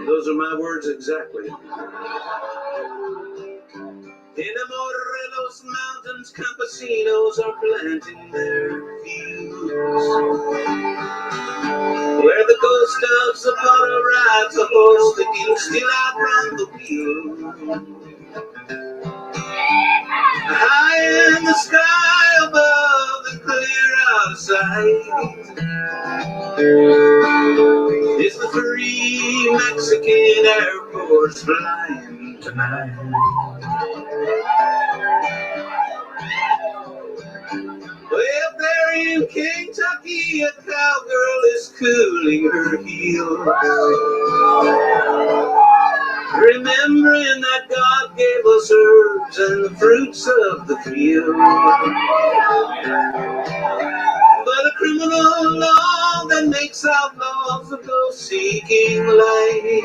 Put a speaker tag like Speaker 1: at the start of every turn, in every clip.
Speaker 1: Those are my words exactly. In the Morelos Mountains, campesinos are planting their fields, where the ghost of Zapata rides a horse that can still outrun the wheel. High in the sky above and clear out of sight is the free Mexican Air Force flying tonight. Well, there in Kentucky, a cowgirl is cooling her heels, remembering that God gave us herbs and the fruits of the field. But a criminal law that makes outlaws of those seeking life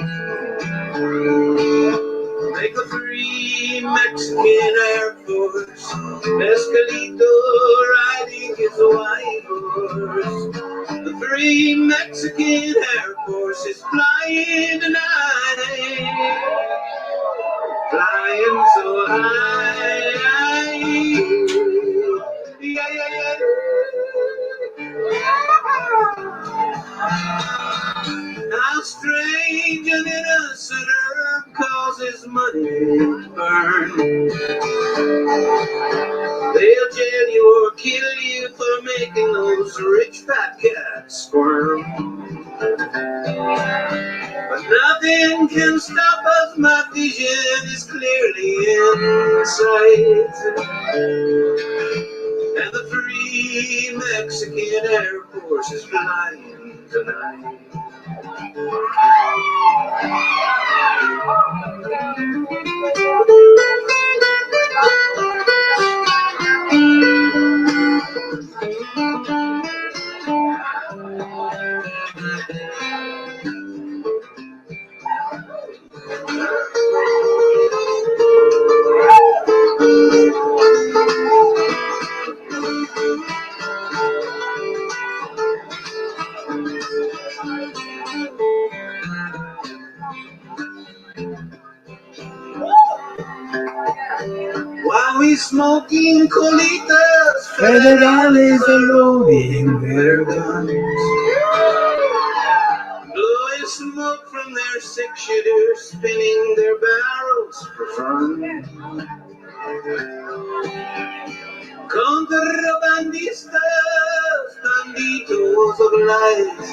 Speaker 1: make a free Mexican Air Force, Mescalito riding his white horse. The free Mexican Air Force is flying tonight, flying so high. Yeah, yeah, yeah. How strange an innocent herb causes money to burn. They'll jail you or kill you for making those rich fat cats squirm. But nothing can stop us, my vision is clearly in sight. And the free Mexican Air Force is flying tonight. While we smoking colitas, federales are loading their guns, blowing smoke from their six-shooters, spinning their barrels for fun. Contrabandistas, banditos of lies,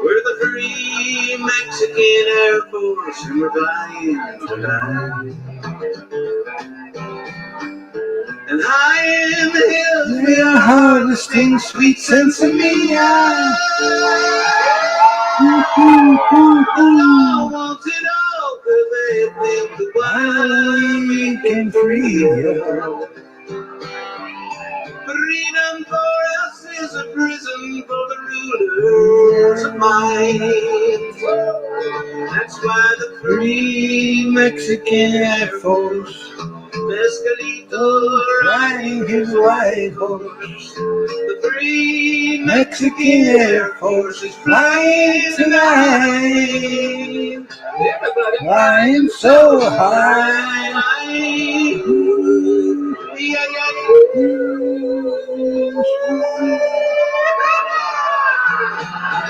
Speaker 1: we're the free Mexican Air Force and we're flying tonight. And high in the hills we are harvesting sweet sensimilla. The law wants it all because they think the wild we can free you. Freedom for us is a prison for the rulers of mind. That's why the free Mexican Air Force, Mescalito riding his white horse. The free Mexican Air Force is flying tonight, flying so high. Yeah, yeah,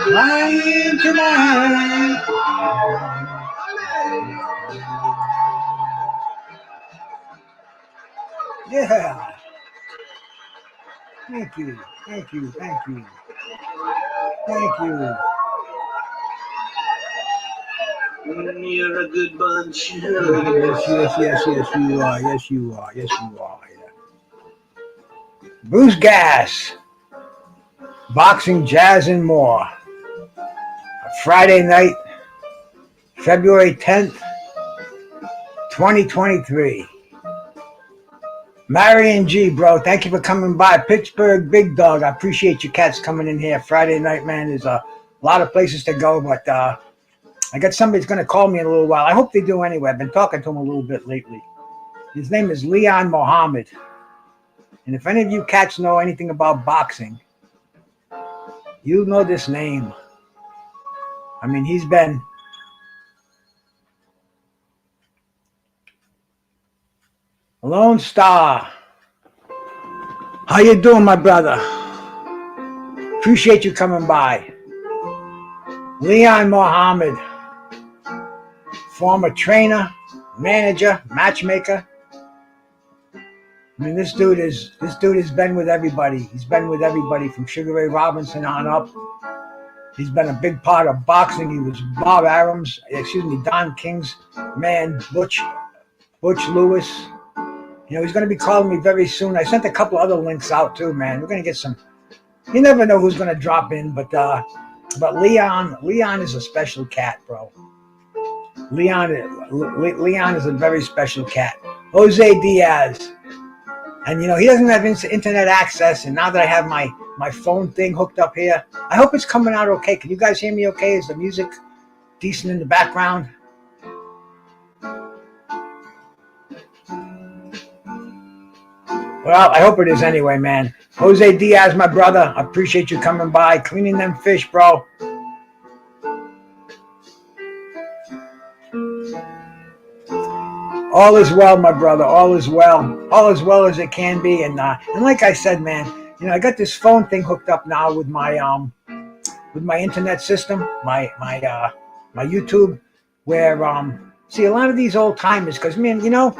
Speaker 1: flying tonight. Yeah. Thank you. Thank you. Thank you. Thank you. You're a good bunch. Yes, you are. Yes, you are. Yes, you are. Yeah. Bruce Gas, boxing, jazz, and more. Friday night, February 10th, 2023. Marion G, bro, thank you for coming by. Pittsburgh Big Dog, I appreciate you cats coming in here Friday night, man. There's a lot of places to go, but
Speaker 2: I got somebody's going to call me in a little while. I hope they do anyway. I've been talking to him a little bit lately. His name is Leon Mohammed. And if any of you cats know anything about boxing, you know this name. I mean, he's been a Lone Star. How you doing, my brother? Appreciate you coming by. Leon Mohammed, former trainer, manager, matchmaker. I mean, this dude has been with everybody. He's been with everybody from Sugar Ray Robinson on up. He's been a big part of boxing. He was Don King's man, Butch Lewis. You know, he's going to be calling me very soon. I sent a couple other links out too, man. We're going to get some. You never know who's going to drop in, but Leon is a special cat, bro. Leon is a very special cat. Jose Diaz. And, you know, he doesn't have internet access. And now that I have my phone thing hooked up here, I hope it's coming out okay. Can you guys hear me okay? Is the music decent in the background? Well, I hope it is anyway, man. Jose Diaz, my brother, I appreciate you coming by, cleaning them fish, bro. All is well, my brother. All is well. All as well as it can be. And like I said, man, you know, I got this phone thing hooked up now with my internet system, my YouTube, where see a lot of these old timers, because man, you know,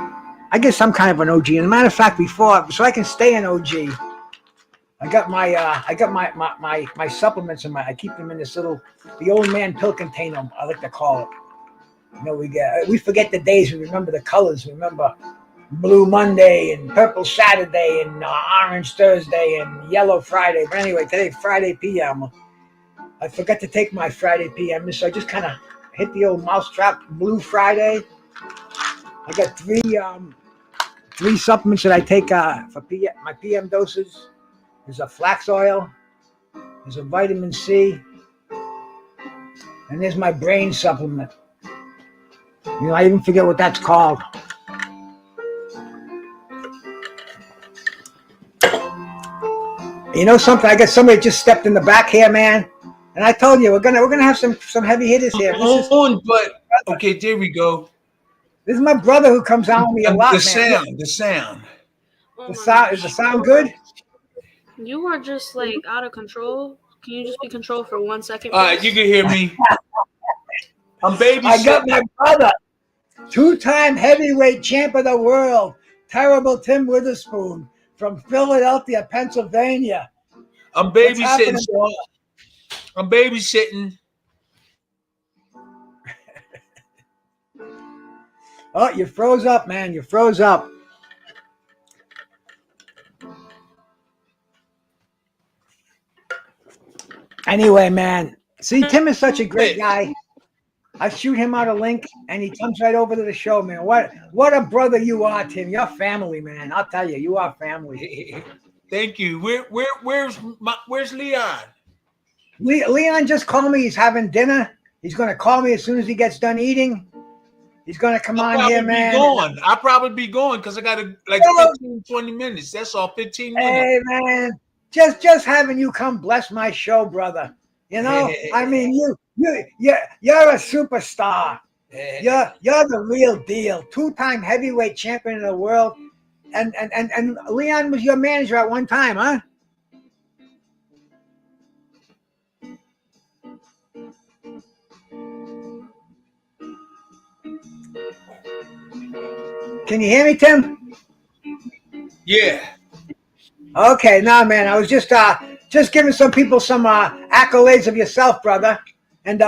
Speaker 2: I guess I'm kind of an OG. And as a matter of fact, before, so I can stay an OG, I got my supplements and I keep them in this little the old man pill container, I like to call it. You know, we forget the days. We remember the colors. We remember Blue Monday and Purple Saturday and Orange Thursday and Yellow Friday. But anyway, today Friday PM. I forgot to take my Friday PM, so I just kind of hit the old mousetrap. Blue Friday. I got three supplements that I take for my PM doses. There's a flax oil. There's a vitamin C. And there's my brain supplement. You know, I even forget what that's called. You know something? I got somebody just stepped in the back here, man. And I told you we're gonna have some heavy hitters here.
Speaker 1: Okay, there we go.
Speaker 2: This is my brother who comes on with me a lot,
Speaker 1: the
Speaker 2: man.
Speaker 1: The sound.
Speaker 2: Is the sound good?
Speaker 3: You are just like out of control. Can you just be controlled for 1 second?
Speaker 1: All right, you can hear me. I'm babysitting.
Speaker 2: I got my brother, 2-time heavyweight champ of the world, terrible Tim Witherspoon from Philadelphia, Pennsylvania.
Speaker 1: I'm babysitting. I'm babysitting.
Speaker 2: Oh, you froze up, man. You froze up. Anyway, man. See, Tim is such a great guy. I shoot him out a link, and he comes right over to the show, man. What a brother you are, Tim. You're family, man. I'll tell you, you are family.
Speaker 1: Thank you. Where's Leon?
Speaker 2: Leon just called me. He's having dinner. He's going to call me as soon as he gets done eating. He's going to come on here, man.
Speaker 1: I'll probably be going because I got 15, 20 minutes. That's all, 15 minutes.
Speaker 2: Hey, man. Just having you come bless my show, brother. You know, I mean, you're a superstar. You're the real deal. 2-time heavyweight champion of the world, and Leon was your manager at one time, huh? Can you hear me, Tim?
Speaker 1: Yeah.
Speaker 2: Okay, no, man. I was just giving some people some accolades of yourself, brother. And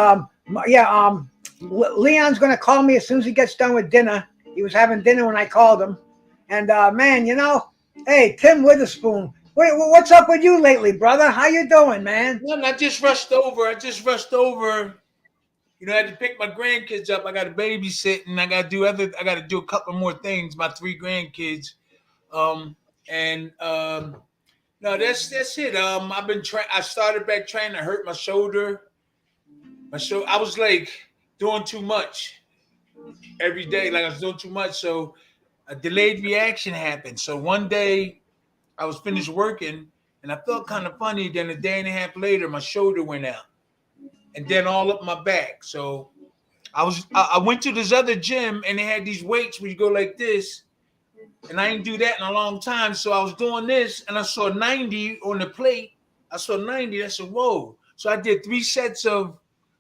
Speaker 2: Leon's gonna call me as soon as he gets done with dinner. He was having dinner when I called him. And man, you know, hey, Tim Witherspoon, what's up with you lately, brother? How you doing, man?
Speaker 1: Well, I just rushed over. You know, I had to pick my grandkids up. I got to babysit, and I got to do a couple more things. My 3 grandkids. No, that's it. I've been I started back training. I hurt my shoulder. I was like, doing too much every day. Like I was doing too much, so a delayed reaction happened. So one day I was finished working, and I felt kind of funny. Then a day and a half later, my shoulder went out, and then all up my back. So I went to this other gym, and they had these weights where you go like this, and I didn't do that in a long time. So I was doing this, and I saw 90 on the plate. I saw 90. I said, "Whoa!" So I did 3 sets of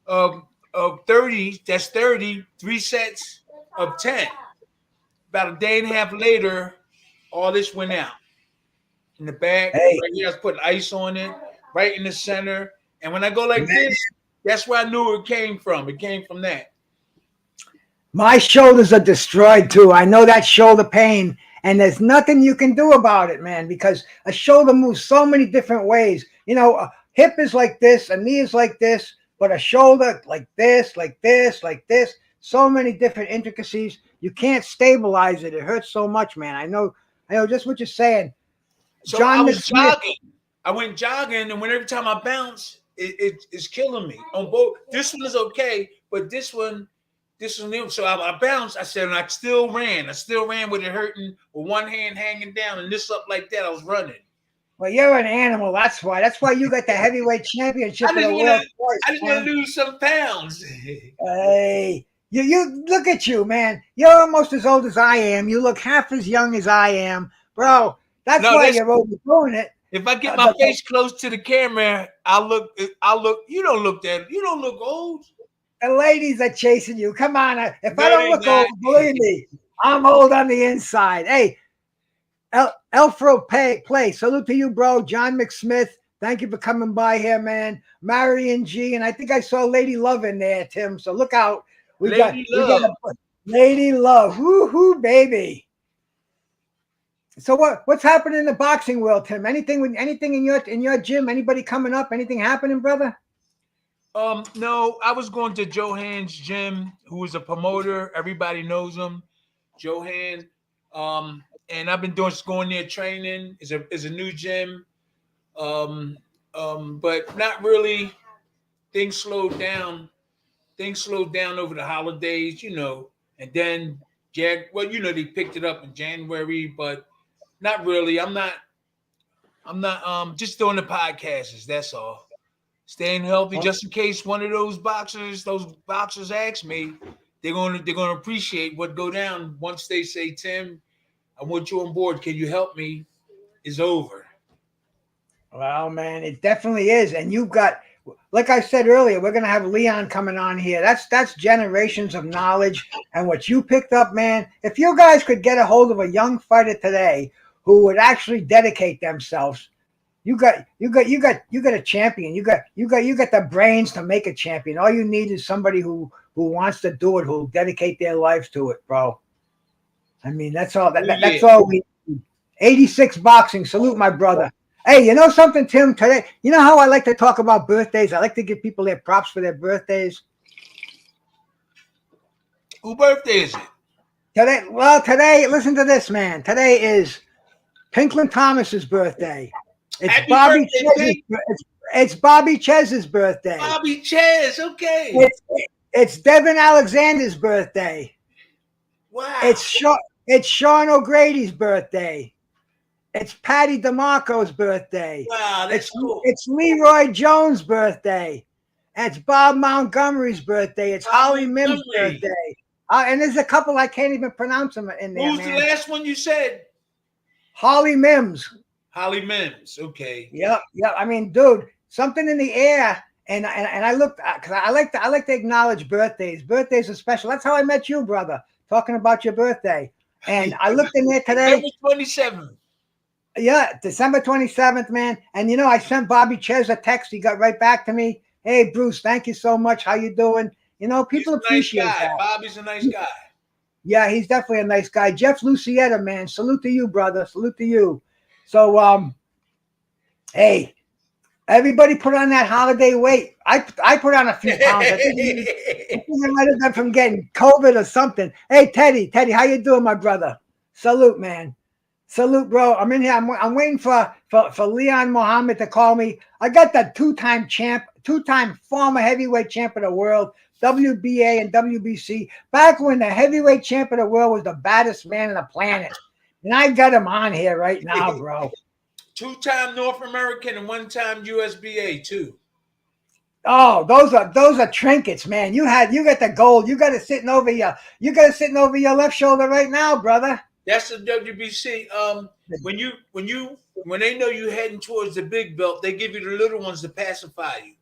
Speaker 1: 30. That's 30. 3 sets of 10. About a day and a half later, all this went out in the back.
Speaker 2: Hey,
Speaker 1: Right here, I was putting ice on it, right in the center. And when I go like
Speaker 2: man,
Speaker 1: this, that's where I knew it came from. It came from that.
Speaker 2: my shoulders are destroyed too. I know that shoulder pain, and there's nothing you can do about it, man, because a shoulder moves so many different ways. You know, a hip is like this, a knee is like this, but a shoulder like this, like this, like this. So many different intricacies. You can't stabilize it. It hurts so much, man. I know just what you're saying.
Speaker 1: So I
Speaker 2: John
Speaker 1: was
Speaker 2: McSmith.
Speaker 1: jogging. I went jogging, and when every time I bounce, it's killing me. On both, this one is okay, but this one. So I bounced. I said, and I still ran. I still ran with it hurting, with one hand hanging down, and this up like that. I was running.
Speaker 2: Well, you're an animal. That's why. That's why you got the heavyweight championship of the world twice,
Speaker 1: I just want
Speaker 2: man.
Speaker 1: to lose some pounds.
Speaker 2: Hey, you look at you, man. You're almost as old as I am. You look half as young as I am, bro. That's why you're overdoing it.
Speaker 1: If I get my face close to the camera, I'll look. You don't look that. You don't look old.
Speaker 2: The ladies are chasing you. Come on. If
Speaker 1: No,
Speaker 2: I don't
Speaker 1: they
Speaker 2: look
Speaker 1: not.
Speaker 2: old, believe me, I'm old on the inside. Hey, Elfro Play. Salute to you, bro. John McSmith. Thank you for coming by here, man. Marion G. And I think I saw Lady Love in there, Tim. So look out. We got Lady Love. Woo-hoo, baby. So what's happening in the boxing world, Tim? Anything in your gym? Anybody coming up? Anything happening, brother?
Speaker 1: No, I was going to Johan's gym, who is a promoter. Everybody knows him, Johan. And I've been going there training. Is a new gym. But not really. Things slowed down. Things slowed down over the holidays, and then they picked it up in January, but not really. I'm not just doing the podcasts, that's all. Staying healthy, just in case one of those boxers ask me, they're gonna appreciate what go down once they say, Tim, I want you on board. Can you help me? Is over.
Speaker 2: Well, man, it definitely is. And you've got, like I said earlier, we're going to have Leon coming on here. That's generations of knowledge. And what you picked up, man, if you guys could get a hold of a young fighter today who would actually dedicate themselves, you got a champion. You got the brains to make a champion. All you need is somebody who wants to do it, who'll dedicate their lives to it, bro. I mean, that's all. That's all we need. 86 boxing. Salute, my brother. Hey, you know something, Tim? Today, you know how I like to talk about birthdays? I like to give people their props for their birthdays.
Speaker 1: Whose birthday is it?
Speaker 2: Today, listen to this, man. Today is Pinklin Thomas's birthday. It's
Speaker 1: Happy
Speaker 2: Bobby
Speaker 1: birthday,
Speaker 2: it's Bobby Chez's birthday.
Speaker 1: Bobby Chez, okay.
Speaker 2: It's Devin Alexander's birthday.
Speaker 1: Wow.
Speaker 2: It's Sean O'Grady's birthday. It's Patty DeMarco's birthday.
Speaker 1: Wow, that's cool.
Speaker 2: It's Leroy Jones' birthday. It's Bob Montgomery's birthday. It's Holly Mims' birthday. And there's a couple I can't even pronounce them in there.
Speaker 1: Who's the last one you said?
Speaker 2: Holly Mims.
Speaker 1: Holly Mims. Okay.
Speaker 2: Yep. I mean, dude, something in the air. And I looked, because I like to acknowledge birthdays. Birthdays are special. That's how I met you, brother. Talking about your birthday. And I looked in there today.
Speaker 1: December 27th.
Speaker 2: Yeah, December 27th, man. And I sent Bobby Chez a text. He got right back to me. Hey, Bruce, thank you so much. How you doing? People appreciate that.
Speaker 1: Bobby's a nice guy.
Speaker 2: Yeah, he's definitely a nice guy. Jeff Lucietta, man. Salute to you, brother. Salute to you. So, hey, everybody put on that holiday weight. I put on a few pounds. I think I might have been from getting COVID or something. Hey, Teddy, how you doing, my brother? Salute, man. Salute, bro. I'm in here. I'm waiting for Leon Muhammad to call me. I got that two-time former heavyweight champ of the world. WBA and WBC, back when the heavyweight champ of the world was the baddest man on the planet. And I got him on here right now, bro.
Speaker 1: 2-time North American and 1-time USBA too.
Speaker 2: Oh, those are trinkets, man. You got the gold. You got it sitting over your left shoulder right now, brother.
Speaker 1: That's the WBC. When they know you heading towards the big belt, they give you the little ones to pacify you.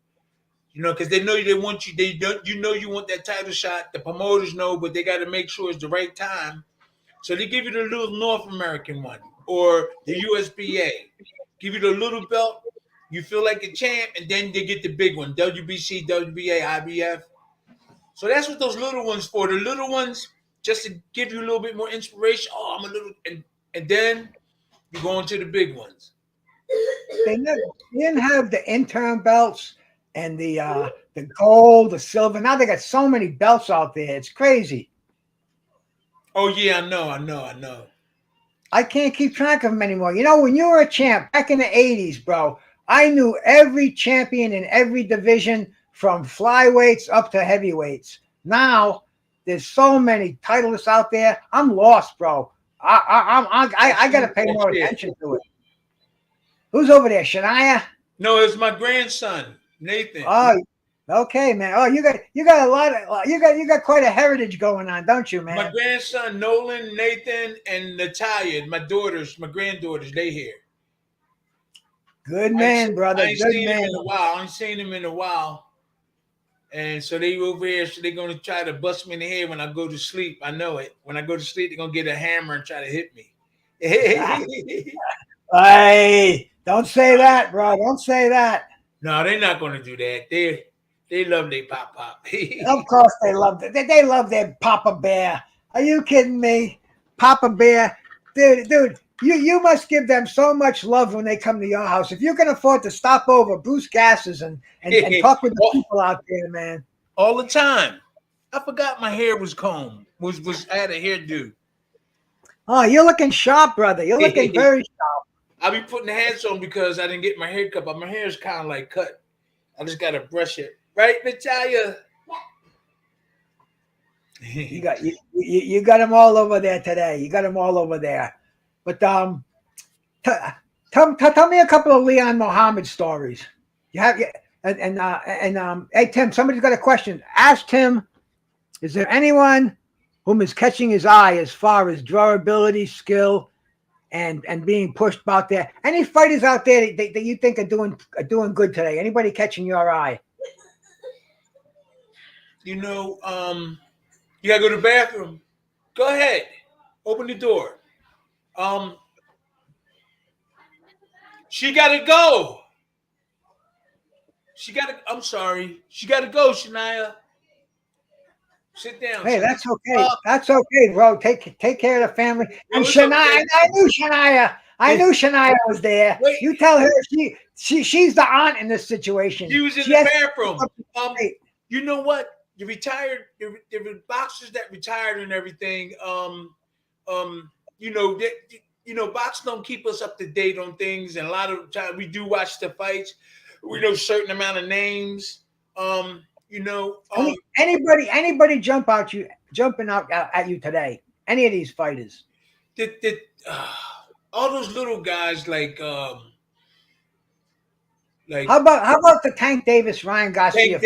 Speaker 1: You know, because they know they want you. They don't. You know you want that title shot. The promoters know, but they got to make sure it's the right time. So they give you the little North American one or the USBA. Give you the little belt. You feel like a champ, and then they get the big one: WBC, WBA, IBF. So that's what those little ones for. The little ones just to give you a little bit more inspiration. Oh, I'm a little, and then you go into the big ones.
Speaker 2: They didn't have the interim belts and the gold, the silver. Now they got so many belts out there. It's crazy.
Speaker 1: Oh yeah, I know.
Speaker 2: I can't keep track of them anymore. You know, when you were a champ back in the 80s, bro, I knew every champion in every division from flyweights up to heavyweights. Now there's so many titleists out there. I'm lost, bro. I got to pay more attention to it. Who's over there, Shania?
Speaker 1: No, it's my grandson, Nathan.
Speaker 2: Oh, okay, man. Oh, you got a lot of you got quite a heritage going on, don't you, man?
Speaker 1: My grandson Nolan, Nathan, and Natalia, my granddaughters, they here.
Speaker 2: Good man, brother.
Speaker 1: I ain't
Speaker 2: Good
Speaker 1: seen
Speaker 2: man.
Speaker 1: them in a while. And so they over here, so they're gonna try to bust me in the head when I go to sleep. I know it. When I go to sleep, they're gonna get a hammer and try to hit me.
Speaker 2: Hey, don't say that, bro. Don't say that.
Speaker 1: No, they're not gonna do that. They love their pop.
Speaker 2: Of course they love it. They love their Papa Bear. Are you kidding me? Papa Bear. Dude, you must give them so much love when they come to your house. If you can afford to stop over Bruce Gases and talk with the people out there, man.
Speaker 1: All the time. I forgot my hair was combed. I had a hairdo.
Speaker 2: Oh, you're looking sharp, brother. You're looking very sharp.
Speaker 1: I'll be putting the hats on because I didn't get my hair cut, but my hair is kind of like cut. I just got to brush it. Right, Natalia?
Speaker 2: You got them all over there today. You got them all over there. But tell me a couple of Leon Muhammad stories. You have hey Tim, somebody's got a question. Ask Tim, is there anyone whom is catching his eye as far as durability, skill, and being pushed out there? Any fighters out there that you think are doing good today? Anybody catching your eye?
Speaker 1: You know, you gotta go to the bathroom. Go ahead. Open the door. She gotta go. I'm sorry. She gotta go, Shania. Sit down.
Speaker 2: Hey, that's okay. That's okay, bro. Take care of the family. And Shania, okay. I knew Shania was there. Wait. You tell her she's the aunt in this situation.
Speaker 1: She was in the bathroom. You know what? The retired, the boxers that retired and everything. Box don't keep us up to date on things, and a lot of times we do watch the fights. We know a certain amount of names.
Speaker 2: Anybody jumping out at you today? Any of these fighters?
Speaker 1: All those little guys like how
Speaker 2: about the Tank Davis, Ryan Garcia?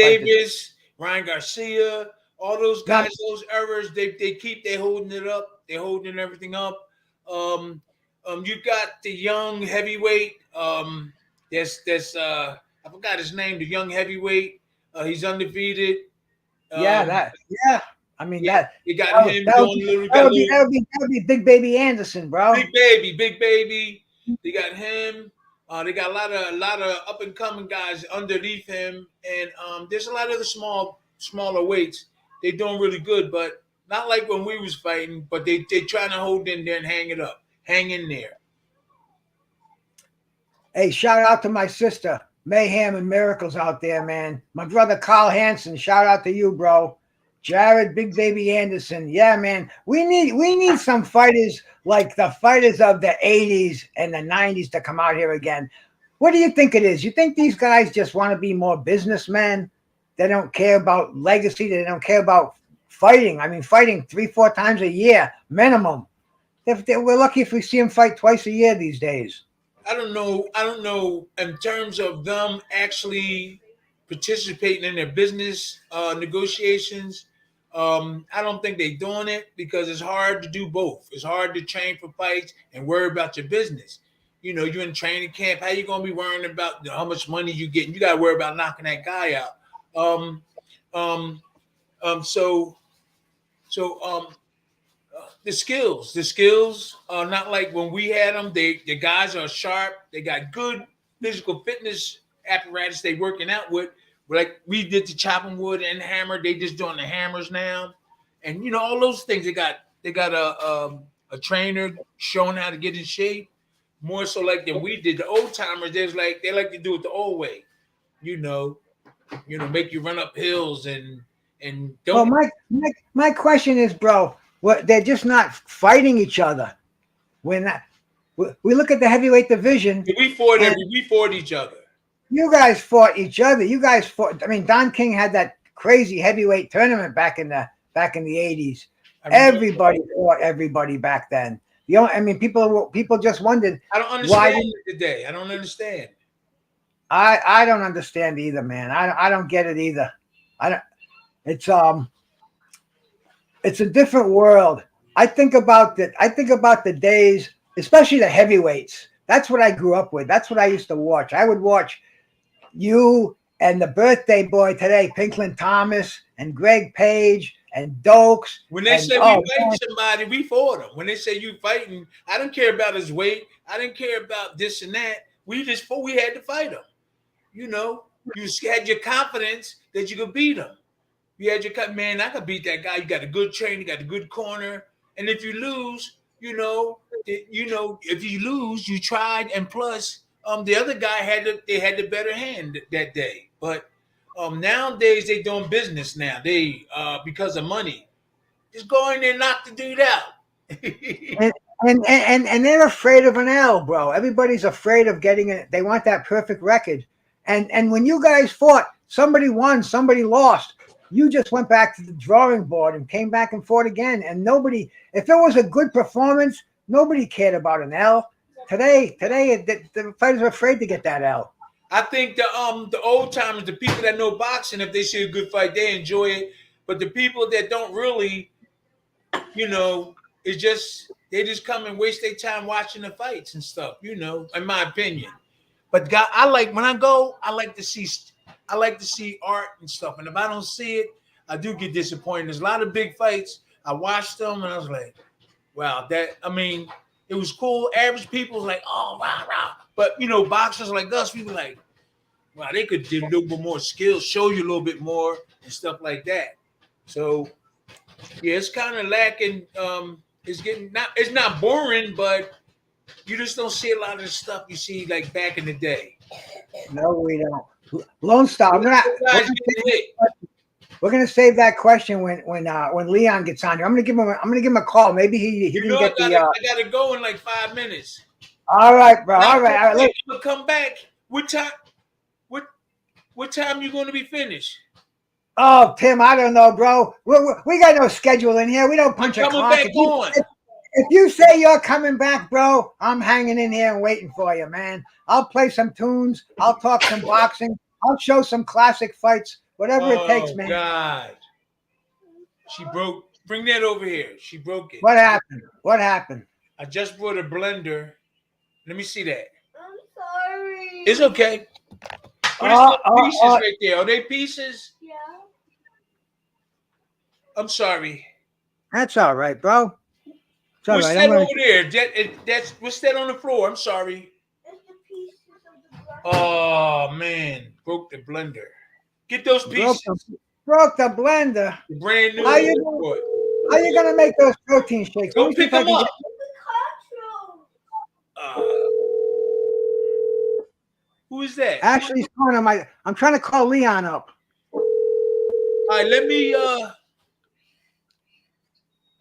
Speaker 1: Ryan Garcia, all those guys, those errors, they're holding it up. They're holding everything up. You got the young heavyweight. There's I forgot his name. The young heavyweight. He's undefeated. I mean,
Speaker 2: you
Speaker 1: got him doing little.
Speaker 2: That would be Big Baby Anderson, bro.
Speaker 1: Big baby. They got him. They got a lot of up and coming guys underneath him, and there's a lot of the smaller weights. They're doing really good, but not like when we was fighting. But they trying to hold in there and hang it up, hang in there.
Speaker 2: Hey, shout out to my sister Mayhem and Miracles out there, man. My brother Carl Hansen, shout out to you, bro. Jared, Big Baby Anderson, yeah, man. We need some fighters like the fighters of the 80s and the 90s to come out here again. What do you think it is? You think these guys just want to be more businessmen? They don't care about legacy. They don't care about fighting. I mean, fighting 3-4 times a year minimum. We're lucky if we see them fight twice a year these days.
Speaker 1: I don't know. I don't know in terms of them actually participating in their business negotiations. I don't think they're doing it because it's hard to do both. It's hard to train for fights and worry about your business. You know, you're in training camp. How you gonna be worrying about how much money you get? You gotta worry about knocking that guy out. Um, um, so the skills are not like when we had them. The guys are sharp. They got good physical fitness apparatus they working out with. Like we did the chopping wood and hammer. They just doing the hammers now, and you know all those things. They got a trainer showing how to get in shape. More so like than we did. The old timers, they like to do it the old way. You know, make you run up hills and
Speaker 2: Well,
Speaker 1: don't.
Speaker 2: my question is, bro, what they're just not fighting each other. We're not. We look at the heavyweight division, and
Speaker 1: We fought each other.
Speaker 2: you guys fought each other. You guys fought. I mean, Don King had that crazy heavyweight tournament back in the '80s.
Speaker 1: I remember.
Speaker 2: Everybody fought everybody back then. I mean, people just wondered
Speaker 1: I don't
Speaker 2: why.
Speaker 1: understand it today. I don't understand.
Speaker 2: I don't understand either, man. I don't get it either. I don't. It's it's a different world. I think about the days, especially the heavyweights. That's what I grew up with. That's what I used to watch. I would watch you and the birthday boy today, Pinklin Thomas and Greg Page and Dokes.
Speaker 1: When they say we fight somebody, we fought them. When they say you fighting, I don't care about his weight. I didn't care about this and that. We had to fight him. You know, you had your confidence that you could beat him. You had your man. I could beat that guy. You got a good train. You got a good corner. And if you lose, if you lose, you tried. And plus, the other guy had the better hand that day. But nowadays they doing business now. They because of money. Just go in there and knock the dude out.
Speaker 2: And they're afraid of an L, bro. Everybody's afraid of getting it. They want that perfect record. And when you guys fought, somebody won, somebody lost. You just went back to the drawing board and came back and fought again. And nobody, if it was a good performance, nobody cared about an L. Today, the fighters are afraid to get that L.
Speaker 1: I think the old timers, the people that know boxing, if they see a good fight, they enjoy it. But the people that don't really, it's just they just come and waste their time watching the fights and stuff. In my opinion. But God, I like to see art and stuff. And if I don't see it, I do get disappointed. There's a lot of big fights. I watched them and I was like, wow, it was cool. Average people was like, oh, rah, rah. But, boxers like us, we were like, wow, they could do a little bit more skills, show you a little bit more and stuff like that. So, yeah, it's kind of lacking. It's not boring, but you just don't see a lot of the stuff you see like back in the day.
Speaker 2: No, we don't. Lone Star, we're gonna save that question when Leon gets on here. I'm gonna give him a call. Maybe he can get
Speaker 1: I gotta go in like 5 minutes.
Speaker 2: All right, bro. All right.
Speaker 1: We'll come back. What time you going to be finished?
Speaker 2: Oh, Tim, I don't know, bro. We got no schedule in here. We don't punch a clock. If you say you're coming back, bro, I'm hanging in here and waiting for you, man. I'll play some tunes. I'll talk some boxing. I'll show some classic fights. Whatever it takes, man. Oh,
Speaker 1: God. She broke. Bring that over here. She broke it.
Speaker 2: What happened?
Speaker 1: I just brought a blender. Let me see that.
Speaker 4: I'm sorry.
Speaker 1: It's okay. Pieces right there. Are they pieces?
Speaker 4: Yeah.
Speaker 1: I'm sorry.
Speaker 2: That's all right, bro. It's all
Speaker 1: what's
Speaker 2: right.
Speaker 1: that over there? What's that on the floor? I'm sorry.
Speaker 4: It's the pieces of the blender.
Speaker 1: Oh, man. Broke the blender. Get those pieces.
Speaker 2: Broke the blender.
Speaker 1: The brand new.
Speaker 2: How you going to make those protein shakes?
Speaker 1: Go pick them up. Who is that?
Speaker 2: Ashley's calling on I'm trying to call Leon up.
Speaker 1: All right, let me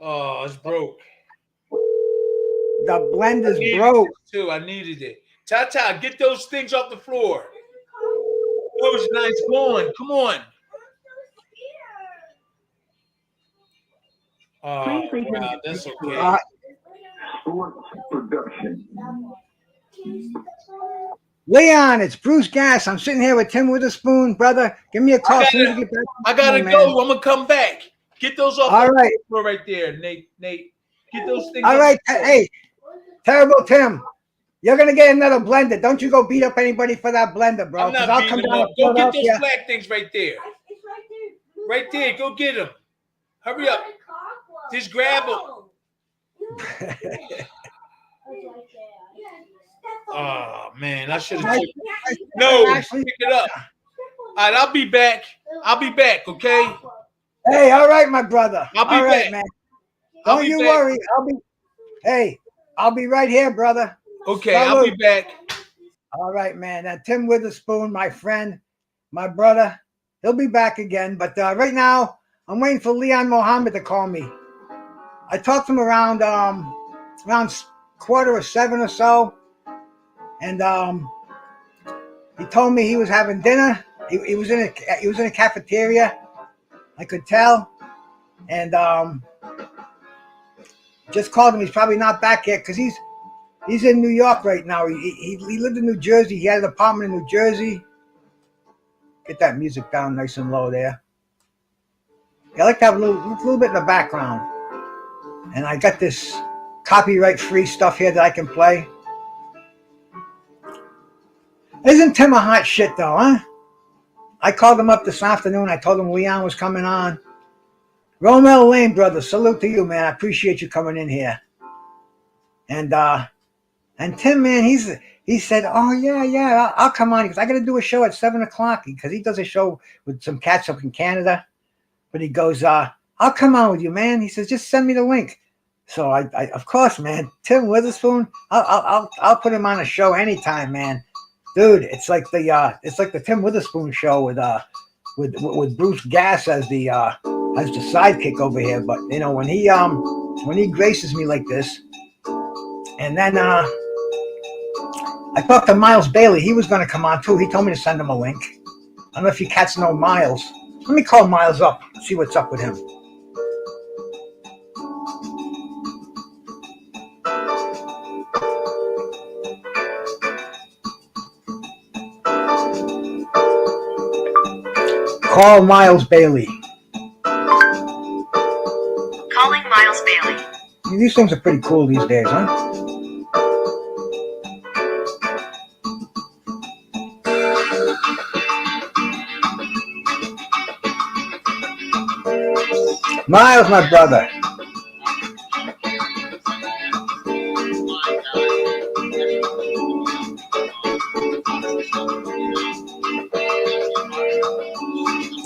Speaker 1: oh, it's broke.
Speaker 2: The blender's broke.
Speaker 1: Too. I needed it. Tata, get those things off the floor. Those nice going. Come on. Oh, wow, that's okay.
Speaker 5: Sports production.
Speaker 2: Leon, it's Bruce Gas. I'm sitting here with Tim Witherspoon, brother. Give me a call as soon as you get back.
Speaker 1: I gotta go. I'm gonna come back. Get those off
Speaker 2: All right.
Speaker 1: the floor right there, Nate. Get those things.
Speaker 2: All right. Hey, Terrible Tim. You're gonna get another blender. Don't you go beat up anybody for that blender, bro.
Speaker 1: I'm not
Speaker 2: I'll
Speaker 1: beating
Speaker 2: come
Speaker 1: them
Speaker 2: down
Speaker 1: up.
Speaker 2: to
Speaker 1: Go get those
Speaker 2: Philadelphia.
Speaker 1: black things right there.
Speaker 4: It's right there.
Speaker 1: Right there. Go get them. Hurry up. Just grab them. Oh man, I should have. No, pick it up. All right, I'll be back. Okay.
Speaker 2: Hey, all right, my brother.
Speaker 1: I'll be
Speaker 2: all right,
Speaker 1: back.
Speaker 2: man.
Speaker 1: I'll
Speaker 2: Don't
Speaker 1: be
Speaker 2: you
Speaker 1: back.
Speaker 2: worry. I'll be right here, brother.
Speaker 1: Okay, I'll be back.
Speaker 2: All right, man. Tim Witherspoon, my friend, my brother, he'll be back again. But right now, I'm waiting for Leon Mohammed to call me. I talked to him around 6:45 or so, and he told me he was having dinner. He was in a cafeteria, I could tell, and just called him. He's probably not back yet because he's in New York right now. He lived in New Jersey. He had an apartment in New Jersey. Get that music down nice and low there. I like to have a little bit in the background. And I got this copyright-free stuff here that I can play. Isn't Tim a hot shit, though, huh? I called him up this afternoon. I told him Leon was coming on. Romel Lane, brother, salute to you, man. I appreciate you coming in here. And Tim, man, he said, oh, yeah, I'll come on because I got to do a show at 7 o'clock because he does a show with some cats up in Canada. But he goes, I'll come on with you, man. He says, just send me the link. So I of course, man, Tim Witherspoon, I'll put him on a show anytime, man. Dude, it's like the Tim Witherspoon show with Bruce Gas as the sidekick over here. But you know, when he graces me like this, and then I talked to Miles Bailey. He was going to come on too. He told me to send him a link. I don't know if you cats know Miles. Let me call Miles up, see what's up with him. Call Miles Bailey.
Speaker 6: Calling Miles Bailey.
Speaker 2: These things are pretty cool these days, huh? Miles, my brother.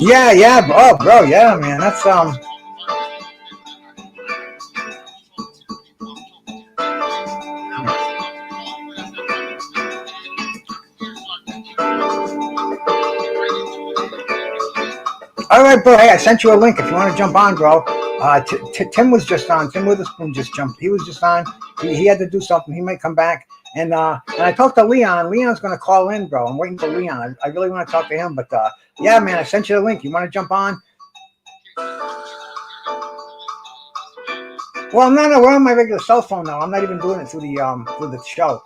Speaker 2: Yeah. Oh, bro, yeah, man. That's All right, bro. Hey, I sent you a link if you want to jump on, bro. Tim was just on. Tim Witherspoon just jumped. He was just on. He had to do something. He might come back. And I talked to Leon. Leon's going to call in, bro. I'm waiting for Leon. I really want to talk to him. But yeah, man, I sent you the link. You want to jump on? Well, no, we're on my regular cell phone now. I'm not even doing it through the show.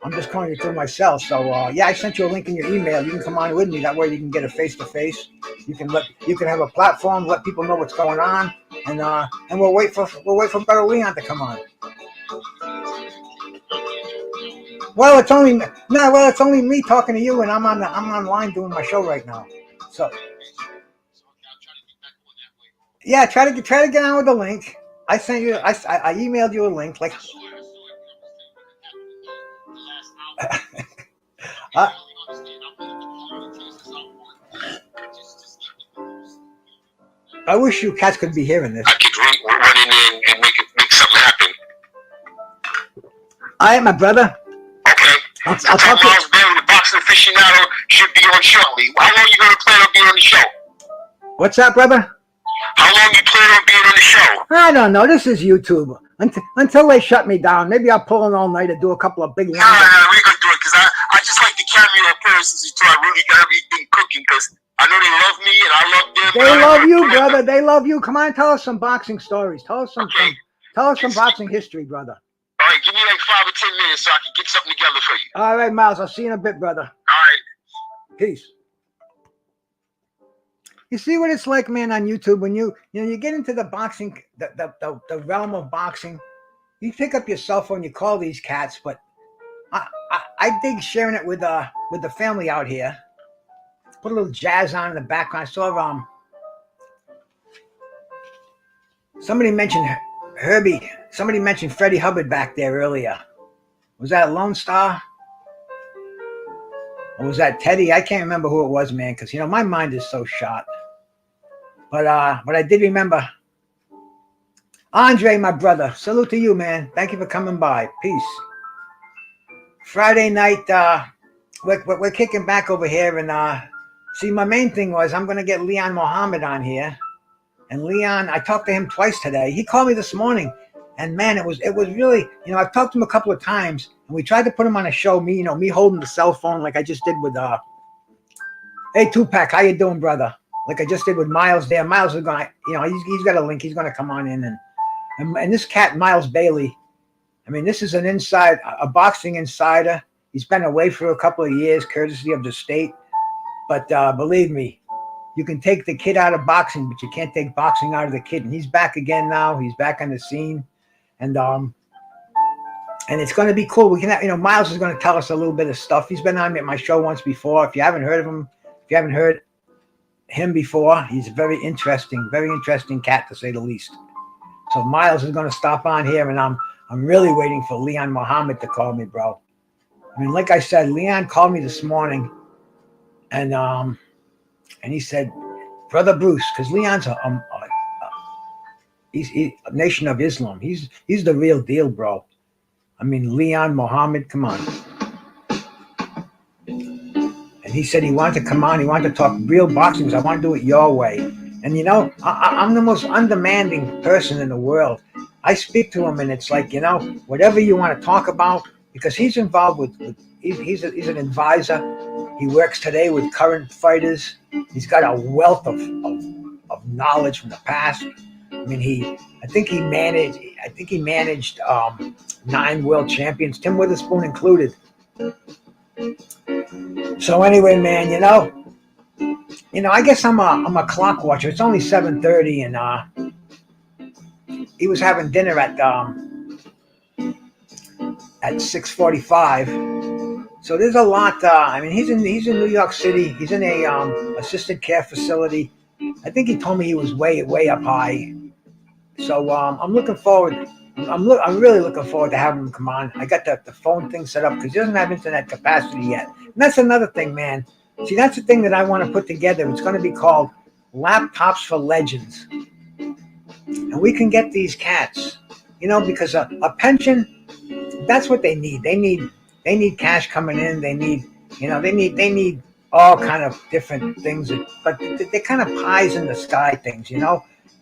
Speaker 2: I'm just calling it through myself. So yeah, I sent you a link in your email. You can come on with me. That way you can get a face-to-face. You can have a platform, let people know what's going on, and we'll wait for Brother Leon to come on. Well, it's only me talking to you, and I'm online doing my show right now. So yeah, try to get on with the link. I sent you. I emailed you a link. Like, I wish you cats could be hearing this.
Speaker 5: I could run in and make something happen.
Speaker 2: All right, my brother.
Speaker 5: Okay.
Speaker 2: I'll talk to
Speaker 5: Miles Bailey, the boxing aficionado, should be on shortly. How long you gonna plan on being on the show?
Speaker 2: What's that, brother?
Speaker 5: How long you plan on being on the show?
Speaker 2: I don't know. This is YouTube. Until they shut me down. Maybe I'll pull in all night and do a couple of big ones.
Speaker 5: Nah, we gonna do it because I just like the cameo appearances until I really got everything cooking because I know they love me and I love them.
Speaker 2: They love you, brother. They love you. Come on, tell us some boxing stories. Tell us some boxing history, brother.
Speaker 5: All right, give me like 5 or 10 minutes so I can get something together for you.
Speaker 2: All right, Miles. I'll see you in a bit, brother.
Speaker 5: All right.
Speaker 2: Peace. You see what it's like, man, on YouTube when you get into the boxing, the realm of boxing. You pick up your cell phone, you call these cats, but I dig sharing it with the family out here. Put a little jazz on in the background. I saw somebody mentioned Herbie. Somebody mentioned Freddie Hubbard back there earlier. Was that Lone Star? Or was that Teddy? I can't remember who it was, man, because my mind is so shot. But I did remember. Andre, my brother, salute to you, man. Thank you for coming by. Peace. Friday night, we're kicking back over here, and see, my main thing was I'm gonna get Leon Mohammed on here, and Leon, I talked to him twice today. He called me this morning, and man, it was really, I've talked to him a couple of times, and we tried to put him on a show. Me holding the cell phone like I just did with hey Tupac, how you doing, brother? Like I just did with Miles there. Miles is going, he's got a link. He's going to come on in. And this cat, Miles Bailey, I mean, this is a boxing insider. He's been away for a couple of years, courtesy of the state. But believe me, you can take the kid out of boxing, but you can't take boxing out of the kid. And he's back again now. He's back on the scene. And it's going to be cool. We can, Miles is going to tell us a little bit of stuff. He's been on my show once before. If you haven't heard of him, if you haven't heard him before, he's a very interesting cat, to say the least. So Miles is going to stop on here, and I'm really waiting for Leon Mohammed to call me, bro. I mean, like I said, Leon called me this morning, and he said, Brother Bruce, because Leon's he's a Nation of Islam. He's the real deal, bro. I mean, Leon Mohammed, come on. And he said he wanted to come on. He wanted to talk real boxing because I want to do it your way. And I'm the most undemanding person in the world. I speak to him, and it's like, whatever you want to talk about, because he's involved with he's an advisor. He works today with current fighters. He's got a wealth of knowledge from the past. I mean, I think he managed 9 world champions, Tim Witherspoon included. So anyway, man, I guess I'm a clock watcher. It's only 7:30, and he was having dinner at 6:45. So there's a lot. I mean, he's in New York City. He's in a assisted care facility. I think he told me he was way up high. So I'm looking forward. I'm really looking forward to having him come on. I got the phone thing set up because he doesn't have internet capacity yet. And that's another thing, man. See, that's the thing that I want to put together. It's going to be called Laptops for Legends. And we can get these cats, because a pension, that's what they need. They need cash coming in. They need all kind of different things, but they're kind of pies in the sky things,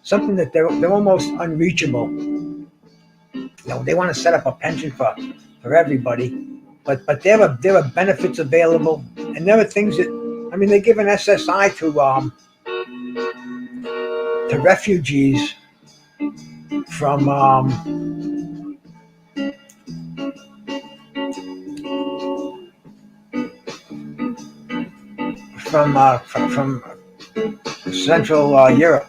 Speaker 2: something that they're almost unreachable. They want to set up a pension for everybody, but there are benefits available, and there are things that, I mean, they give an SSI to refugees from Central Europe.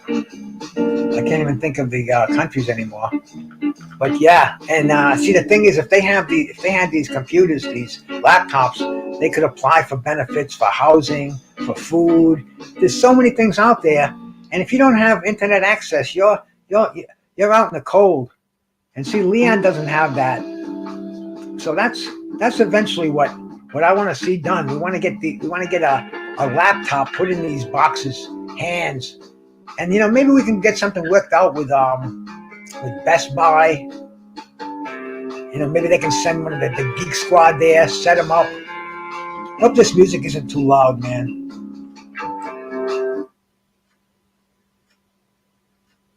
Speaker 2: I can't even think of the countries anymore. But yeah, and see, the thing is, if they had these computers, these laptops, they could apply for benefits, for housing, for food. There's so many things out there, and if you don't have internet access, you're out in the cold. And see, Leon doesn't have that. So that's eventually what I want to see done. We want to get a laptop put in these boxes, hands, and maybe we can get something worked out with Best Buy. Maybe they can send one of the Geek Squad there, set them up. Hope this music isn't too loud, man.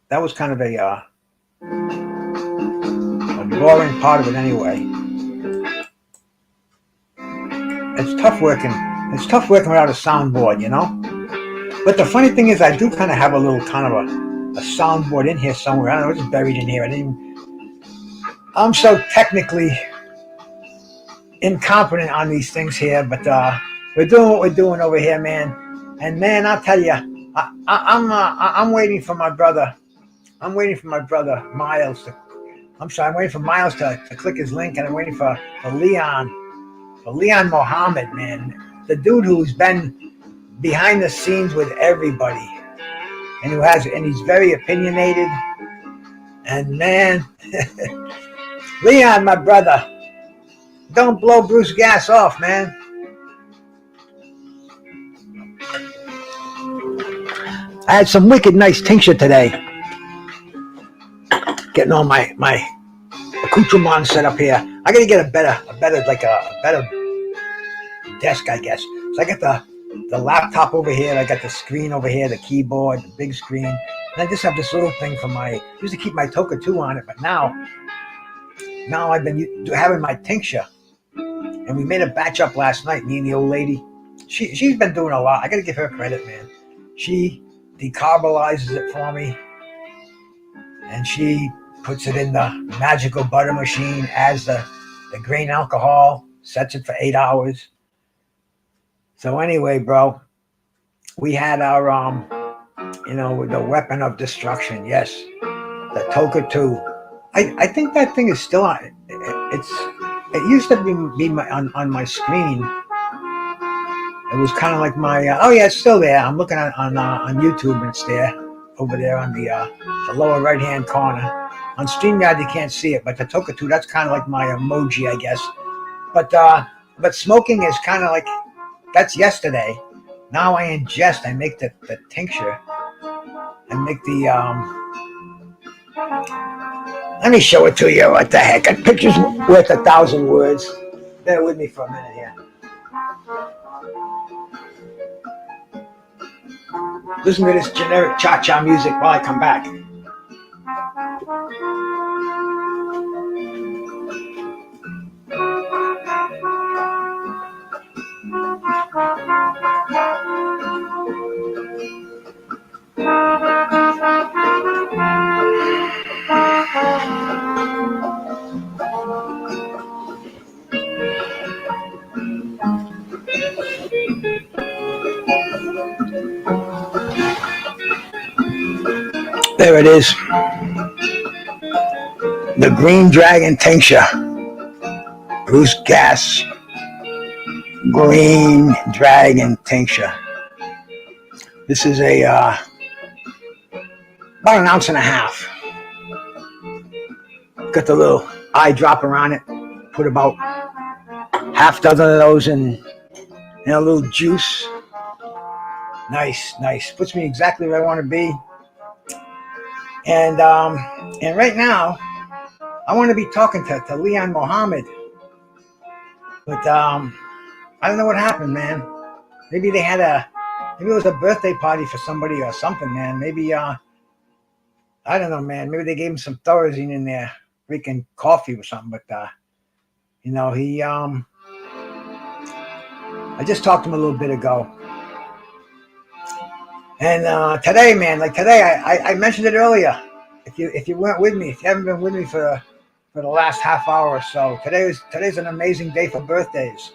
Speaker 2: That was kind of a boring part of it anyway. It's tough working without a soundboard, But the funny thing is, I do kind of have a little kind of a soundboard in here somewhere. I don't know, it's buried in here. I'm so technically incompetent on these things here, but we're doing what we're doing over here, man. And man, I'll tell you, I'm waiting for my brother. I'm waiting for my brother Miles to. I'm waiting for Miles to click his link, and I'm waiting for Leon Mohammed, man, the dude who's been behind the scenes with everybody, and he's very opinionated. And man, Leon, my brother, don't blow Bruce gas off, man. I had some wicked nice tincture today. Getting all my accoutrements set up here. I gotta get a better desk, I guess. So I got the laptop over here. I got the screen over here, the keyboard, the big screen. And I just have this little thing for used to keep my Toka 2 on it, but now I've been having my tincture. And we made a batch up last night, me and the old lady. She's been doing a lot. I gotta give her credit, man. She decarbonizes it for me. And she puts it in the magical butter machine, adds the grain alcohol, sets it for 8 hours. So anyway, bro, we had our, the weapon of destruction. Yes, the Toka 2. I think that thing is still on. It used to be on my screen. It was kind of like my. Oh yeah, it's still there. I'm looking on YouTube, and it's there over there on the lower right hand corner. On StreamYard you can't see it, but the Toka 2, that's kind of like my emoji, I guess. But smoking is kind of like. That's yesterday. Now I ingest. I make the tincture. I make the Let me show it to you. What the heck? A picture's worth 1,000 words. Bear with me for a minute here. Listen to this generic cha-cha music while I come back. There it is. The Green Dragon Tincture. Bruce Gas. Green Dragon Tincture. This is about 1.5 ounces. Got the little eyedropper on it. Put about 6 of those in a little juice. Nice. Puts me exactly where I want to be. And right now, I want to be talking to Leon Mohammed. But I don't know what happened, man. Maybe it was a birthday party for somebody or something, man. Maybe, I don't know, man. Maybe they gave him some Thorazine in there, freaking coffee or something. But, he, I just talked to him a little bit ago. And today, man, I mentioned it earlier. If you weren't with me, if you haven't been with me for the last half hour or so, today's an amazing day for birthdays.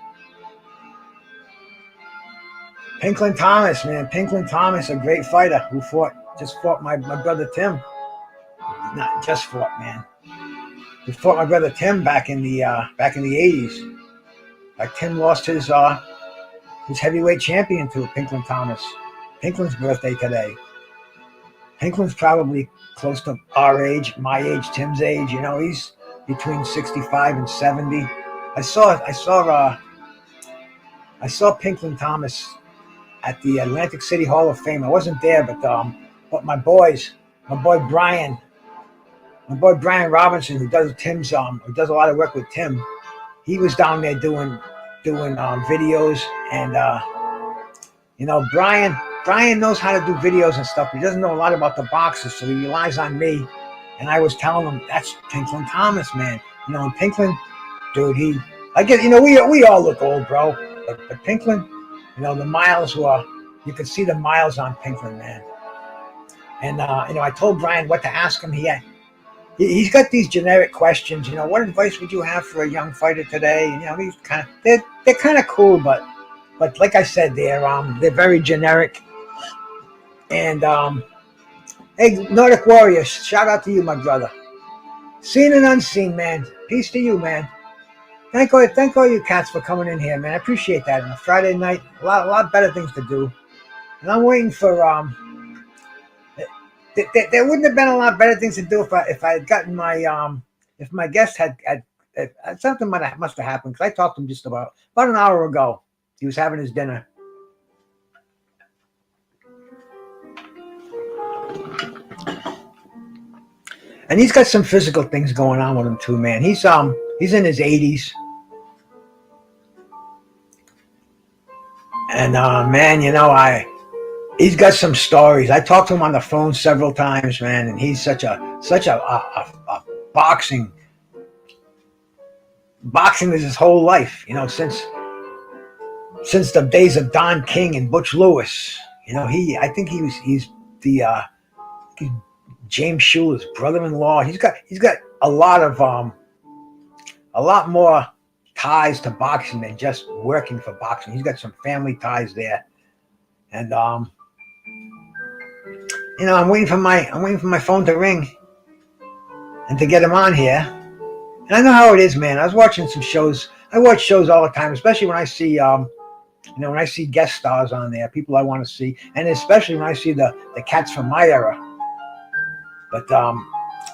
Speaker 2: Pinklin Thomas, man, a great fighter who just fought my brother Tim. Not just fought, man. He fought my brother Tim back in the 80s. Like Tim lost his heavyweight champion to Pinklin Thomas. Pinklin's birthday today. Pinklin's probably close to our age, my age, Tim's age. He's between 65 and 70. I saw Pinklin Thomas at the Atlantic City Hall of Fame. I wasn't there, but my boy Brian Robinson, who does a lot of work with Tim, he was down there doing videos, and Brian knows how to do videos and stuff. He doesn't know a lot about the boxers, so he relies on me. And I was telling him, that's Pinklin Thomas, man. And Pinklin, dude, I guess, we all look old, bro. But Pinklin, the miles were You could see the miles on Pinkman, man. And I told Brian what to ask him. He's got these generic questions. What advice would you have for a young fighter today? And, these they're kind of cool, but like I said, they're very generic. And hey, Nordic Warriors, shout out to you, my brother. Seen and unseen, man. Peace to you, man. Thank all you cats for coming in here, man. I appreciate that. On a Friday night, a lot better things to do. And I'm waiting for there wouldn't have been a lot better things to do if I had gotten my if my guest had something must have happened, because I talked to him just about an hour ago. He was having his dinner. And he's got some physical things going on with him too, man. He's in his 80s. And man, he's got some stories. I talked to him on the phone several times, man, and he's such a boxing is his whole life, since the days of Don King and Butch Lewis. I think he's James Schuler's brother-in-law. He's got a lot more ties to boxing than just working for boxing. He's got some family ties there. And I'm waiting for my phone to ring and to get him on here. And I know how it is, man. I was watching some shows. I watch shows all the time, especially when I see when I see guest stars on there, people I want to see, and especially when I see the cats from my era. But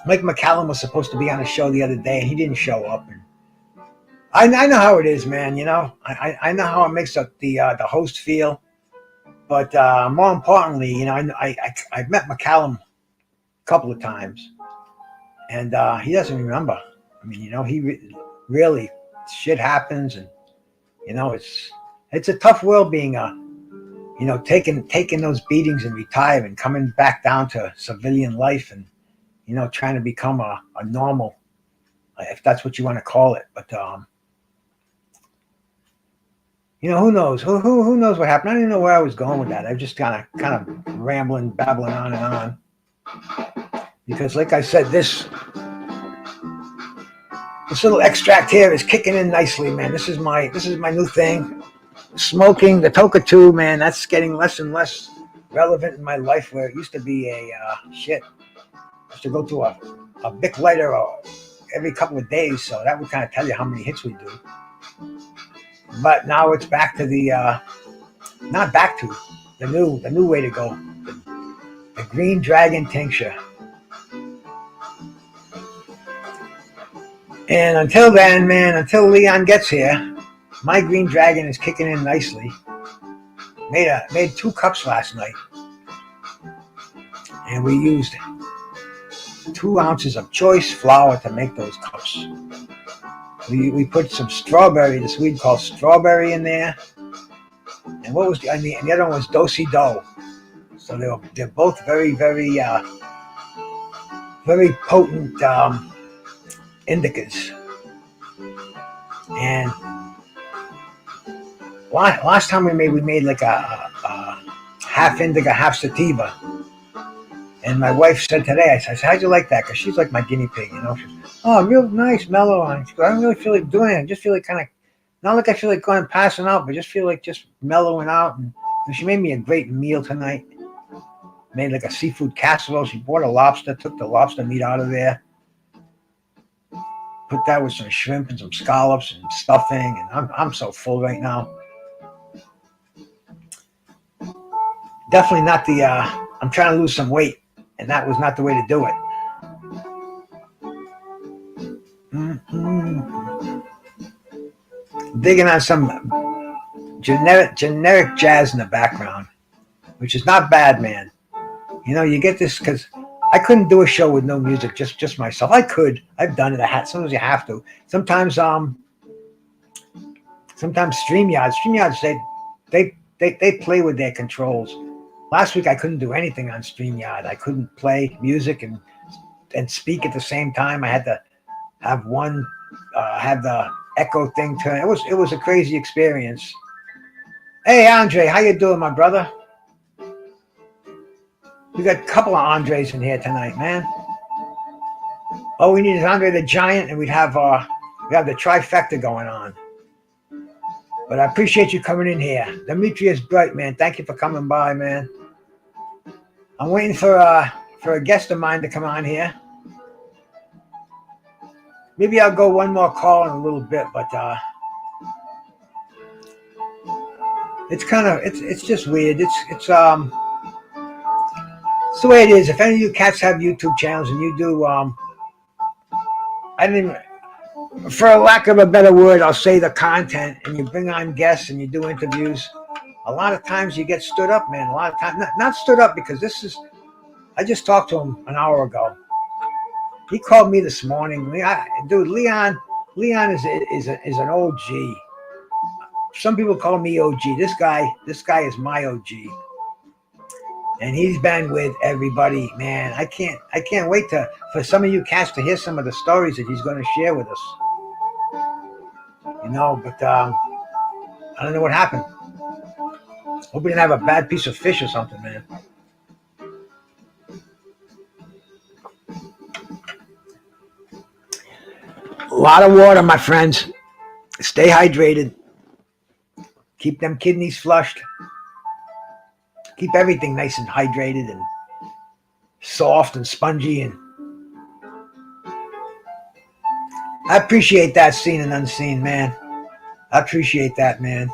Speaker 2: Mike McCallum was supposed to be on a show the other day, and he didn't show up. And I know how it is, man. I know how it makes the host feel. But more importantly, I've met McCallum a couple of times, and he doesn't remember. I mean, he really shit happens, and it's a tough world being taking those beatings and retiring, coming back down to civilian life, and trying to become a normal, if that's what you want to call it. But who knows? Who knows what happened? I didn't know where I was going with that. I was just kind of babbling on and on. Because, like I said, this little extract here is kicking in nicely, man. This is my new thing. Smoking the Toka 2, man. That's getting less and less relevant in my life, where it used to be I used to go to a Bic lighter every couple of days, so that would kind of tell you how many hits we do. But now it's back to the new way to go. The Green Dragon Tincture. And until then, man, until Leon gets here, my Green Dragon is kicking in nicely. Made 2 cups last night. And we used 2 ounces of choice flour to make those cups. We put some strawberry, this weed called strawberry, in there. And what was the other one was Do-si-do. So they're both very, very, very potent indicas. And last time we made like a half indica, half sativa. And my wife said today, I said, how'd you like that? Because she's like my guinea pig, She goes, oh, real nice, mellow. And she goes, I don't really feel like doing it. I just feel like not like I feel like going and passing out, but just feel like just mellowing out. And she made me a great meal tonight. Made like a seafood casserole. She bought a lobster, took the lobster meat out of there. Put that with some shrimp and some scallops and stuffing. And I'm so full right now. Definitely not I'm trying to lose some weight. And that was not the way to do it. Digging on some generic jazz in the background, which is not bad, man. You get this because I couldn't do a show with no music, just myself. I could. I've done it. Sometimes you have to. Sometimes StreamYards, they play with their controls. Last week I couldn't do anything on StreamYard. I couldn't play music and speak at the same time. I had to have have the echo thing turn. It was a crazy experience. Hey Andre, how you doing, my brother? We got a couple of Andres in here tonight, man. All we need is Andre the Giant, and we have the trifecta going on. But I appreciate you coming in here. Demetrius Bright, man. Thank you for coming by, man. I'm waiting for a guest of mine to come on here. Maybe I'll go one more call in a little bit, but it's just weird. It's the way it is. If any of you cats have YouTube channels and you do for a lack of a better word, I'll say the content, and you bring on guests and you do interviews, a lot of times you get stood up, man. A lot of times, not stood up, because I just talked to him an hour ago. He called me this morning. Leon is an OG. Some people call me OG. This guy is my OG. And he's been with everybody, man. I can't wait for some of you cats to hear some of the stories that he's going to share with us. But I don't know what happened. Hope we didn't have a bad piece of fish or something, man. A lot of water, my friends. Stay hydrated. Keep them kidneys flushed. Keep everything nice and hydrated and soft and spongy. And I appreciate that, seen and unseen, man. I appreciate that, man.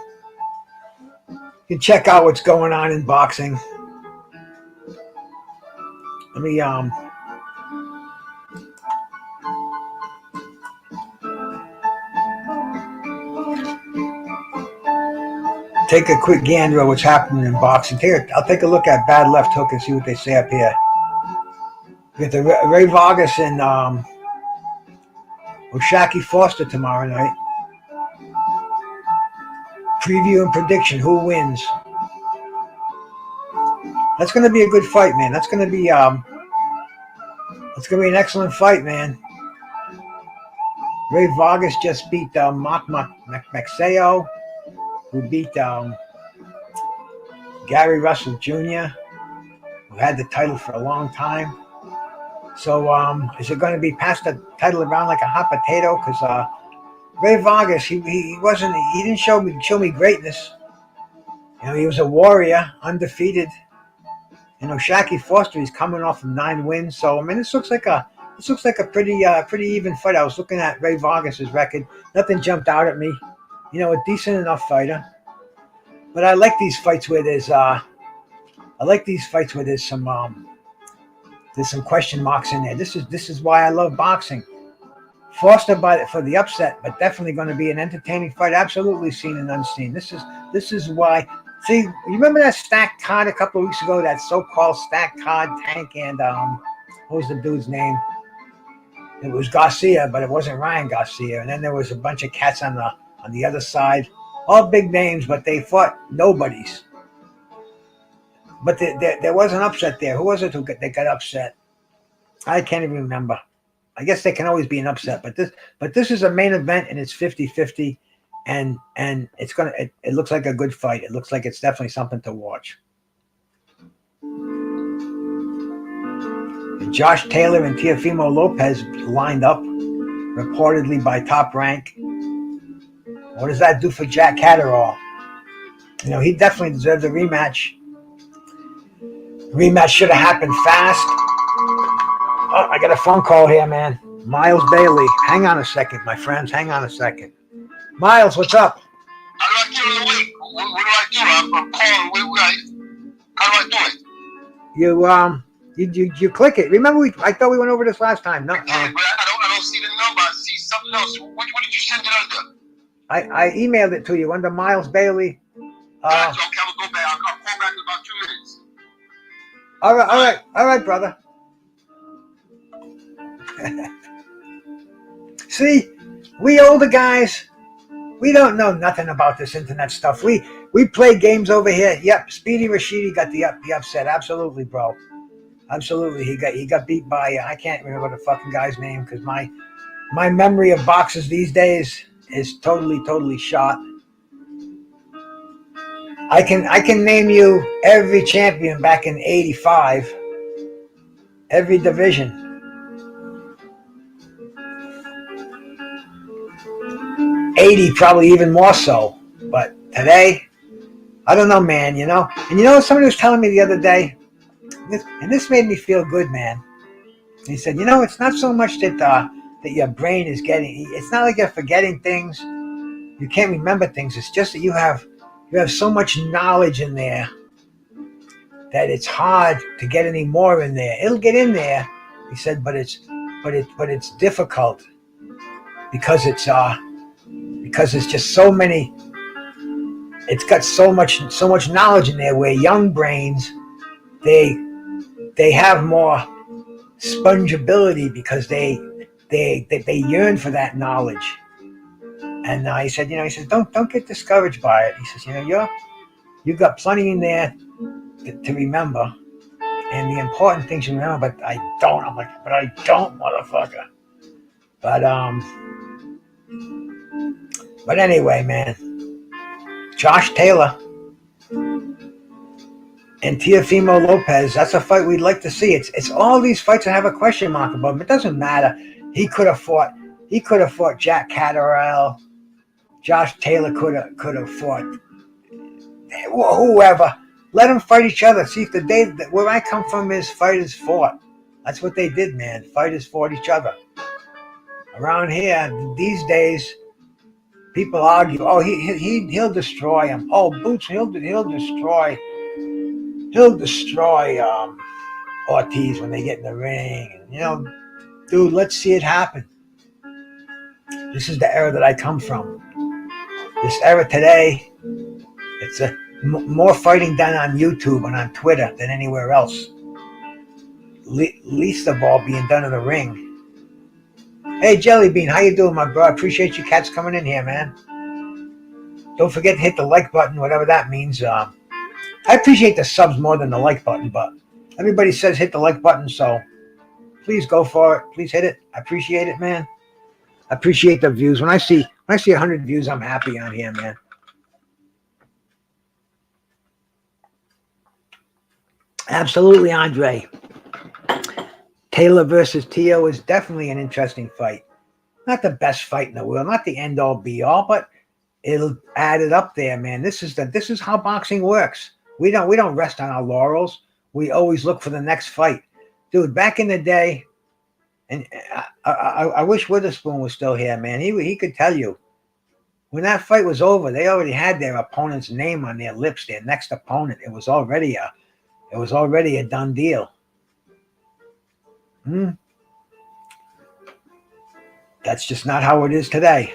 Speaker 2: You can check out what's going on in boxing. Let me take a quick gander at what's happening in boxing. I'll take a look at Bad Left Hook and see what they say up here. We got the Ray Vargas and O'Shaquie Foster tomorrow night. Preview and prediction. Who wins? That's going to be a good fight, man. That's going to be an excellent fight, man. Ray Vargas just beat Mark Maxeo, who beat Gary Russell Jr., who had the title for a long time. So is it going to be passed the title around like a hot potato? Because Ray Vargas, he didn't show me greatness. He was a warrior, undefeated. O'Shaquie Foster, he's coming off of 9 wins. So this looks like a pretty even fight. I was looking at Ray Vargas's record. Nothing jumped out at me. A decent enough fighter. But I like these fights where there's some question marks in there. This is why I love boxing. Foster for the upset, but definitely going to be an entertaining fight. Absolutely seen and unseen. This is why. See, you remember that stacked card a couple of weeks ago? That so-called stacked card, Tank and what was the dude's name? It was Garcia, but it wasn't Ryan Garcia. And then there was a bunch of cats on the other side, all big names, but they fought nobodies. But there was an upset there. Who was it that got upset? I can't even remember. I guess there can always be an upset, but this is a main event, and it's 50-50, and it looks like a good fight. It looks like it's definitely something to watch. And Josh Taylor and Teofimo Lopez lined up, reportedly by Top Rank. What does that do for Jack Catterall? He definitely deserved a rematch. The rematch should have happened fast. Oh, I got a phone call here, man. Miles Bailey. Hang on a second, my friends. Hang on a second. Miles, what's up?
Speaker 5: How do I get on the link? What do I do? I'm calling. How do I do it?
Speaker 2: You click it. Remember, I thought we went over this last time. No,
Speaker 5: but I don't see the number. I see something else. What did you send it under?
Speaker 2: I emailed it to you under Miles Bailey.
Speaker 5: Okay, I will go back. I'll call back in about 2 minutes.
Speaker 2: All right, brother. See, we older guys, we don't know nothing about this internet stuff. We play games over here. Yep, Speedy Rashidi got the upset. Absolutely, bro. Absolutely, he got beat by I can't remember the fucking guy's name because my memory of boxers these days is totally shot. I can name you every champion back in '85. every division. '80 probably even more so. But today, I don't know, man. You know, and you know what somebody was telling me the other day, and this made me feel good, man. He said, you know, it's not so much that your brain is getting. It's not like you're forgetting things. You can't remember things. It's just that you have so much knowledge in there that it's hard to get any more in there. It'll get in there, he said, but it's difficult because it's just so many. It's got so much knowledge in there. Where young brains, they have more spongeability because they yearn for that knowledge. And he said, you know, he says, don't get discouraged by it. He says, you know, you've got plenty in there to remember, and the important things you remember. But I don't. I'm like, but I don't, motherfucker. But anyway, man, Josh Taylor and Teofimo Lopez. That's a fight we'd like to see. It's all these fights that have a question mark above them. It doesn't matter. He could have fought Jack Catterall. Josh Taylor could have fought whoever. Let them fight each other. See, if the day where I come from is fighters fought. That's what they did, man. Fighters fought each other. Around here these days, people argue. Oh, he'll destroy him. Oh, Boots, he'll destroy Ortiz when they get in the ring. And, you know, dude, let's see it happen. This is the era that I come from. This era today, it's more fighting done on YouTube and on Twitter than anywhere else. Least of all being done in the ring. Hey, Jellybean, how you doing, my bro? I appreciate you cats coming in here, man. Don't forget to hit the like button, whatever that means. I appreciate the subs more than the like button, but everybody says hit the like button, so please go for it. Please hit it. I appreciate it, man. I appreciate the views. When I see 100 views, I'm happy on here, man. Absolutely, Andre. Taylor versus Teo is definitely an interesting fight. Not the best fight in the world, not the end all be all, but it'll add it up there, man. This is how boxing works. We don't rest on our laurels. We always look for the next fight, dude. Back in the day, and I wish Witherspoon was still here, man. He could tell you when that fight was over. They already had their opponent's name on their lips. Their next opponent. It was already a done deal. That's just not how it is today.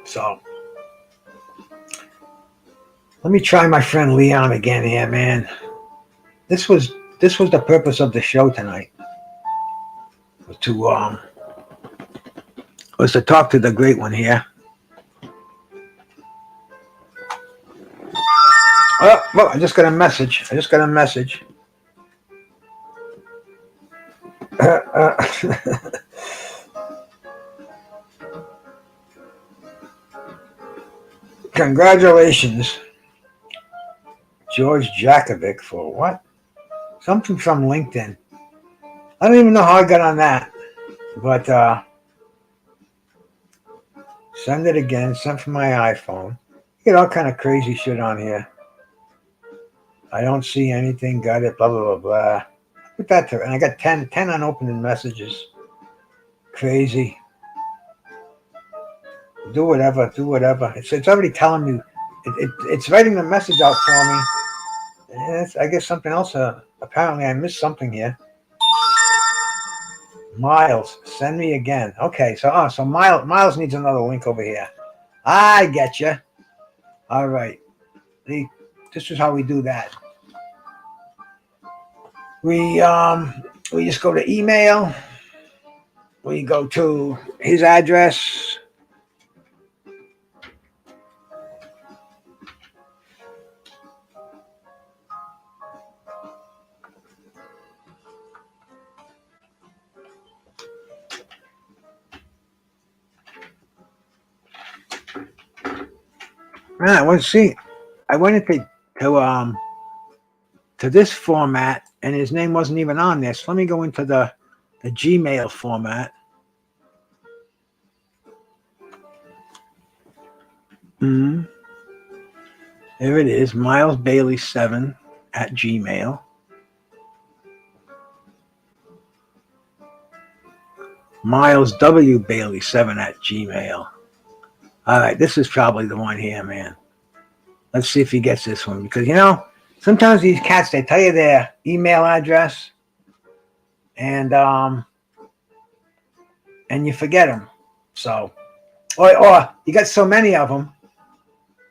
Speaker 2: So let me try my friend Leon again here, man. This was the purpose of the show tonight. Was to talk to the great one here. Oh, well, I just got a message. Congratulations, George Jakovic, for what? Something from LinkedIn. I don't even know how I got on that, but send it again. Sent from my iPhone. You get all kind of crazy shit on here. I don't see anything. Got it. Blah blah blah blah. Put that to, and I got 10 unopened messages. Crazy. Do whatever. It's already telling me. It's writing the message out for me. And I guess something else. Apparently, I missed something here. Miles, send me again. Okay, so Miles needs another link over here. I get you. All right. This is how we do that. We just go to email. We go to his address. Man, let's see. I went into to this format, and his name wasn't even on this. Let me go into the Gmail format. There it is, Miles Bailey 7 at Gmail. Miles W. Bailey 7 at Gmail. All right, this is probably the one here, man. Let's see if he gets this one, because sometimes these cats, they tell you their email address, and you forget them. So, or you got so many of them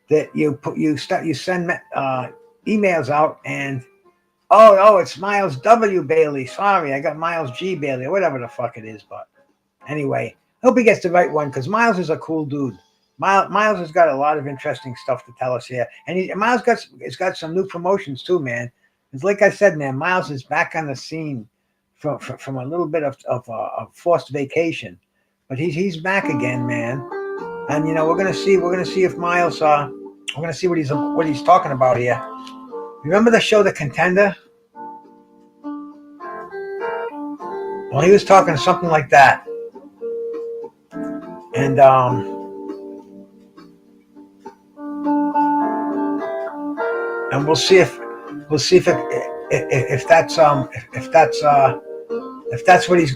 Speaker 2: that you send emails out, and it's Miles W. Bailey. Sorry, I got Miles G. Bailey, or whatever the fuck it is. But anyway, hope he gets the right one, because Miles is a cool dude. Miles has got a lot of interesting stuff to tell us here, and Miles has got some new promotions too, man. It's like I said, man, Miles is back on the scene from a little bit of forced vacation, but he's back again, man. And we're gonna see if Miles we're gonna see what he's talking about here. Remember the show The Contender? Well, he was talking something like that, and we'll see if that's what he's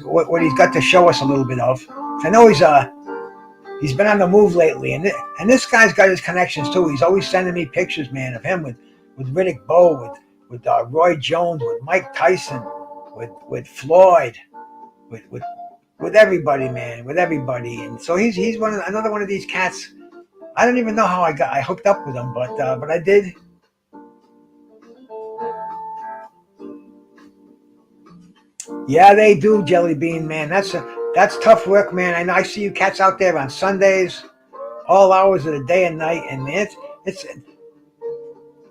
Speaker 2: got to show us a little bit of. I know he's been on the move lately, and this guy's got his connections too. He's always sending me pictures, man, of him with Riddick Bowe, with Roy Jones, with Mike Tyson, with Floyd, with everybody, man, with everybody. And so he's another one of these cats. I don't even know how I hooked up with him, but I did. Yeah, they do, Jelly Bean, man. That's tough work, man. I know. I see you cats out there on Sundays, all hours of the day and night, and it's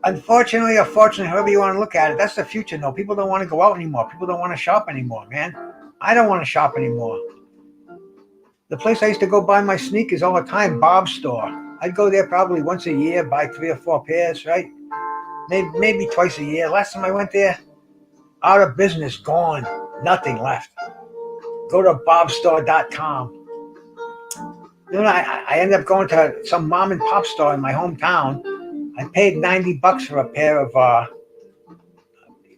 Speaker 2: unfortunately or fortunately, however you want to look at it, that's the future. No, people don't want to go out anymore. People don't want to shop anymore, man. I don't want to shop anymore. The place I used to go buy my sneakers all the time, Bob's store. I'd go there probably once a year, buy 3 or 4 pairs, right? Maybe twice a year. Last time I went there, out of business, gone, nothing left. Go to bobstore.com. I ended up going to some mom and pop store in my hometown. I paid $90 for a pair of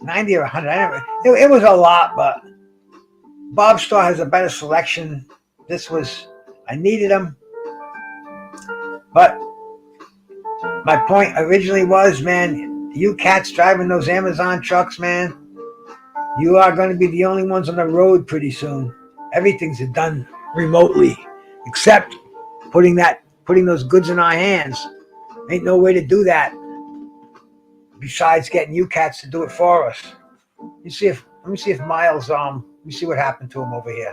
Speaker 2: 90 or 100. It was a lot, but Bob's store has a better selection. I needed them. But my point originally was, man, you cats driving those Amazon trucks, man, you are going to be the only ones on the road pretty soon. Everything's done remotely, except putting those goods in our hands. Ain't no way to do that besides getting you cats to do it for us. Let me see if Miles, let me see what happened to him over here.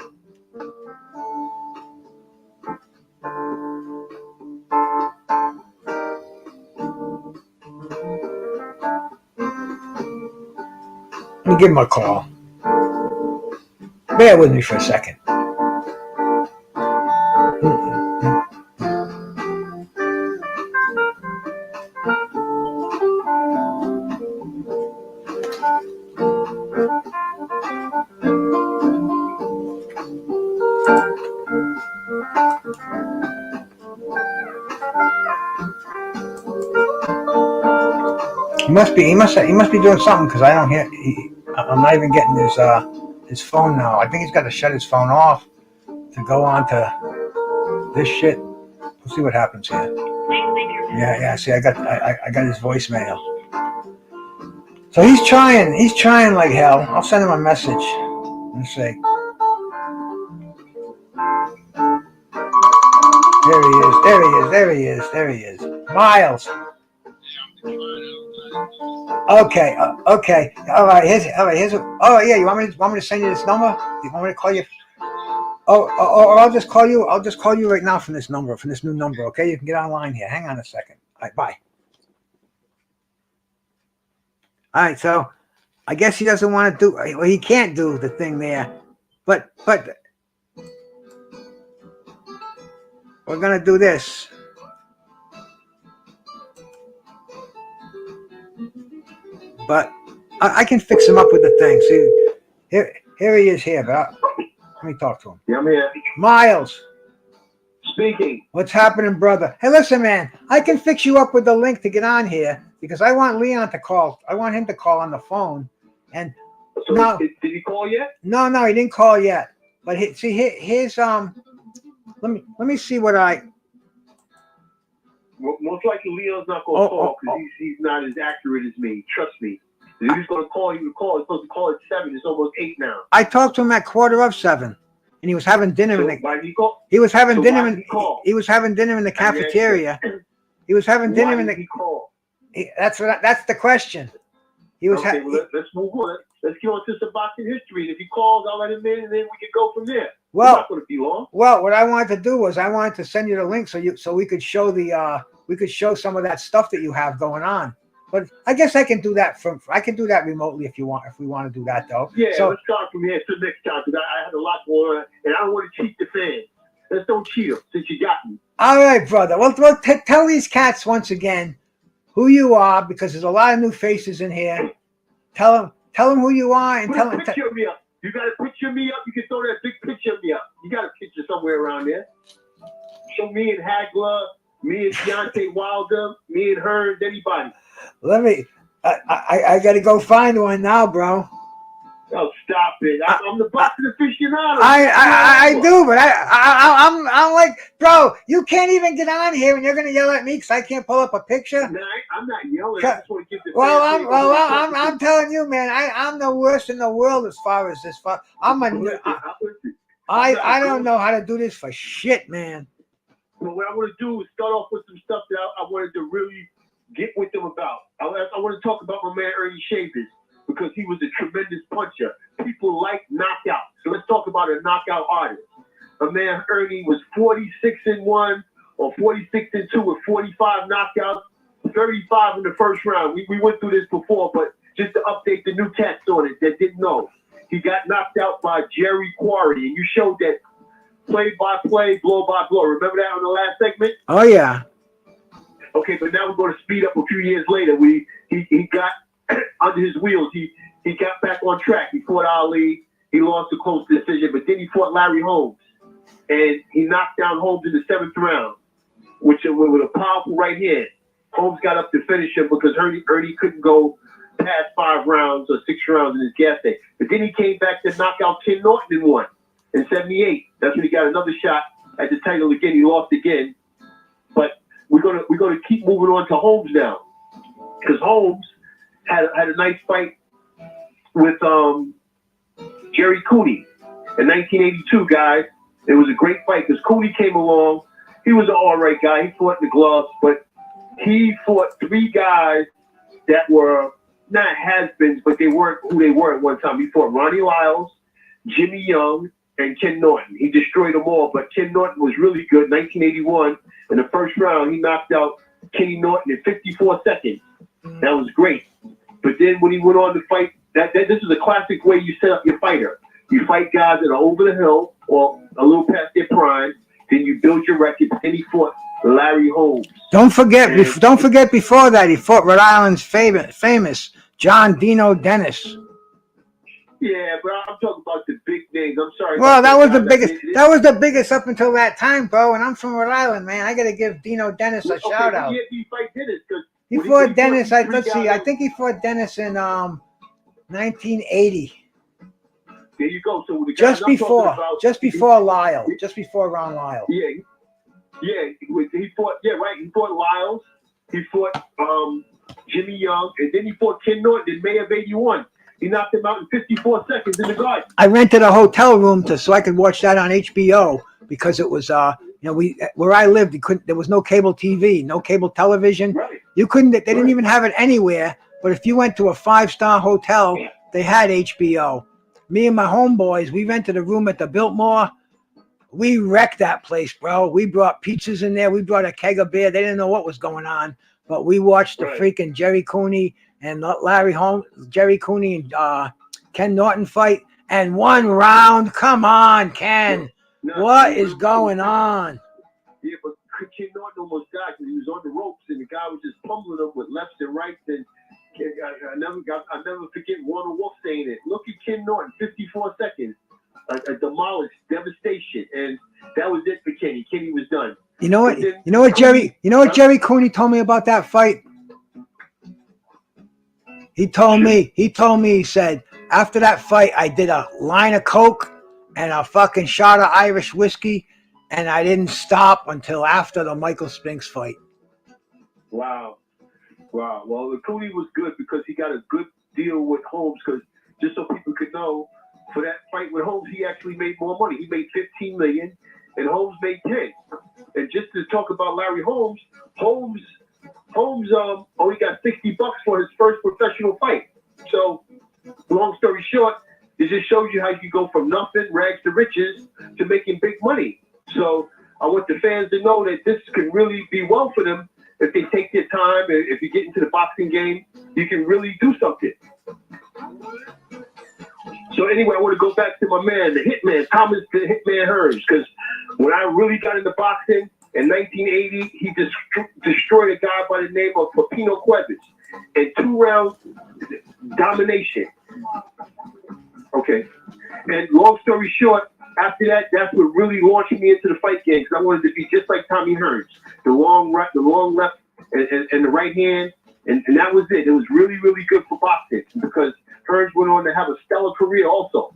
Speaker 2: Let me give him a call. Bear with me for a second. He must be doing something, because I don't hear. I'm not even getting his phone now. I think he's got to shut his phone off to go on to this shit. We'll see what happens here. Yeah. See, I got his voicemail. So he's trying like hell. I'll send him a message. Let's see. There he is. Miles. Okay. All right. Here's. Oh yeah. You want me to send you this number? You want me to call you? Or I'll just call you. I'll just call you right now from this new number. Okay. You can get online here. Hang on a second. All right. Bye. All right. So I guess he doesn't want to do. Well, he can't do the thing there. But we're gonna do this. but I can fix him up with the thing. See, here he is here, but let me talk to him.
Speaker 7: Yeah, I'm here.
Speaker 2: Miles,
Speaker 7: Speaking.
Speaker 2: what's happening, brother? Hey, listen, man, I can fix you up with the link to get on here because I want Leon to call. I want him to call on the phone. And
Speaker 7: So
Speaker 2: no,
Speaker 7: did he call yet?
Speaker 2: no, he didn't call yet. But here's let me see what I.
Speaker 7: Most likely Leon's not going to call because he's not as accurate as me. Trust me. If he's going to call, he would call. He's supposed to call at 7. It's almost 8 now.
Speaker 2: I talked to him at 7:15, and he was having dinner in the.
Speaker 7: Why did he call?
Speaker 2: He was having
Speaker 7: So
Speaker 2: dinner
Speaker 7: why
Speaker 2: in.
Speaker 7: did he call?
Speaker 2: He was having dinner in the cafeteria. He was having dinner
Speaker 7: Why
Speaker 2: in
Speaker 7: did
Speaker 2: the.
Speaker 7: he call?
Speaker 2: That's the question. He was.
Speaker 7: Okay, well, let's move on. Let's get on to some boxing history. If he calls, I'll let him in, and then we can go from there.
Speaker 2: Well,
Speaker 7: it's not going to be long.
Speaker 2: Well, what I wanted to do was I wanted to send you the link so we could show some of that stuff that you have going on. But I guess I can do that remotely if you want. If we want to do that, though.
Speaker 7: Yeah,
Speaker 2: so,
Speaker 7: let's start from here to next time because I had a lot going on, and I don't want to cheat the fans. Let's don't cheat them since you got me.
Speaker 2: All right, brother. Well, tell these cats once again who you are because there's a lot of new faces in here. Tell them who you are and tell them.
Speaker 7: Picture me up. You got to picture me up. You can throw that big picture of me up. You got a picture somewhere around there. Show me and Hagler, me and Deontay Wilder, me and Hearns, anybody.
Speaker 2: Let me. I got to go find one now, bro.
Speaker 7: Oh, stop it! I'm the boxing aficionado.
Speaker 2: I do, but I'm like, bro, you can't even get on here, and you're gonna yell at me because I can't pull up a picture.
Speaker 7: No, I'm not yelling. I just want to get the.
Speaker 2: I'm telling you, man, I'm the worst in the world as far as this. I don't know how to do this for shit, man.
Speaker 7: Well, what I want to do is start off with some stuff that I wanted to really get with them about. I want to talk about my man Ernie Shavers because he was a tremendous puncher. People like knockouts. So let's talk about a knockout artist. My man Ernie was 46-1 or 46-2 with 45 knockouts, 35 in the first round. We went through this before, but just to update the new cats on it that didn't know. He got knocked out by Jerry Quarry, and you showed that play-by-play, blow-by-blow. Remember that on the last segment?
Speaker 2: Oh, yeah.
Speaker 7: Okay, but now we're going to speed up a few years later. He got under his wheels. He got back on track. He fought Ali. He lost a close decision, but then he fought Larry Holmes, and he knocked down Holmes in the 7th round, with a powerful right hand. Holmes got up to finish him because Ernie couldn't go past 5 rounds or 6 rounds in his gas tank. But then he came back to knock out Ken Norton and won in 78. That's when he got another shot at the title again. He lost again, but we're gonna keep moving on to Holmes now because Holmes had a nice fight with Jerry Cooney in 1982, guys. It was a great fight because Cooney came along. He was an all right guy. He fought in the gloves, but he fought 3 guys that were not has-beens, but they weren't who they were at one time. He fought Ronnie Lyles, Jimmy Young, and Ken Norton. He destroyed them all, but Ken Norton was really good. 1981, in the first round, he knocked out Kenny Norton in 54 seconds. That was great. But then when he went on to fight, this is a classic way you set up your fighter. You fight guys that are over the hill or a little past their prime, then you build your record. Then he fought Larry Holmes.
Speaker 2: Don't forget before that, he fought Rhode Island's famous John Dino Dennis.
Speaker 7: Yeah, but I'm talking about the big names. I'm sorry.
Speaker 2: Well, that was the biggest. That was the biggest up until that time, bro. And I'm from Rhode Island, man. I got to give Dino Dennis a shout out.
Speaker 7: He fight Dennis?
Speaker 2: He fought Dennis. Let's see. I think he fought Dennis in 1980.
Speaker 7: There you go. So the
Speaker 2: just before Lyle, just before Ron Lyle.
Speaker 7: Yeah. He fought. Yeah, right. He fought Lyles. He fought Jimmy Young, and then he fought Ken Norton in May of '81. He knocked him out in 54 seconds in the garden. I
Speaker 2: rented a hotel room so I could watch that on HBO because it was where I lived. There was no cable TV, no cable television.
Speaker 7: Right.
Speaker 2: You couldn't. They didn't even have it anywhere. But if you went to a 5-star hotel, they had HBO. Me and my homeboys, we rented a room at the Biltmore. We wrecked that place, bro. We brought pizzas in there. We brought a keg of beer. They didn't know what was going on, but we watched the freaking Jerry Cooney and Larry Holmes, Jerry Cooney and Ken Norton fight. And 1 round. Come on, Ken. What is going on?
Speaker 7: Yeah, but Ken Norton almost died because he was on the ropes and the guy was just pummeling him with lefts and rights. And I never forget Warner Wolf saying it. Look at Ken Norton, 54 seconds, a demolished, devastation, and that was it for Kenny. Kenny was done.
Speaker 2: You know what? You know what Jerry Cooney told me about that fight? He told me, he said, after that fight, I did a line of Coke and a fucking shot of Irish whiskey, and I didn't stop until after the Michael Spinks fight.
Speaker 7: Wow. Well, the Cooney was good because he got a good deal with Holmes, because just so people could know, for that fight with Holmes, he actually made more money. He made $15 million, and Holmes made 10. And just to talk about Larry Holmes only got $60 for his first professional fight. So, long story short, it just shows you how you go from nothing, rags to riches, to making big money. So I want the fans to know that this can really be well for them if they take their time. And if you get into the boxing game, you can really do something. So anyway, I want to go back to my man, the Hitman, Thomas the Hitman Hearns, because when I really got into boxing in 1980, he destroyed a guy by the name of Pepino Cuevas in 2-round domination. Okay. And long story short, after that, that's what really launched me into the fight game, because I wanted to be just like Tommy Hearns, the long left, and the right hand, and that was it. It was really, really good for boxing, because Hearns went on to have a stellar career also.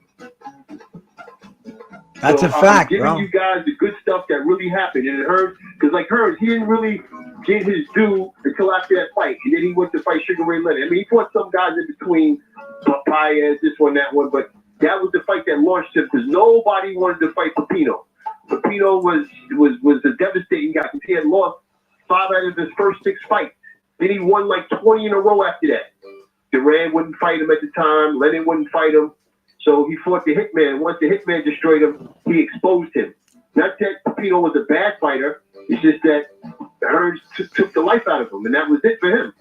Speaker 2: That's a fact,
Speaker 7: I'm giving
Speaker 2: bro.
Speaker 7: you guys the good stuff that really happened, and it hurt, because like Hearns, he didn't really get his due until after that fight, and then he went to fight Sugar Ray Leonard. I mean, he fought some guys in between, Paez, this one, that one, but that was the fight that launched him, because nobody wanted to fight Pepino. Pepino was a devastating guy, because he had lost 5 out of his first 6 fights. Then he won like 20 in a row after that. Duran wouldn't fight him at the time. Lennon wouldn't fight him. So he fought the Hitman. Once the Hitman destroyed him, he exposed him. Not that Pepino was a bad fighter. It's just that Hearns took the life out of him, and that was it for him.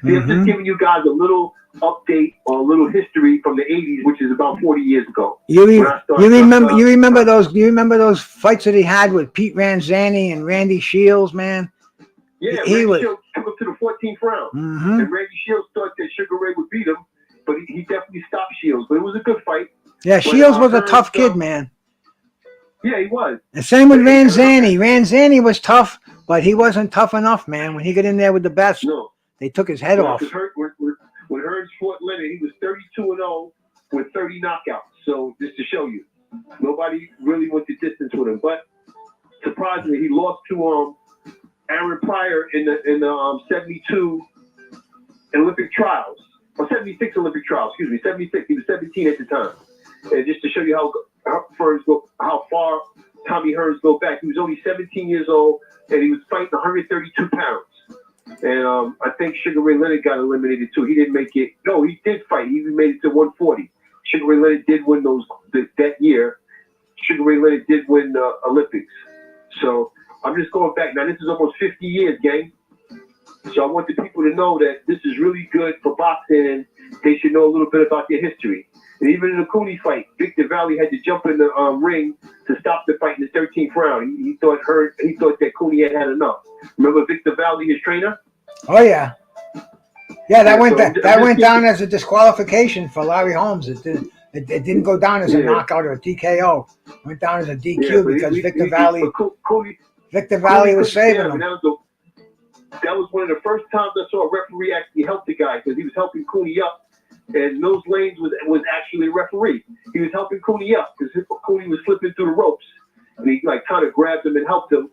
Speaker 7: See, I'm just giving you guys a little update or a little history from the 80s, which is about 40 years ago. You
Speaker 2: remember those fights that he had with Pete Ranzani and Randy Shields, man?
Speaker 7: Yeah, Randy Shields took him to the 14th round. And Randy Shields thought that Sugar Ray would beat him, but he definitely stopped Shields. But it was a good fight.
Speaker 2: Yeah, Shields was a tough kid, man.
Speaker 7: Yeah, he was.
Speaker 2: The same with Ranzani. Ranzani was tough, but he wasn't tough enough, man. When he got in there with the best, they took his head off.
Speaker 7: When Hearns fought Leonard, he was 32-0 with 30 knockouts. So just to show you, nobody really went the distance with him. But surprisingly, he lost to Aaron Pryor in the 72 Olympic trials, or 76 Olympic trials. Excuse me, 76. He was 17 at the time. And just to show you how far Tommy Hearns go back, he was only 17 years old, and he was fighting 132 pounds. And I think Sugar Ray Leonard got eliminated too. He didn't make it. No, he did fight. He even made it to 140. Sugar Ray Leonard did win that year. Sugar Ray Leonard did win the Olympics. So I'm just going back. Now, this is almost 50 years, gang. So I want the people to know that this is really good for boxing, and they should know a little bit about their history. And even in the Cooney fight, Victor Valley had to jump in the ring to stop the fight in the 13th round. He thought that Cooney had enough. Remember Victor Valley, his trainer?
Speaker 2: Oh yeah, that went down as a disqualification for Larry Holmes. It didn't go down as a knockout or a TKO. It went down as a DQ because Victor Valley was saving him.
Speaker 7: That was one of the first times I saw a referee actually help the guy, because he was helping Cooney up. And Mills Lanes was actually a referee. He was helping Cooney up because Cooney was slipping through the ropes. And he kind of grabbed him and helped him.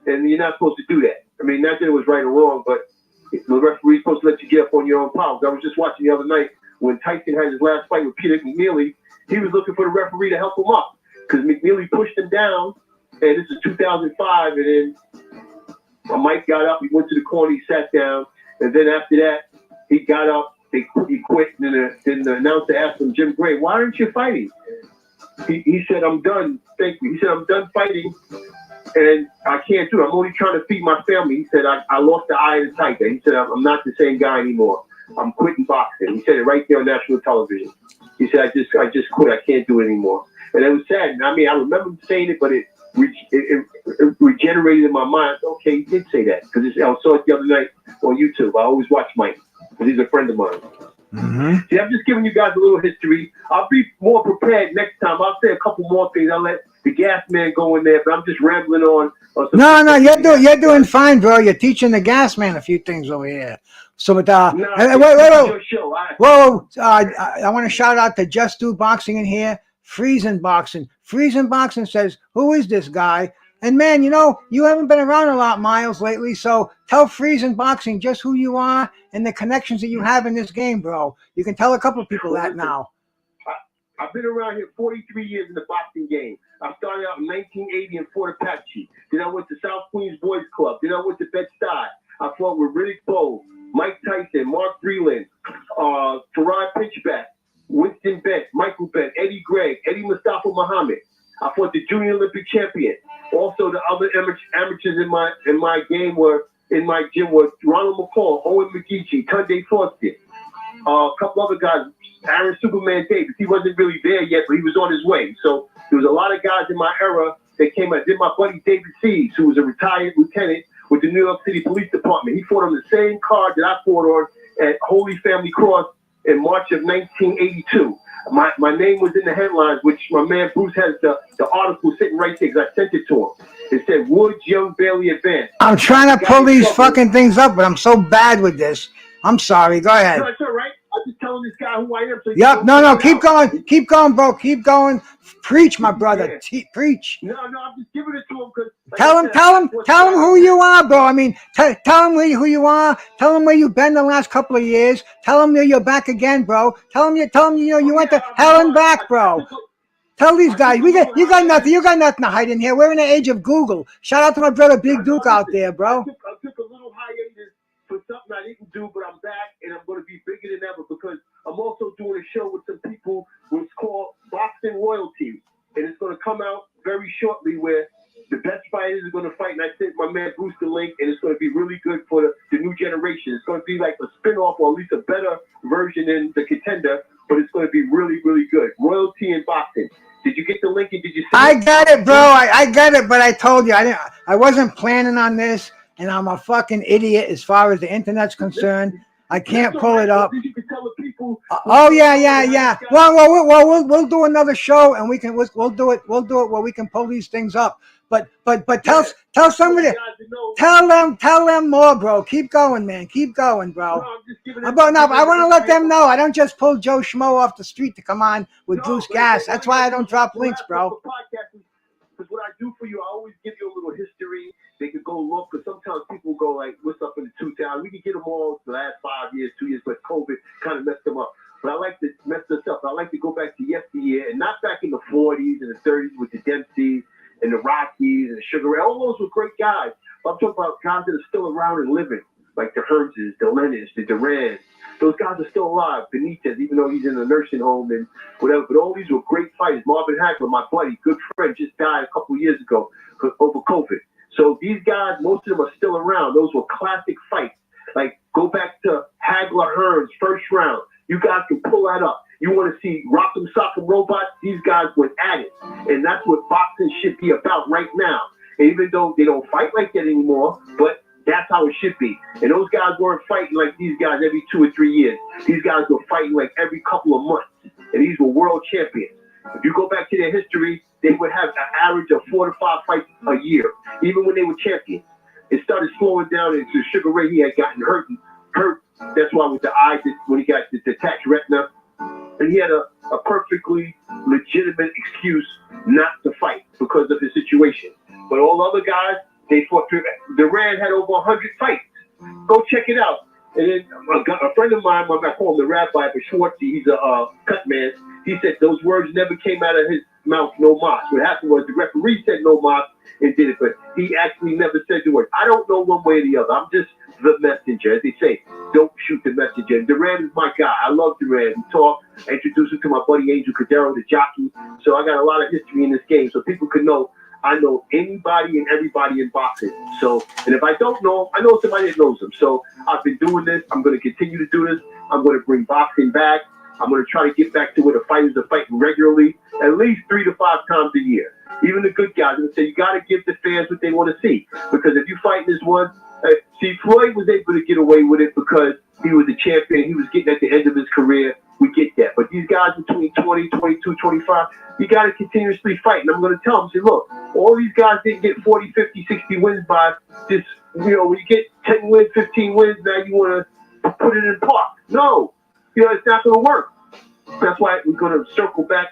Speaker 7: And you're not supposed to do that. I mean, not that it was right or wrong, but the referee's supposed to let you get up on your own power. I was just watching the other night when Tyson had his last fight with Peter McNeely. He was looking for the referee to help him up because McNeely pushed him down. And this is 2005. And then Mike got up. He went to the corner. He sat down. And then after that, he got up. He quit, and then the announcer asked him, Jim Gray, why aren't you fighting? He said, I'm done. Thank you. He said, I'm done fighting, and I can't do it. I'm only trying to feed my family. He said, I lost the eye of the tiger. He said, I'm not the same guy anymore. I'm quitting boxing. He said it right there on national television. He said, I just quit. I can't do it anymore. And it was sad. I mean, I remember him saying it, but it regenerated in my mind. Okay, he did say that, because I saw it the other night on YouTube. I always watch Mike. because he's a friend of mine.
Speaker 2: Mm-hmm.
Speaker 7: See, I'm just giving you guys a little history. I'll be more prepared next time. I'll say a couple more things. I'll let the gas man go in there, but I'm just rambling on.
Speaker 2: No, you're doing fine, bro. You're teaching the gas man a few things over here. So, but whoa, I want to shout out to Just Do Boxing in here. Freezing Boxing. Freezing Boxing says, "Who is this guy?" And man, you know, you haven't been around a lot, Miles, lately. So tell Freezing Boxing just who you are and the connections that you have in this game, bro. You can tell a couple of people that now.
Speaker 7: I've been around here 43 years in the boxing game. I started out in 1980 in Fort Apache. Then I went to South Queens Boys Club. Then I went to Bed-Stuy. I fought with Riddick Bowe, Mike Tyson, Mark Breland, Farad Pinchback, Winston Bent, Michael Bent, Eddie Gregg, Eddie Mustafa Muhammad. I fought the Junior Olympic champion. Also, the other amateurs in my game were in my gym were Ronald McCall, Owen McGeechee, Tunde Foster, a couple other guys, Aaron Superman Davis. He wasn't really there yet, but he was on his way. So there was a lot of guys in my era that came out. Then my buddy David Seas, who was a retired lieutenant with the New York City Police Department. He fought on the same card that I fought on at Holy Family Cross in March of 1982. My name was in the headlines, which my man Bruce has the article sitting right there because I sent it to him. It said, Woods Young Bailey advanced.
Speaker 2: I'm trying to pull these fucking things up, but I'm so bad with this. I'm sorry. Go ahead.
Speaker 7: No, it's all right. I'm just telling this guy who I am. So
Speaker 2: Yep. No. Keep going. Keep going, bro. Keep going. Preach, my brother. Preach.
Speaker 7: No. I'm just giving it to him because.
Speaker 2: Tell him who you are, bro. I mean, tell him who you are. Tell him where you've been the last couple of years. Tell him that you're back again, bro. Tell him you went to hell and back, bro. Tell these guys, you got nothing. You got nothing to hide in here. We're in the age of Google. Shout out to my brother Big Duke out there, bro.
Speaker 7: I took a little hiatus for something I didn't do, but I'm back and I'm going to be bigger than ever because I'm also doing a show with some people. It's called Boxing Royalties, and it's going to come out very shortly where the best fighters are going to fight. And I sent my man Bruce the link, and it's going to be really good for the new generation. It's going to be like a spin-off or at least a better version than the Contender, but it's going to be really, really good. Royalty in boxing. Did you get the link and did you see
Speaker 2: I got it, bro. I got it, but I told you I wasn't planning on this, and I'm a fucking idiot as far as the internet's concerned. I can't pull it up.
Speaker 7: You can tell the people.
Speaker 2: Oh yeah. Well, we'll do another show, and we'll do it where we can pull these things up. But tell somebody, tell them more, bro. Keep going, man. Keep going, bro. I want to let them know. I don't just pull Joe Schmo off the street to come on with Bruce Gas. That's why I don't drop links, bro.
Speaker 7: Because what I do for you, I always give you a little history. They could go look, because sometimes people go like, what's up in the 2000s? We could get them all the last 5 years, 2 years, but COVID kind of messed them up. But I like to mess this up. I like to go back to yesteryear, and not back in the 40s and the 30s with the Dempseys and the Rockies and the Sugar Ray. All those were great guys. But I'm talking about guys that are still around and living, like the Herzes, the Lennons, the Durans. Those guys are still alive. Benitez, even though he's in a nursing home and whatever. But all these were great fighters. Marvin Hagler, my buddy, good friend, just died a couple years ago over COVID. So these guys, most of them are still around. Those were classic fights. Like, go back to Hagler Hearns, first round. You guys can pull that up. You want to see Rock'em Sock'em Robots? These guys went at it. And that's what boxing should be about right now. And even though they don't fight like that anymore, but that's how it should be. And those guys weren't fighting like these guys every 2 or 3 years. These guys were fighting like every couple of months. And these were world champions. If you go back to their history, they would have an average of 4 to 5 fights a year, even when they were champions. It started slowing down into Sugar Ray. He had gotten hurt. That's why with the eye, when he got the detached retina, and he had a perfectly legitimate excuse not to fight because of his situation. But all other guys, they fought. Duran had over 100 fights. Go check it out. And then a friend of mine, I call him the rabbi, but Schwartzy, he's a cut man. He said those words never came out of his mouth, no mas. What happened was the referee said no mas and did it, but he actually never said the word. I don't know one way or the other. I'm just the messenger. As they say, don't shoot the messenger. And Duran is my guy. I love Duran. We talk. I introduced him to my buddy Angel Cordero, the jockey. So I got a lot of history in this game so people can know I know anybody and everybody in boxing. So, and if I don't know, I know somebody that knows them. So I've been doing this. I'm going to continue to do this. I'm going to bring boxing back. I'm going to try to get back to where the fighters are fighting regularly, at least 3 to 5 times a year. Even the good guys, I'm going to say you got to give the fans what they want to see. Because if you fight this one See, Floyd was able to get away with it because he was a champion. He was getting at the end of his career. We get that. But these guys between 20, 22, 25, you got to continuously fight. And I'm going to tell them, say, look, all these guys didn't get 40, 50, 60 wins by this, when you get 10 wins, 15 wins, now you want to put it in park. No, it's not going to work. That's why we're going to circle back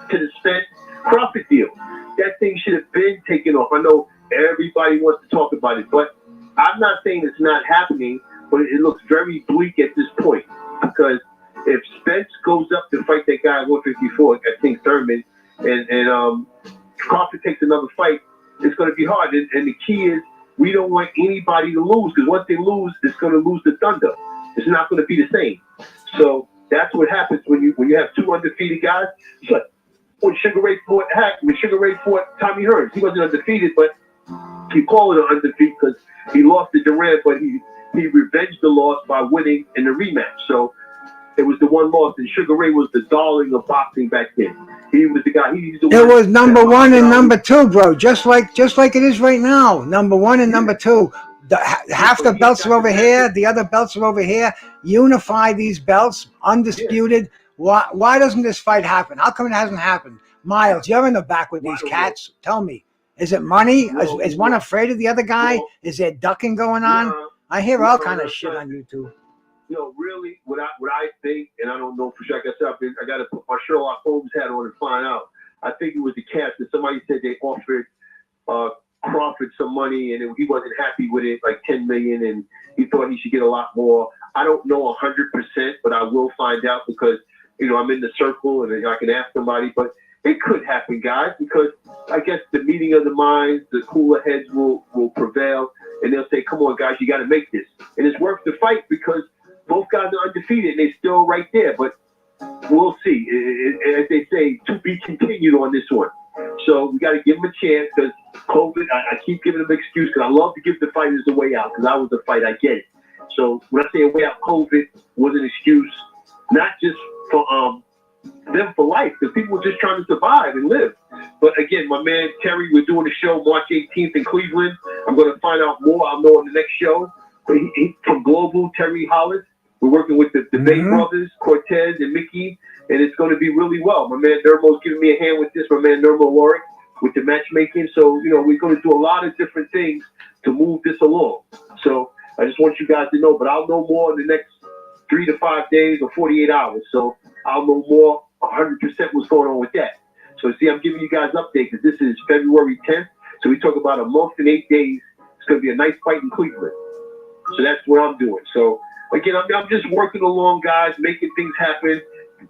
Speaker 7: to the Spence Crawford deal. That thing should have been taken off. I know everybody wants to talk about it, but I'm not saying it's not happening, but it looks very bleak at this point because if Spence goes up to fight that guy at 154, I think Thurman, and Crawford takes another fight, it's going to be hard. And the key is we don't want anybody to lose because once they lose, it's going to lose the thunder. It's not going to be the same. So that's what happens when you have two undefeated guys. It's like when Sugar Ray fought Tommy Hearns, he wasn't undefeated, but he called it an undefeated because he lost to Durant, but he revenged the loss by winning in the rematch. So it was the one loss, and Sugar Ray was the darling of boxing back then. He was the guy.
Speaker 2: It was number one and number two, bro. Just like it is right now. Number one and number two. Half the belts are over here. The other belts are over here. Unify these belts, undisputed. Why doesn't this fight happen? How come it hasn't happened? Miles, you're in the back with these cats. Tell me, is it money? Is one afraid of the other guy? Is there ducking going on? I hear all kind of shit on YouTube.
Speaker 7: Really, what I think, and I don't know for sure. Like I said, I got to put my Sherlock Holmes hat on and find out. I think it was the cats that somebody said they offered Crawford some money, and he wasn't happy with it, like $10 million, and he thought he should get a lot more. I don't know 100%, but I will find out because I'm in the circle and I can ask somebody. But it could happen, guys, because I guess the meeting of the minds, the cooler heads will prevail, and they'll say, "Come on, guys, you got to make this," and it's worth the fight because both guys are undefeated and they're still right there. But we'll see. As they say, to be continued on this one. So we got to give them a chance because COVID, I keep giving them an excuse because I love to give the fighters a way out because I was a fight, I get it. So when I say a way out, COVID was an excuse, not just for them for life because people were just trying to survive and live. But again, my man Terry, we're doing a show March 18th in Cleveland. I'm going to find out more. I'll know on the next show. From Global, Terry Hollis. We're working with the Bay brothers, Cortez and Mickey, and it's going to be really well. My man Nermo's giving me a hand with this. My man Nermo Warwick with the matchmaking. So, we're going to do a lot of different things to move this along. So I just want you guys to know, but I'll know more in the next 3 to 5 days or 48 hours. So I'll know more 100% what's going on with that. So see, I'm giving you guys an update because this is February 10th. So we talk about a month and 8 days. It's going to be a nice fight in Cleveland. So that's what I'm doing. So again, I'm just working along, guys, making things happen.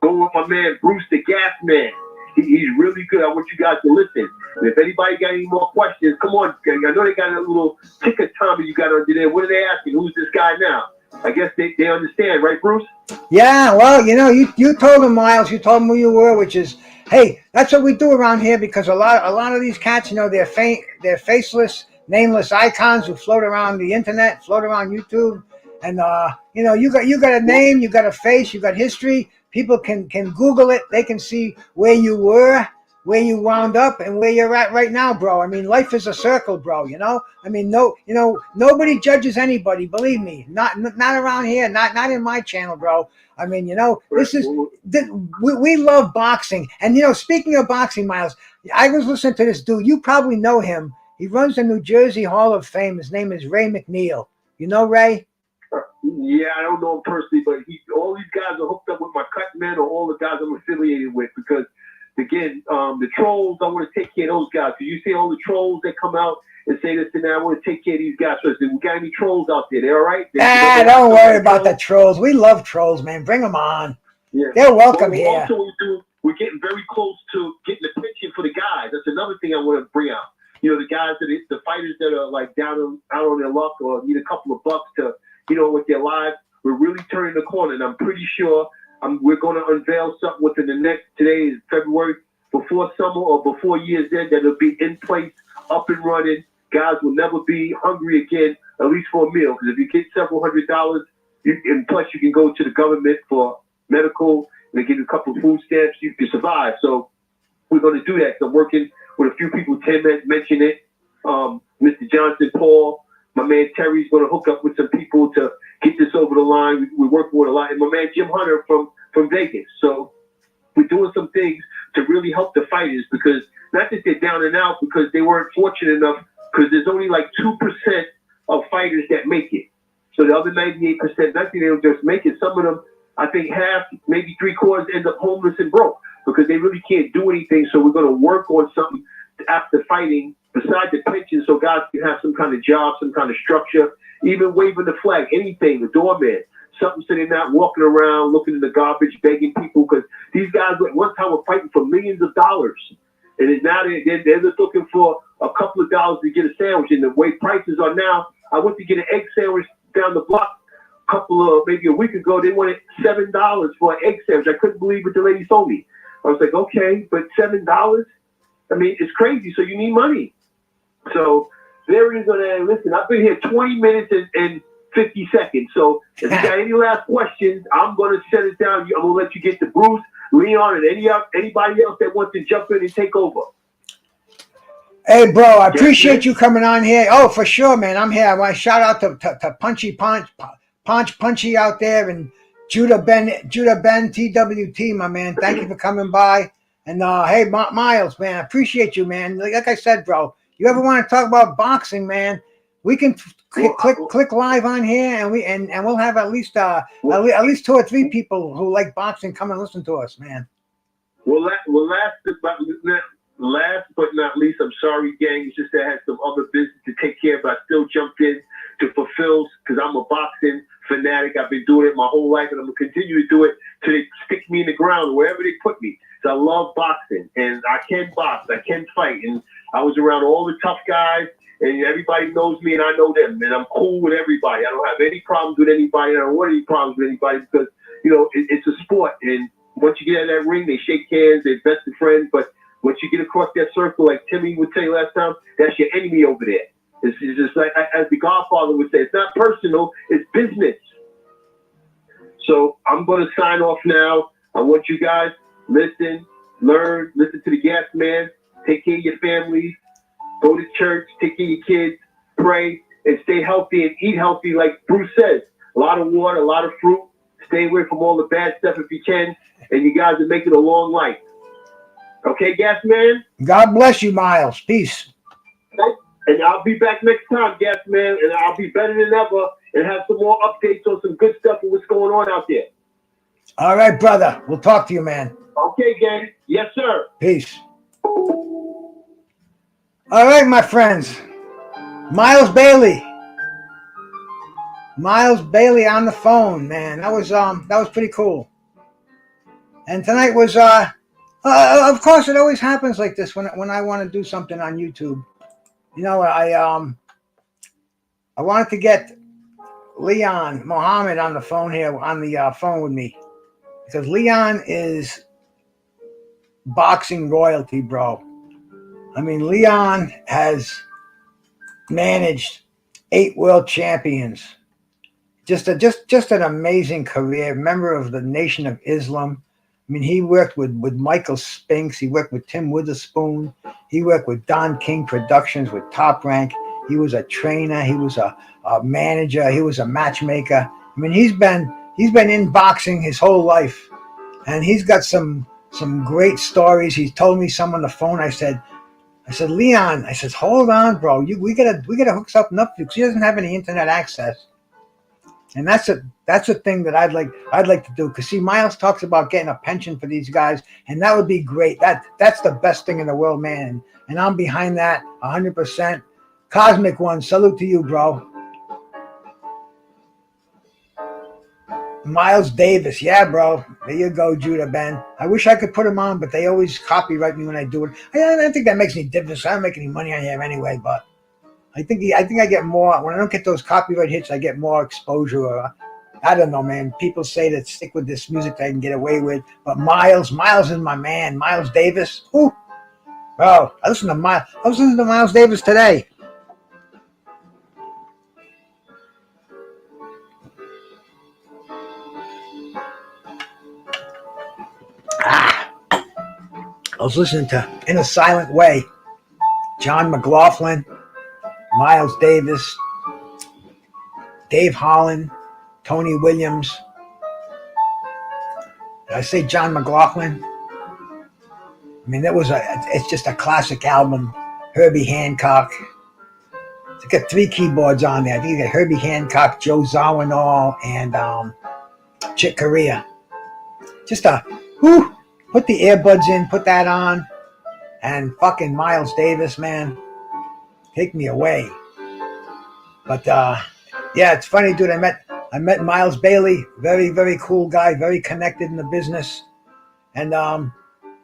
Speaker 7: Going with my man Bruce, the Gas Man. He's really good. I want you guys to listen. And if anybody got any more questions, come on. I know they got a little ticker timer you got under there. What are they asking? Who's this guy now? I guess they understand, right, Bruce?
Speaker 2: Yeah, well, you told them, Miles. You told them who you were, which is, hey, that's what we do around here because a lot of these cats, they're faceless, nameless icons who float around the internet, float around YouTube, and you got a name, you got a face, you got history. People can Google it. They can see where you were, where you wound up, and where you're at right now, bro. I mean, life is a circle, bro. I mean, nobody judges anybody. Believe me, not around here, not in my channel, bro. I mean, we love boxing, and speaking of boxing, Miles, I was listening to this dude. You probably know him. He runs the New Jersey Hall of Fame. His name is Ray McNeil. You know Ray?
Speaker 7: Yeah, I don't know him personally, but all these guys are hooked up with my cut men or all the guys I'm affiliated with because, again, the trolls, I want to take care of those guys. Because you see all the trolls that come out and say this and that, I want to take care of these guys first. We got any trolls out there? They all right?
Speaker 2: Don't worry about the trolls. We love trolls, man. Bring them on. Yeah. They're welcome here.
Speaker 7: Also, we're getting very close to getting a pension for the guys. That's another thing I want to bring out. The guys the fighters that are like out on their luck or need a couple of bucks to, with their lives. We're really turning the corner, and I'm pretty sure we're going to unveil something within the next. Today is February, before summer or before year's end, that'll be in place, up and running. Guys will never be hungry again, at least for a meal. Because if you get several $100s, and plus you can go to the government for medical, and they give you a couple of food stamps, you can survive. So we're going to do that. So I'm working with a few people. Tim mentioned it. Mr. Johnson, Paul, My man Terry's going to hook up with some people to get this over the line. We're working with a lot. And my man Jim Hunter from Vegas. So we're doing some things to really help the fighters, because not that they're down and out, because they weren't fortunate enough, because there's only like 2% of fighters that make it. So the other 98%, nothing, they don't just make it. Some of them, I think half, maybe 3/4 end up homeless and broke because they really can't do anything. So we're going to work on something after fighting besides the pension, so guys can have some kind of job, some kind of structure, even waving the flag, anything, the doorman, something so they're not walking around looking in the garbage, begging people, because these guys at one time were fighting for millions of dollars. And now they're just looking for a couple of dollars to get a sandwich. And the way prices are now, I went to get an egg sandwich down the block maybe a week ago. They wanted $7 for an egg sandwich. I couldn't believe what the lady told me. I was like, okay, but $7? I mean, it's crazy. So you need money. So there is listen, I've been here 20 minutes and 50 seconds. So if you got any last questions, I'm going to shut it down. I'm going to let you get to Bruce, Leon, and anybody else that wants to jump in and take over.
Speaker 2: Hey, bro, I appreciate you coming on here. Oh, for sure, man. I'm here. I want to shout out to Punchy out there, and Judah Ben, TWT, my man. Thank you for coming by. And hey, Miles, man, I appreciate you, man. Like I said, bro, you ever want to talk about boxing, man? We can click live on here, and we'll have at least 2 or 3 people who like boxing come and listen to us, man.
Speaker 7: Well, last but not least, I'm sorry, gang. It's just that I had some other business to take care of. I still jumped in to fulfill, because I'm a boxing fanatic. I've been doing it my whole life, and I'm going to continue to do it till they stick me in the ground, wherever they put me. So I love boxing, and I can box. I can fight. And I was around all the tough guys, and everybody knows me, and I know them. And I'm cool with everybody. I don't have any problems with anybody. I don't want any problems with anybody, because, it's a sport. And once you get in that ring, they shake hands. They're best of friends. But once you get across that circle, like Timmy would tell you last time, that's your enemy over there. It's just like, as the Godfather would say, it's not personal, it's business. So I'm going to sign off now. I want you guys listen, learn, listen to the Gas Man, take care of your families, go to church, take care of your kids, pray, and stay healthy and eat healthy, like Bruce says. A lot of water, a lot of fruit. Stay away from all the bad stuff if you can, and you guys are making a long life. Okay, Gas Man?
Speaker 2: God bless you, Miles. Peace.
Speaker 7: Okay. And I'll be back next time, Gas Man, and I'll be better than ever and have some more updates on some good stuff and what's going on out there.
Speaker 2: All right, brother. We'll talk to you, man.
Speaker 7: Okay, gang. Yes, sir.
Speaker 2: Peace. All right, my friends. Miles Bailey. Miles Bailey on the phone, man. That was pretty cool. And tonight was of course, it always happens like this when I want to do something on YouTube. I wanted to get Leon Mohammed on the phone here, on the phone with me, because Leon is boxing royalty, bro. I mean, Leon has managed 8 world champions. Just an amazing career. Member of the Nation of Islam. I mean, he worked with Michael Spinks. He worked with Tim Witherspoon. He worked with Don King Productions with Top Rank. He was a trainer. He was a manager. He was a matchmaker. I mean, he's been in boxing his whole life, and he's got some great stories. He's told me some on the phone. I said, Leon, I said, hold on, bro. We gotta hook something up because he doesn't have any internet access. And that's a thing that I'd like to do, because see, Miles talks about getting a pension for these guys, and that would be great. That's the best thing in the world, man. And I'm behind that 100%. Cosmic One, salute to you, bro. Miles Davis, yeah, bro. There you go, Judah Ben. I wish I could put him on, but they always copyright me when I do it. I don't think that makes any difference. I don't make any money on here anyway, but I think I get more when I don't get those copyright hits. I get more exposure. I don't know, man. People say that stick with this music that I can get away with, but Miles is my man. Miles Davis, ooh, bro. I listened to Miles Davis today. I was listening to In a Silent Way, John McLaughlin, Miles Davis, Dave Holland, Tony Williams. Did I say John McLaughlin? I mean, it's just a classic album. Herbie Hancock. It's got 3 keyboards on there. I think you got Herbie Hancock, Joe Zawinul, and Chick Corea. Just put the earbuds in, put that on, and fucking Miles Davis, man, take me away. But yeah, it's funny, dude. I met Miles Bailey, very, very cool guy, very connected in the business, and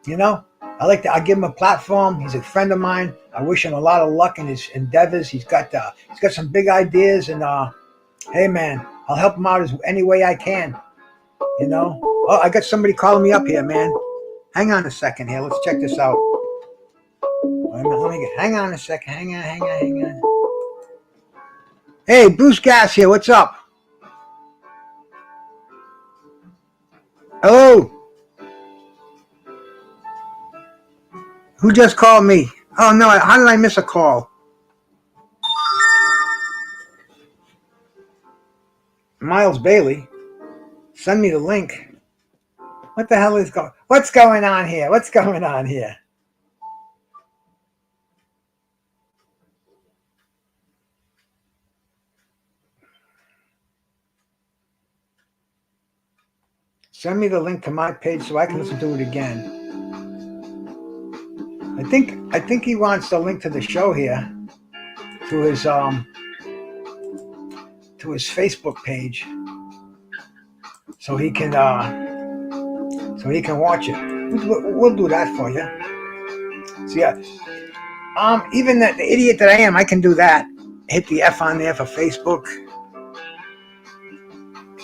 Speaker 2: you know, I give him a platform. He's a friend of mine. I wish him a lot of luck in his endeavors. He's got some big ideas, and hey, man, I'll help him out any way I can. You know. Oh, I got somebody calling me up here, man. Hang on a second here. Let's check this out. Hang on a second. Hang on. Hey, Bruce Gas here. What's up? Hello. Who just called me? Oh, no. How did I miss a call? Miles Bailey. Send me the link. What the hell is what's going on here? What's going on here? Send me the link to my page so I can listen to it again. I think he wants the link to the show here to his Facebook page so he can watch it. We'll do that for you. So yeah, even the idiot that I am, I can do that. Hit the F on there for Facebook.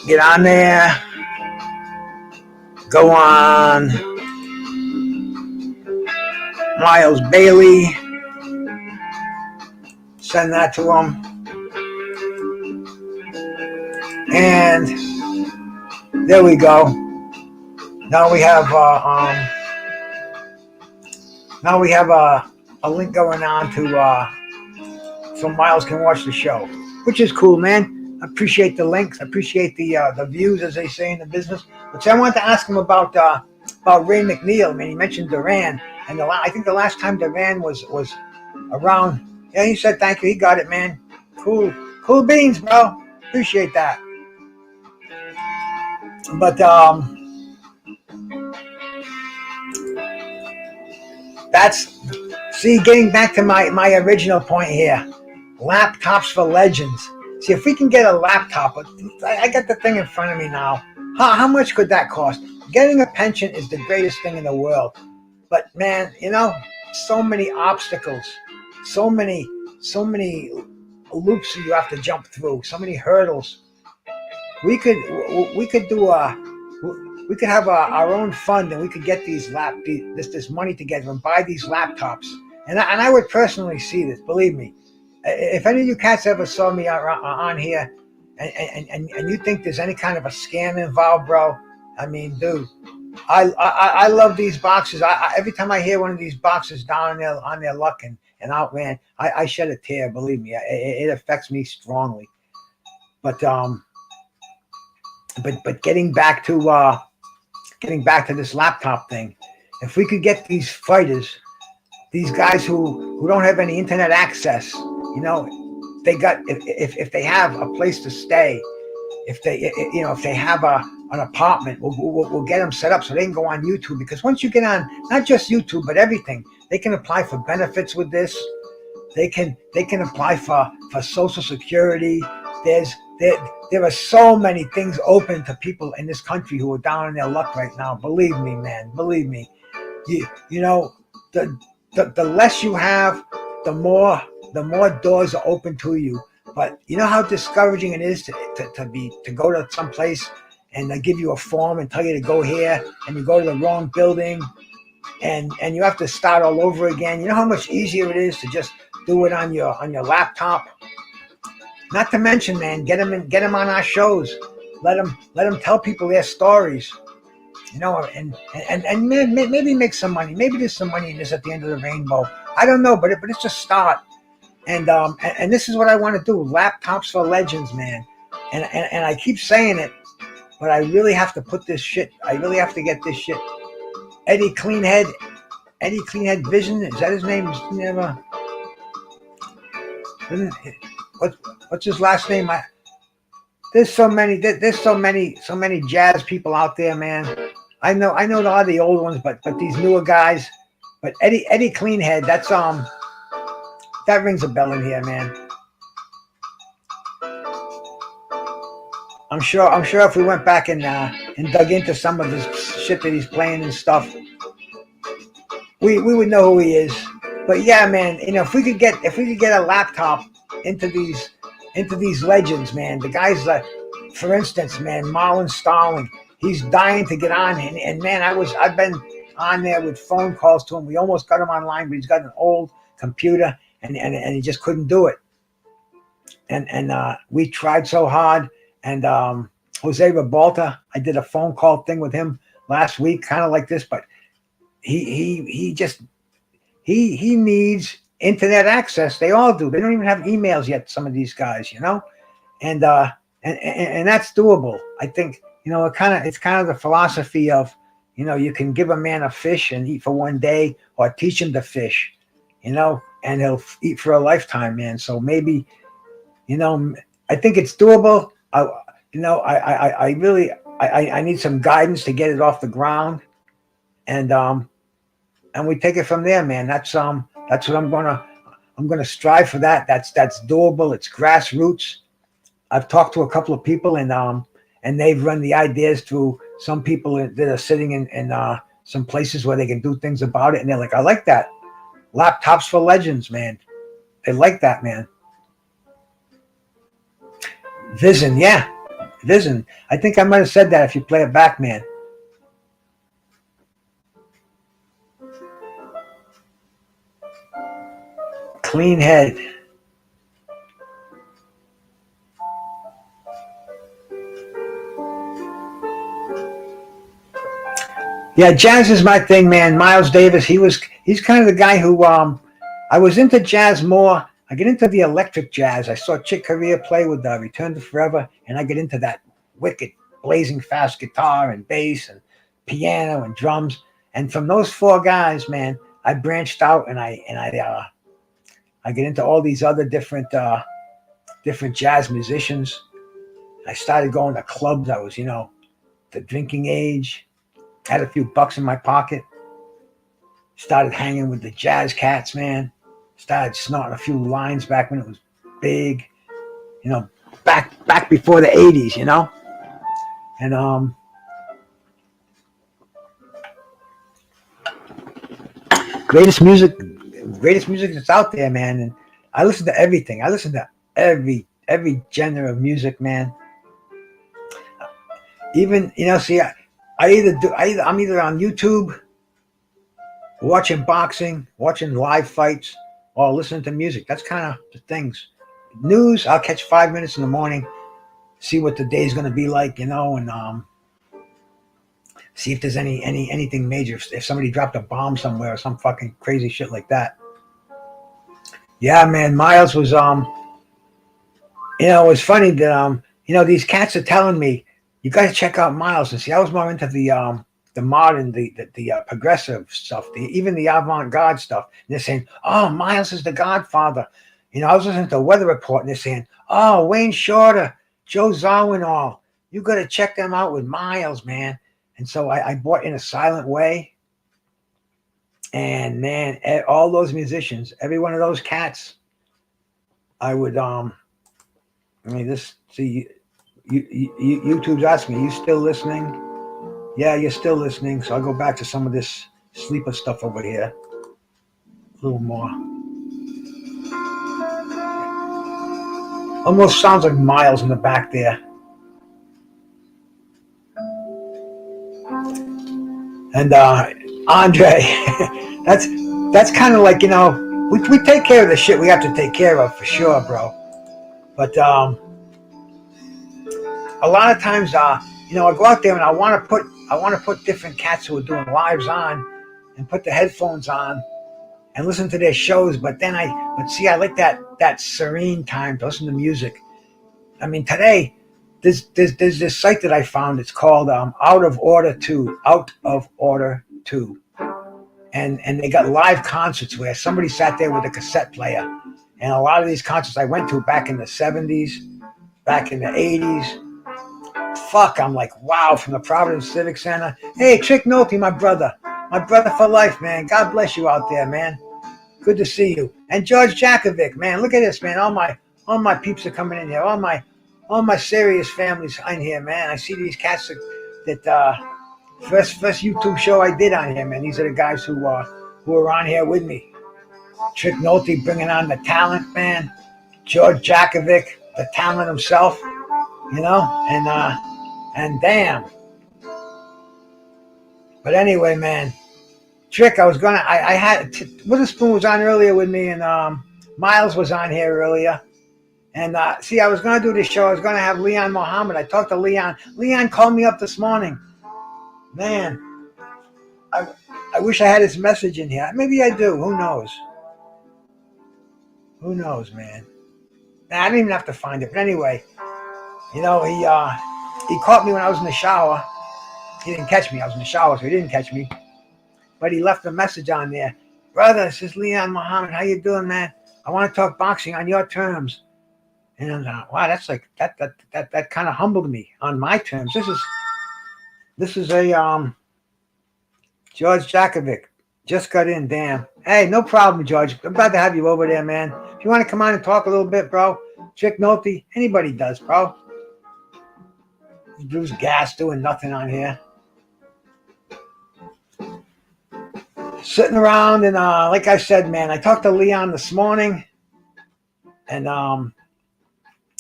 Speaker 2: Get on there. Go on. Miles Bailey. Send that to him. And there we go. Now we have a link going on to so Miles can watch the show, which is cool, man. I appreciate the links. I appreciate the views, as they say in the business. But I wanted to ask him about Ray McNeil. I mean, he mentioned Duran, and I think the last time Duran was around, yeah, he said thank you. He got it, man. Cool beans, bro. Appreciate that. But getting back to my original point here, laptops for legends. See, if we can get a laptop, I got the thing in front of me now. How much could that cost? Getting a pension is the greatest thing in the world. But man, you know, so many obstacles, so many loops you have to jump through, so many hurdles. We could have our own fund, and we could get this money together and buy these laptops. And I would personally see this. Believe me, if any of you cats ever saw me on here, and you think there's any kind of a scam involved, bro, I mean, dude, I love these boxes. Every time I hear one of these boxes down on their luck and out, man, I shed a tear. Believe me, it affects me strongly. But getting back to this laptop thing, if we could get these fighters, these guys who don't have any internet access, you know, if they have a place to stay, if they have an apartment, we'll get them set up so they can go on YouTube. Because once you get on not just YouTube but everything, they can apply for benefits with this. They can apply for Social Security. There are so many things open to people in this country who are down on their luck right now. Believe me, man. Believe me. You know, the less you have, the more doors are open to you. But you know how discouraging it is to go to some place and they give you a form and tell you to go here, and you go to the wrong building, and you have to start all over again. You know how much easier it is to just do it on your laptop. Not to mention, man, get them on our shows. Let them tell people their stories. You know, and maybe make some money. Maybe there's some money in this at the end of the rainbow. I don't know, but it's a start. And this is what I want to do. Laptops for legends, man. and I keep saying it, but I really have to put this shit. I really have to get this shit. Eddie Cleanhead Vision, is that his name? Never. What's his last name? There's so many jazz people out there, man. I know a lot of the old ones, but these newer guys. But Eddie Cleanhead, that rings a bell in here, man. I'm sure if we went back and dug into some of this shit that he's playing and stuff, we would know who he is. But yeah, man, if we could get a laptop into these legends, man. The guys for instance, man, Marlon Starling, he's dying to get on, and man, I've been on there with phone calls to him. We almost got him online, but he's got an old computer, and he just couldn't do it. And we tried so hard. And Jose Ribalta, I did a phone call thing with him last week, kind of like this, but he needs internet access. They all do. They don't even have emails yet, some of these guys, and that's doable. I think, it's kind of the philosophy of, you can give a man a fish and eat for one day, or teach him to fish, and he'll eat for a lifetime, man. So maybe, I think it's doable. I really need some guidance to get it off the ground, and we take it from there, man. That's what I'm gonna strive for. That's doable. It's grassroots. I've talked to a couple of people, and they've run the ideas through some people that are sitting in some places where they can do things about it, and they're like, I like that. Laptops for legends, man. They like that, man. Vision, yeah. Vision. I think I might have said that if you play it back, man. Clean head. Yeah, jazz is my thing, man. Miles Davis, he's kind of the guy who I was into jazz more. I get into the electric jazz. I saw Chick Corea play with Return to Forever, and I get into that wicked, blazing fast guitar and bass and piano and drums. And from those four guys, man, I branched out and I get into all these other different jazz musicians. I started going to clubs. I was, the drinking age. Had a few bucks in my pocket. Started hanging with the jazz cats, man. Started snorting a few lines back when it was big, back before the 80s, and greatest music that's out there, man. And I listen to everything. I listen to every genre of music, man. Even I'm either on YouTube, watching boxing, watching live fights, or listening to music. That's kind of the things. News, I'll catch 5 minutes in the morning, see what the day's going to be like, and see if there's anything major. If somebody dropped a bomb somewhere or some fucking crazy shit like that. Yeah, man, Miles was it was funny that these cats are telling me you got to check out Miles. And see, I was more into the modern, the progressive stuff, even the avant-garde stuff. And they're saying, oh, Miles is the Godfather. I was listening to Weather Report, and they're saying, oh, Wayne Shorter, Joe Zawinul, you got to check them out with Miles, man. And so I bought In a Silent Way. And, man, all those musicians, every one of those cats, I would, YouTube's asking me, you still listening? Yeah, you're still listening, so I'll go back to some of this sleeper stuff over here. A little more. Almost sounds like Miles in the back there. And Andre, that's kind of like, we take care of the shit we have to take care of for sure, bro. But a lot of times, I go out there and I want to put different cats who are doing lives on and put the headphones on and listen to their shows. But I like that serene time to listen to music. I mean, today there's this site that I found. It's called Out of Order 2. Out of Order 2. And they got live concerts where somebody sat there with a cassette player. And a lot of these concerts I went to back in the 70s, back in the 80s. Fuck, I'm like, wow, from the Providence Civic Center. Hey, Chick Nolte, my brother for life, man. God bless you out there, man. Good to see you. And George Jakovic, man, look at this, man. All my peeps are coming in here. All my serious families in here, man. I see these cats that first YouTube show I did on here, man. These are the guys who are on here with me. Chick Nolte bringing on the talent, man. George Jakovic, the talent himself, you know, and damn. But anyway, man, Trick, I had Witherspoon was on earlier with me, and Miles was on here earlier. And see, I was going to do this show. I was going to have Leon Mohammed. I talked to Leon. Leon called me up this morning. Man, I wish I had his message in here. Maybe I do. Who knows? Who knows, man? Nah, I didn't even have to find it. But anyway, you know, he caught me when I was in the shower. He didn't catch me. I was in the shower, so he didn't catch me. But he left a message on there. Brother, this is Leon Mohammed. How you doing, man? I want to talk boxing on your terms. And I'm like, wow, that's like that kind of humbled me on my terms. This is a George Jakovic. Just got in, damn. Hey, no problem, George. I'm glad to have you over there, man. If you want to come on and talk a little bit, bro, Chick Nolte, anybody does, bro. Bruce Gas doing nothing on here. Sitting around and like I said, man, I talked to Leon this morning, and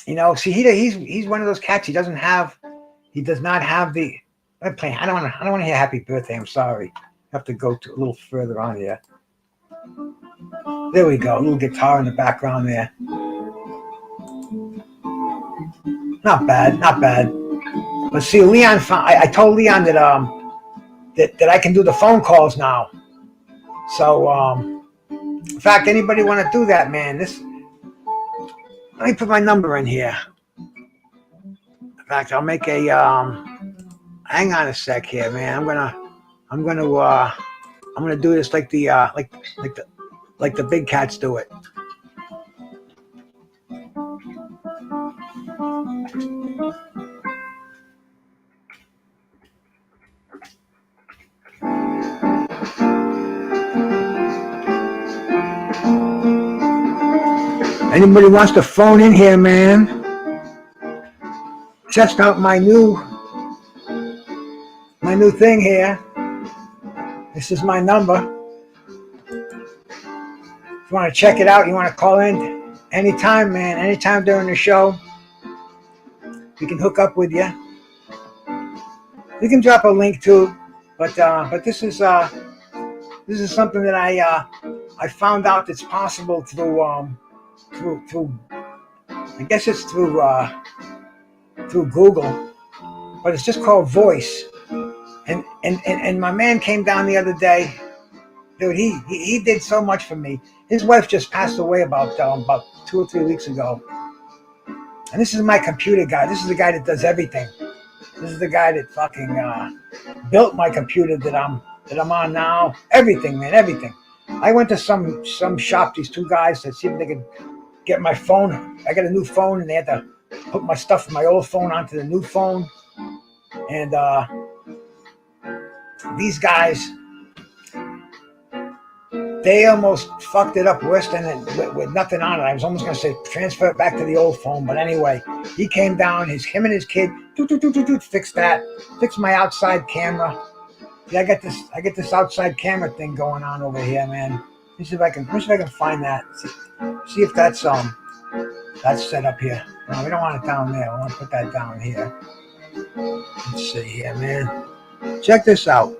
Speaker 2: you know, see, he's one of those cats. He does not have the. I'm playing. I don't want to hear Happy Birthday. I'm sorry. I have to go to a little further on here. There we go. A little guitar in the background there. Not bad. But see, Leon found. I told Leon that I can do the phone calls now. So in fact, anybody want to do that, man? Let me put my number in here. In fact, I'll make a hang on a sec here, man. I'm gonna do this like the like the big cats do it. Anybody wants to phone in here, man? Test out my new thing here. This is my number. If you want to check it out, you want to call in anytime, man. Anytime during the show, we can hook up with you. You can drop a link too, but this is something that I found out that's possible through I guess it's through Google, but it's just called Voice. And my man came down the other day, dude. He did so much for me. His wife just passed away about 2 or 3 weeks ago. And this is my computer guy. This is the guy that does everything. This is the guy that fucking built my computer that I'm on now. Everything, man, everything. I went to some shop. These two guys to see if they could get my phone. I got a new phone, and they had to put my stuff from my old phone onto the new phone. And these guys, they almost fucked it up worse than it with nothing on it. I was almost going to say transfer it back to the old phone, but anyway, he came down. Him and his kid fixed that. Fixed my outside camera. Yeah, I get this outside camera thing going on over here, man. Let me see if I can find that. See if that's set up here. No, we don't want it down there. I want to put that down here. Let's see here, man. Check this out.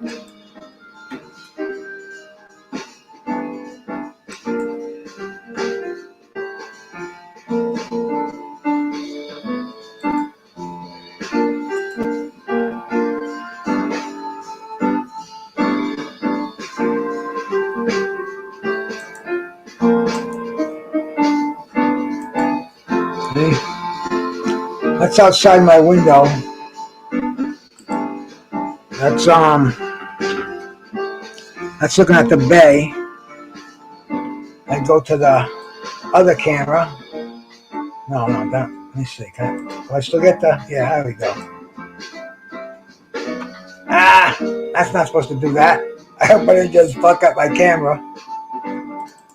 Speaker 2: That's outside my window. That's looking at the bay. I go to the other camera. No, that. Let me see. Do I still get the? Yeah, there we go. Ah, that's not supposed to do that. I hope I didn't just fuck up my camera.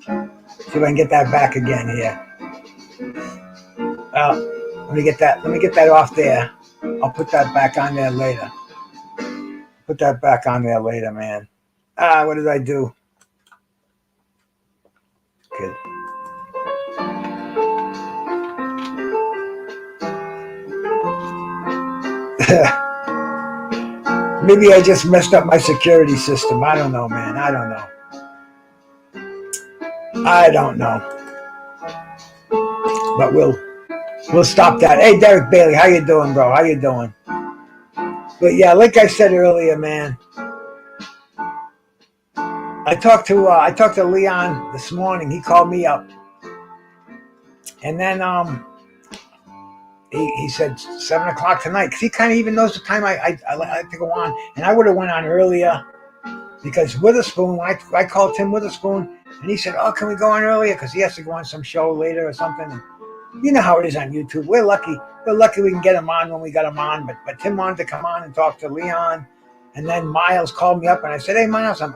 Speaker 2: See if I can get that back again here. Let me get that off there. I'll put that back on there later. Put that back on there later, man. What did I do? Good. Maybe I just messed up my security system. I don't know, man. I don't know. But we'll stop that. Hey, Derek Bailey, how you doing, bro? How you doing? But yeah, like I said earlier, man. I talked to Leon this morning. He called me up, and then he said 7 o'clock tonight because he kind of even knows the time I like to go on, and I would have went on earlier because Witherspoon. I called Tim Witherspoon, and he said, "Oh, can we go on earlier?" Because he has to go on some show later or something. And you know how it is on YouTube. We're lucky we can get him on when we got him on. But Tim wanted to come on and talk to Leon. And then Miles called me up, and I said, "Hey, Miles, I'm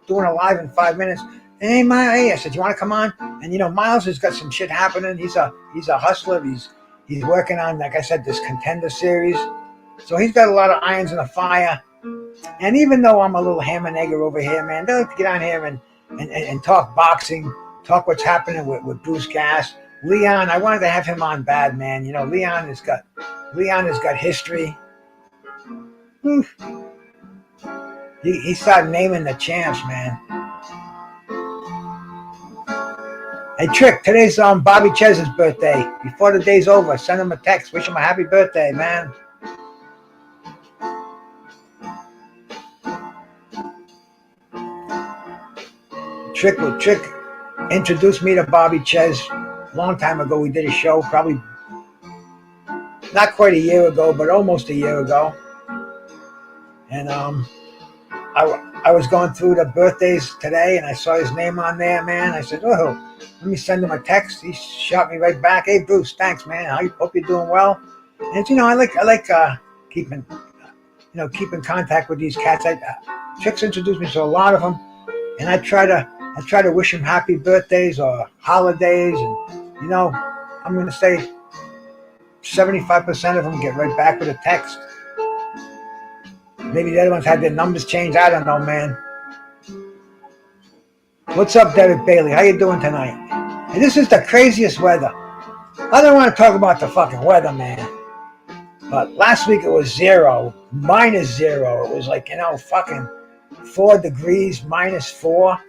Speaker 2: doing a live in 5 minutes." And hey, Miles, I said, "You want to come on?" And you know, Miles has got some shit happening. He's a hustler. He's working on, like I said, this Contender series. So he's got a lot of irons in the fire. And even though I'm a little ham and egger over here, man, they like to get on here and talk boxing, talk what's happening with Bruce Gas. Leon, I wanted to have him on bad, man. You know, Leon has got history. He started naming the champs, man. Hey, Trick, today's Bobby Chez's birthday. Before the day's over, send him a text. Wish him a happy birthday, man. Trick introduced me to Bobby Chez a long time ago. We did a show, probably not quite a year ago, but almost a year ago. And I was going through the birthdays today, and I saw his name on there, man. I said, "Oh, let me send him a text." He shot me right back. "Hey, Bruce, thanks, man. Hope you're doing well." And you know, I like keeping contact with these cats. Tricks introduced me to a lot of them, and I try to wish them happy birthdays or holidays, and you know, I'm gonna say 75% of them get right back with a text. Maybe the other ones had their numbers changed. I don't know, man. What's up, Derek Bailey? How you doing tonight? And this is the craziest weather. I don't want to talk about the fucking weather, man. But last week it was -0. It was like, you know, fucking 4 degrees, -4.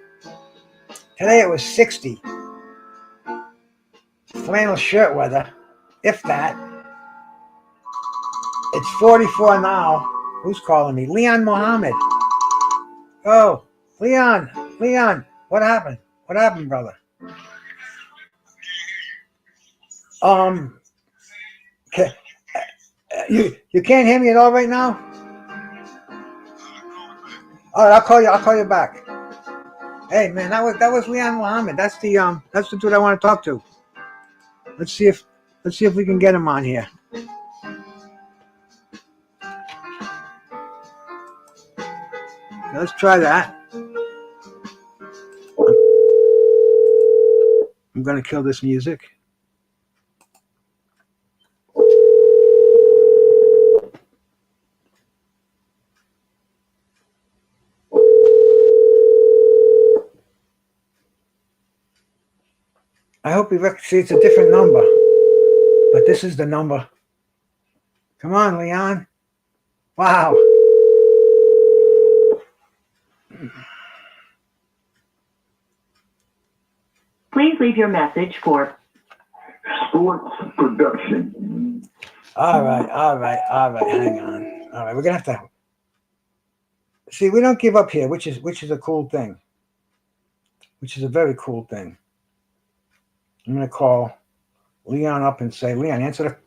Speaker 2: Today it was 60. Flannel shirt weather, if that. It's 44 now. Who's calling me? Leon Mohammed. Oh, Leon, what happened? What happened, brother? You can't hear me at all right now? All right, I'll call you back. Hey, man, that was Leon Mohammed. That's the dude I want to talk to. Let's see if we can get him on here. Let's try that. I'm gonna kill this music. I hope you see it's a different number, but this is the number. Come on, Leon. Wow.
Speaker 6: Please leave your message for
Speaker 7: Sports Production.
Speaker 2: All right. Hang on. All right, we're gonna have to see. We don't give up here, which is a cool thing. Which is a very cool thing. I'm gonna call Leon up and say, Leon, answer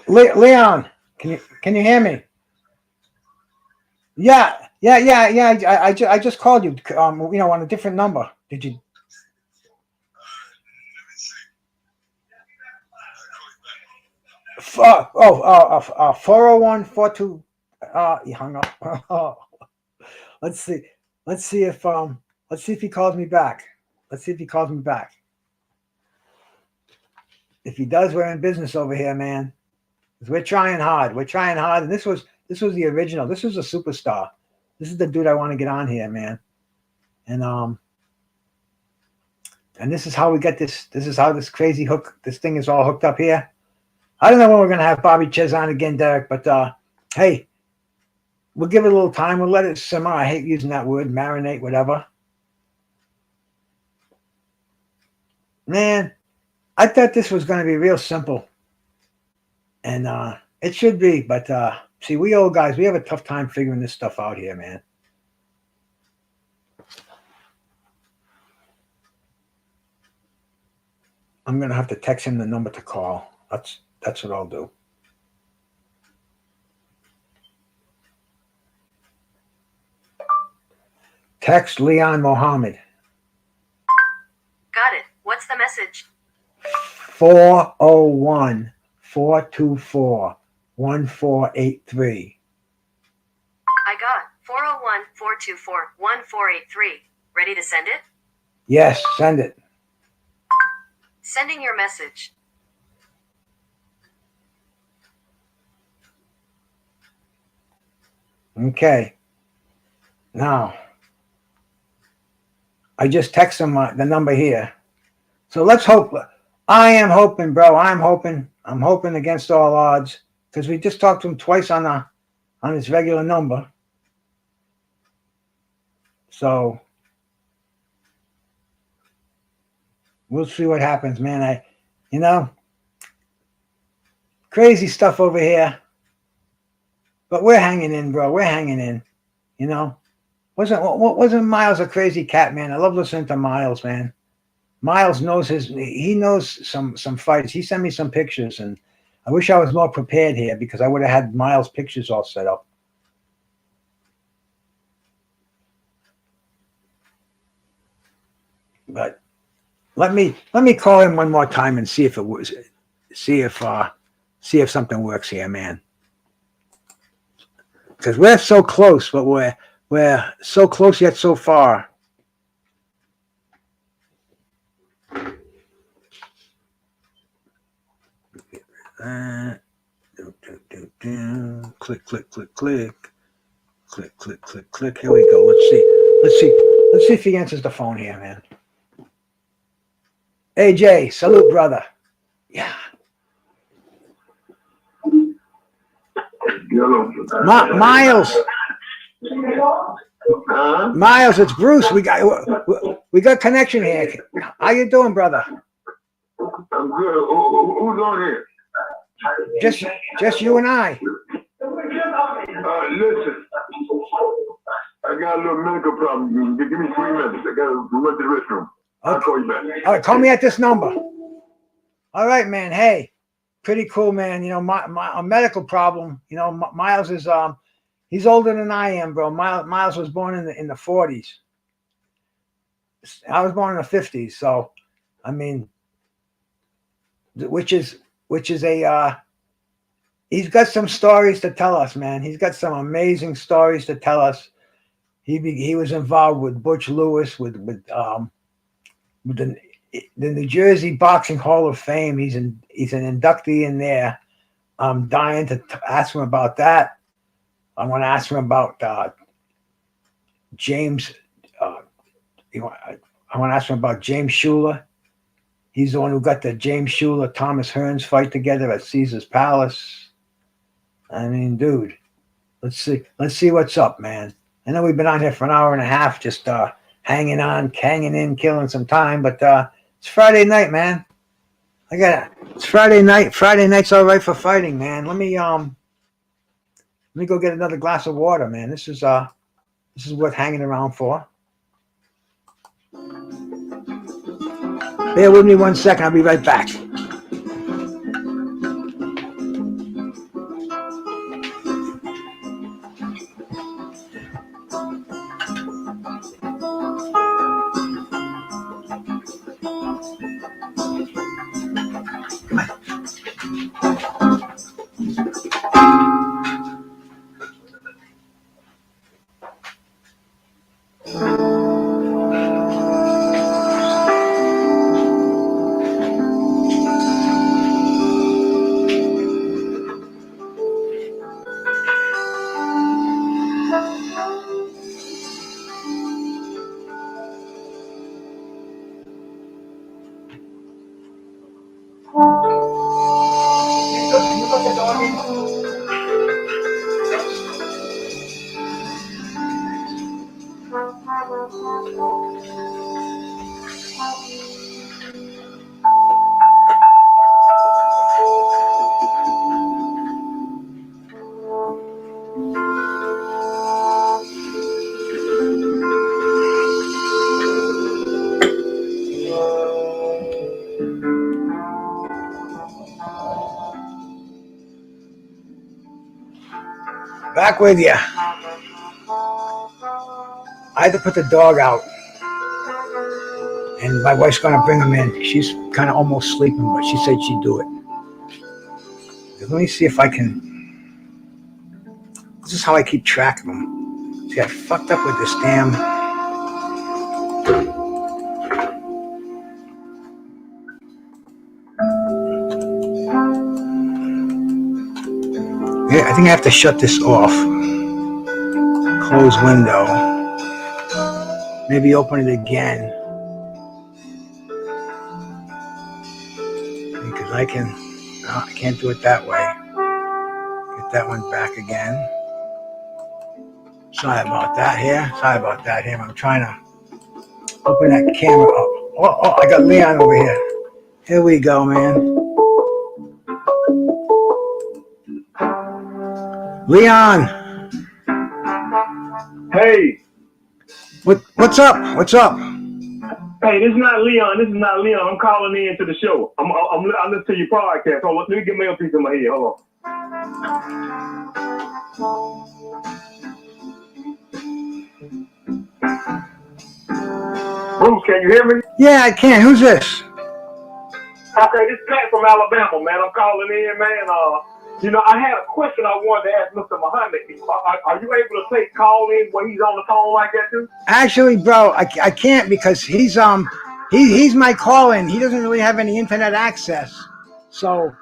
Speaker 2: Leon, can you hear me? Yeah. I just called you. On a different number. Did you? Oh, 401 42. He hung up. Let's see. Let's see if he calls me back. If he does, we're in business over here, man. 'Cause we're trying hard. And this was the original. This was a superstar. This is the dude I want to get on here, man. And this is how we get this. This is how this crazy this thing is all hooked up here. I don't know when we're gonna have Bobby Ches on again, Derek, but hey, we'll give it a little time. We'll let it simmer. I hate using that word, marinate, whatever. Man, I thought this was gonna be real simple. And it should be, but see, we old guys, we have a tough time figuring this stuff out here, man. I'm gonna have to text him the number to call. That's what I'll do. Text Leon Mohammed.
Speaker 8: Got it. What's the message?
Speaker 2: 401 424 1483.
Speaker 8: I got 401 424 1483. Ready to send it?
Speaker 2: Yes, send it.
Speaker 8: Sending your message.
Speaker 2: Okay. Now, I just text him the number here. So let's hope. I am hoping, bro. I'm hoping against all odds, because we just talked to him twice on his regular number. So we'll see what happens, man. Crazy stuff over here. But we're hanging in, bro. We're hanging in. Wasn't Miles a crazy cat, man? I love listening to Miles, man. Miles knows he knows some fights. He sent me some pictures, and I wish I was more prepared here, because I would have had Miles' pictures all set up. But let me call him one more time and see if something works here, man. Because we're so close, but we're so close yet so far. Click. Here we go. Let's see if he answers the phone here, man. Hey, Jay, salute, brother. Yeah. Miles. Miles, it's Bruce. We got connection here. How you doing, brother?
Speaker 5: I'm good. Who's on here?
Speaker 2: Just you and I.
Speaker 5: Listen, I got a little medical problem. Give me 3 minutes. I got to run to the restroom. I'll call you back.
Speaker 2: All right, call me at this number. All right, man. Hey, pretty cool, man. A medical problem. Miles is he's older than I am, bro. Miles was born in the 40s. I was born in the 50s, so I mean, which is a he's got some stories to tell us, man. He's got some amazing stories to tell us. He was involved with Butch Lewis, with the New Jersey Boxing Hall of Fame. He's an inductee in there. I'm dying to ask him about that. I want to ask him about James. I want to ask him about James Schuler. He's the one who got the James Schuler Thomas Hearns fight together at Caesar's Palace. I mean, dude, let's see what's up, man. I know we've been on here for an hour and a half, just hanging in, killing some time, but it's Friday night, man. It's Friday night. Friday night's all right for fighting, man. Let me go get another glass of water, man. This is worth hanging around for. Bear with me 1 second. I'll be right back. Back with you. I had to put the dog out, and my wife's gonna bring him in. She's kind of almost sleeping, but she said she'd do it. Let me see if I can. This is how I keep track of them. See, I fucked up with this damn. Yeah, I think I have to shut this off. Close window. Maybe open it again. Because I can. No, I can't do it that way. Get that one back again. Sorry about that here. Sorry about that here. I'm trying to open that camera up. Oh, I got Leon over here. Here we go, man. Leon.
Speaker 7: Hey.
Speaker 2: What's up? What's up?
Speaker 7: Hey, this is not Leon. This is not Leon. I'm calling in to the show. I'm listening to your podcast. Hold on, let me get my piece in my head. Hold on. Bruce, can you hear me?
Speaker 2: Yeah, I can. Who's this?
Speaker 7: Okay, this is Pat from Alabama, man. I'm calling in, man. I had a question I wanted to ask Mr. Muhammad. Are you able to take call in when he's on the phone like that too?
Speaker 2: Actually, bro, I can't because he's my call-in. He doesn't really have any internet access. So.
Speaker 7: Okay,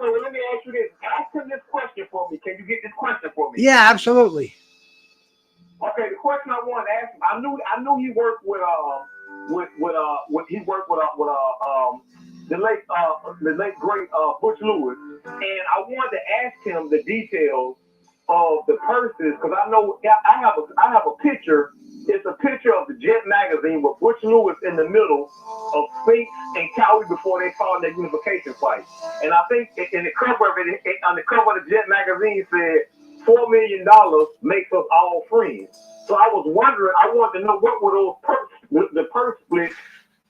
Speaker 7: well, let me ask you this. Ask him this question for me. Can you get this question for me?
Speaker 2: Yeah, absolutely.
Speaker 7: Okay, the question I wanted to ask him. I knew he worked with the late great Butch Lewis, and I wanted to ask him the details of the purses because I know I have a picture. It's a picture of the Jet magazine with Butch Lewis in the middle of Spinks and Cowie before they fought in their unification fight. And I think in the cover of it, on the cover of the Jet magazine said $4 million makes us all friends. So I was wondering, I wanted to know what were those the purse splits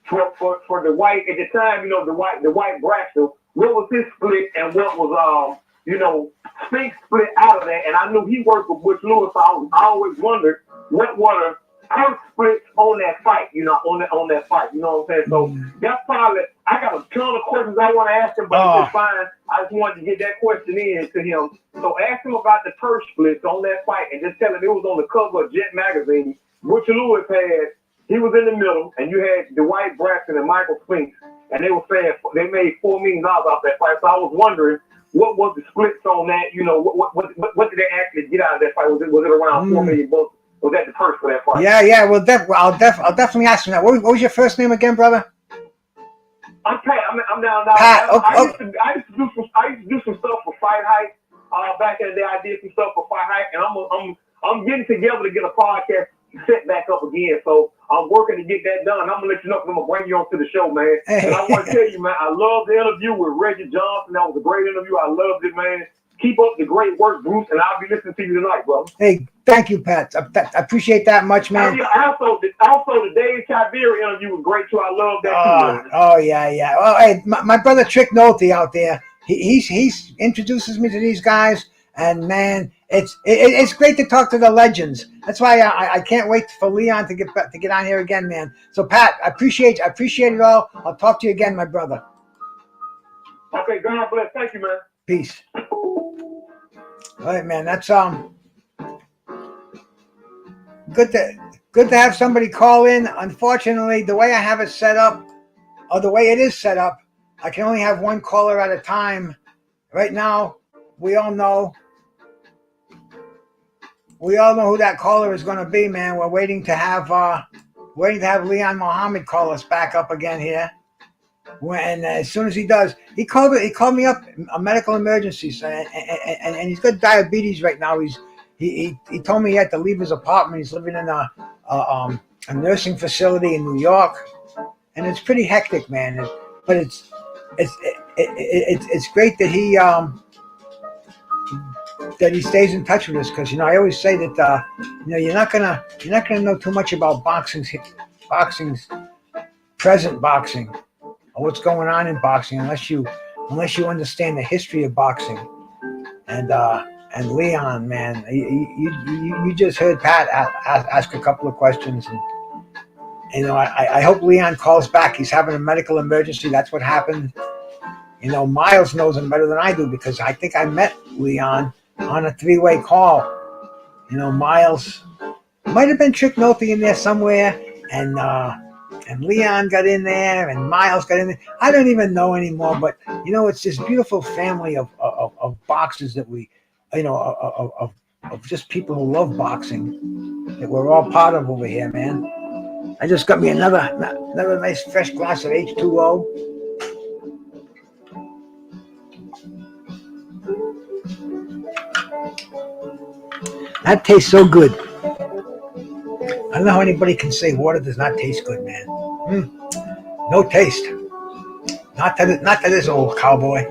Speaker 7: for the white at the time, the white Braxton, what was his split and what was Spinks split out of that, and I knew he worked with Butch Lewis, so I always wondered what were the purse splits on that fight, on that fight, you know what I'm saying? So that's probably, I got a ton of questions I want to ask him, but it's fine. I just wanted to get that question in to him. So ask him about the purse splits on that fight and just tell him it was on the cover of Jet magazine. Butch Lewis he was in the middle, and you had Dwight Braxton and Michael Spinks, and they were saying they made $4 million off that fight. So I was wondering, what was the splits on that? What did they actually get out of that fight? Was it around $4 million? Was that the purse for that fight?
Speaker 2: Yeah. Well, I'll definitely ask him that. What was your first name again, brother?
Speaker 7: I'm Pat. I'm down now.
Speaker 2: Pat.
Speaker 7: I used to do some stuff for Fight Hype. Back in the day, I did some stuff for Fight Hype, and I'm getting together to get a podcast set back up again. So I'm working to get that done. I'm gonna let you know because I'm gonna bring you on to the show, man. And I want to tell you, man, I love the interview with Reggie Johnson. That was a great interview. I loved it, man. Keep up the great work, Bruce, and I'll be listening to you tonight, brother.
Speaker 2: Hey, thank you, Pat. I appreciate that much, man.
Speaker 7: Also, the Dave Tiberi interview was great too. I love that too.
Speaker 2: Oh yeah. Well, hey, my brother Trick Nolte out there, he introduces me to these guys, and man, it's great to talk to the legends. That's why I can't wait for Leon to get on here again, man. So Pat, I appreciate it all. I'll talk to you again, my brother.
Speaker 7: Okay, God bless. Thank you, man.
Speaker 2: Peace. All right, man. That's good to have somebody call in. Unfortunately, the way I have it set up, or the way it is set up, I can only have one caller at a time. Right now, we all know who that caller is going to be, man. We're waiting to have Leon Muhammad call us back up again here. When as soon as he does, he called me up, a medical emergency, and he's got diabetes right now. He told me he had to leave his apartment. He's living in a nursing facility in New York, and it's pretty hectic, man. But it's great that he stays in touch with us, because I always say that you're not gonna know too much about boxing's present boxing, or what's going on in boxing, unless you understand the history of boxing. And Leon, man, you just heard Pat ask a couple of questions, and I hope Leon calls back. He's having a medical emergency. That's what happened. Miles knows him better than I do, because I think I met Leon on a three-way call. Miles might have been Trick Nolte in there somewhere, and Leon got in there, and Miles got in there. I don't even know anymore, but it's this beautiful family of boxers that we, of just people who love boxing, that we're all part of over here, man. I just got me another nice fresh glass of H2O. That tastes so good. I don't know how anybody can say water does not taste good, man. No taste. Not to this old cowboy.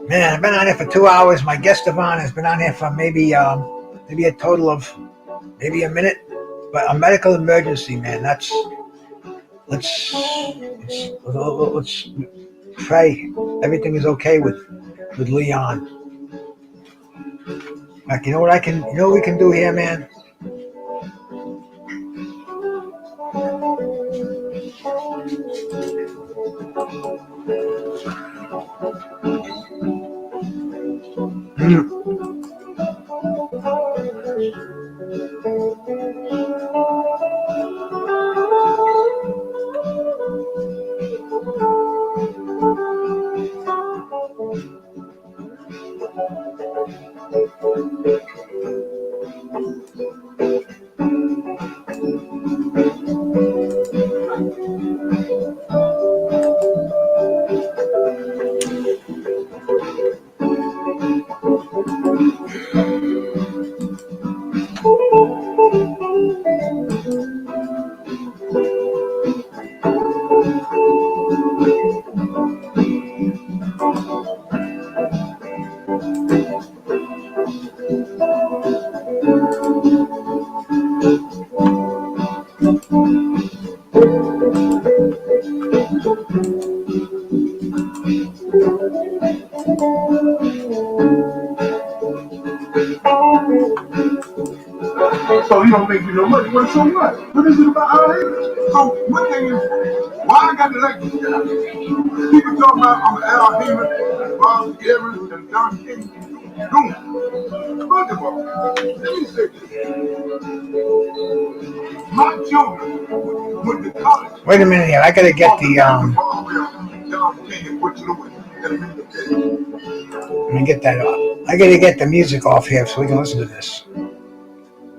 Speaker 2: Man, I've been on here for 2 hours. My guest of honor has been on here for maybe a total of maybe a minute. But a medical emergency, man. Let's pray everything is okay with Leon. Like, you know what we can do here, man?
Speaker 5: So he don't make you no money. Well, so what? What is it about Al Heyman? So one thing is, why I got to like this guy? People talk about I'm Al Heyman, and Bob Evans, and Don King. Doom. First of all, let me say this. My children went to college.
Speaker 2: Wait a minute here. I gotta get the
Speaker 5: Don King and Butch Lewis.
Speaker 2: Let me get that off. I gotta get the music off here so we can listen to this.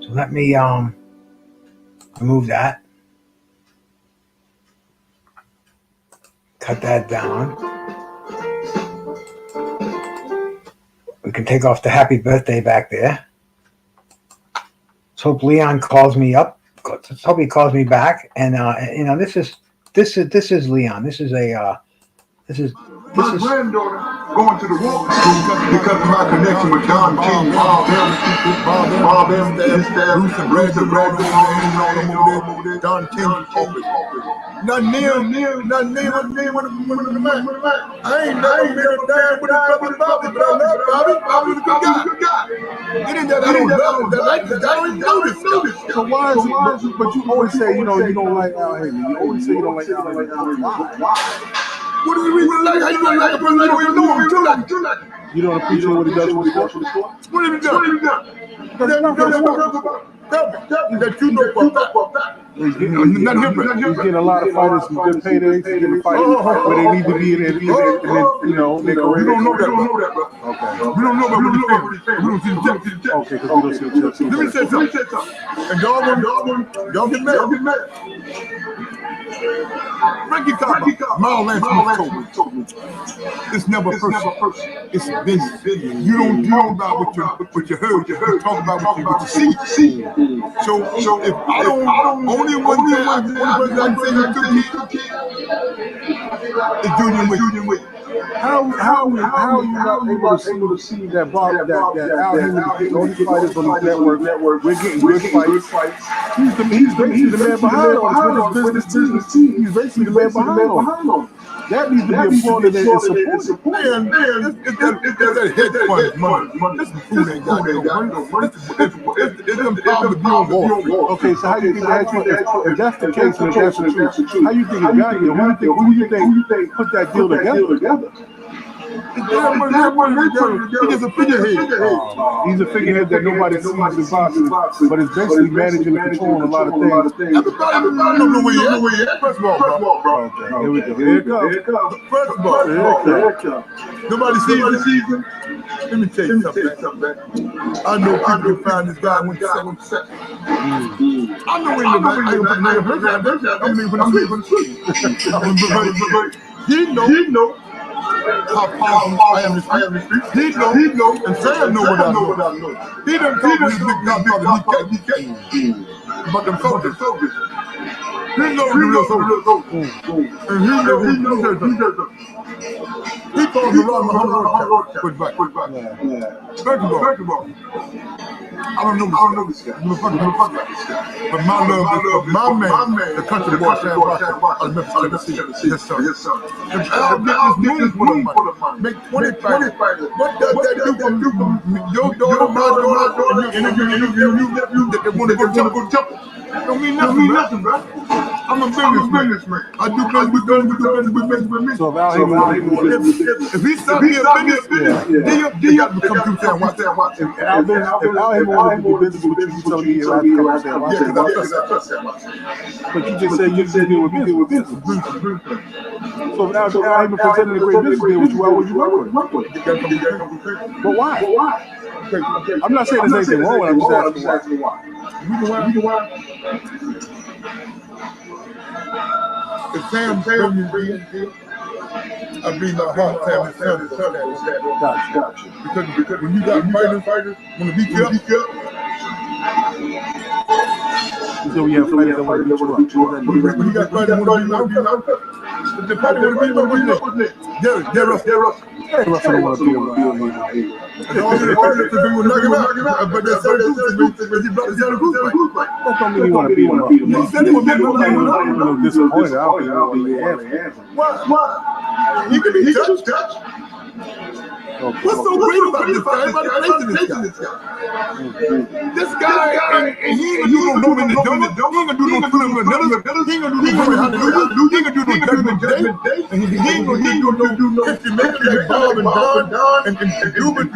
Speaker 2: So let me remove that. Cut that down. We can take off the happy birthday back there. Let's hope Leon calls me up. Let's hope he calls me back. And this is Leon. This is
Speaker 5: My granddaughter going to the war because of my connection with Don King, Bob M, Bruce and Bruce and Don King. Nothing near with the man. I ain't never been a damn with his brother Bobby, but I love Bobby. Bobby's a good guy. It ain't that I don't love him. I don't even know this guy.
Speaker 9: So why is it? But you always say you don't like Al Heyman. You always say you don't like Al Heyman. Why?
Speaker 5: What do you mean? Like how you don't like a person you don't even know him?
Speaker 9: You don't appreciate what he does for the sport?
Speaker 5: What have you done? That you know about that.
Speaker 9: He's getting a lot of fighters some good paydays. He's getting fighters where they need to be in their career.
Speaker 5: You don't know that, bro.
Speaker 9: Okay.
Speaker 5: We don't know about what he's saying. We don't see the check.
Speaker 9: Okay, because we don't see the check.
Speaker 5: Let me say something. And y'all get mad.
Speaker 9: Frankie Copper, Marlon Lance told me, it's never personal. It's business. You don't talk about what you heard. You talk about what you see. So if I don't, only one person I can say you took is Julian Wade. How are you not able to see that Al Haymon getting all these fighters on the network? We're getting good fights. He's basically the man behind all this with his business team. He's basically the man behind all. That needs to be applauded and supported. Man, it's that hedge fund money. This food ain't got no money. It's them power to be on board. Okay, so how do you think the hedge fund, if that's the case and if that's the truth, how you think it got here? Who do you think put that deal together? He's just a figurehead. He's a figurehead that nobody sees in boxing, but it's basically managing and controlling a lot of things. Everybody don't know where he at. First of all, bro. Okay, here we go. Here it comes. First of all, here it comes. Nobody sees him. Let me tell you something, man. I know people can find this guy when he's second. I know when I ain't gonna put the name I'm leaving from the street. He know how powerful I am in the street. He know, and Sam know what I know. He done told me this big godfather, DK, about them soldiers. He knows the real soldiers. And he knows he calls the law put back. First of all, I don't know this guy. But my love is for my man, the country boy, Sam Washington. Yes, sir. If Al get this moon full of money, make 20 fighters, what does that do for your daughter, my daughter, and you that they want to go jump? Don't mean nothing, bro. I'm a businessman. I do business with me. So if Al Haymon, if he stopped me a business, he got to come through Sam Washington. If Al Haymon wanted to do business with you, so he had to come to Sam Washington. But you just said you didn't deal with business. So if Al Haymon presented a great business deal with you, why would you work with him? But why? I'm not saying there's anything wrong with it. I'm just asking why. You know why? If Sam bring me, I bring my heart, Sam, his son. Gotcha. Because when you got fighters, when the beat you up, so we have fighters that want to beat you up. When you got fighters that want to beat you up, the fighter want to beat you up, what's next? Derek Russell. Derek Russell don't want to beat him up. All the fighters to do with knock him out, but that's Derek Russell, he brought the Derek Russell fight. That don't mean he want to beat him up. He said he would beat him up. I'm a little disappointed. I don't think he want to be answered. Why? He can be touched. What's so great about this guy? This guy, and he ain't gonna do no women that don't. He ain't gonna do no killing with another. He ain't gonna do no hallelujah. He ain't gonna do no judgment day. And he ain't gonna do no 50 minutes like Bob and Don and Duba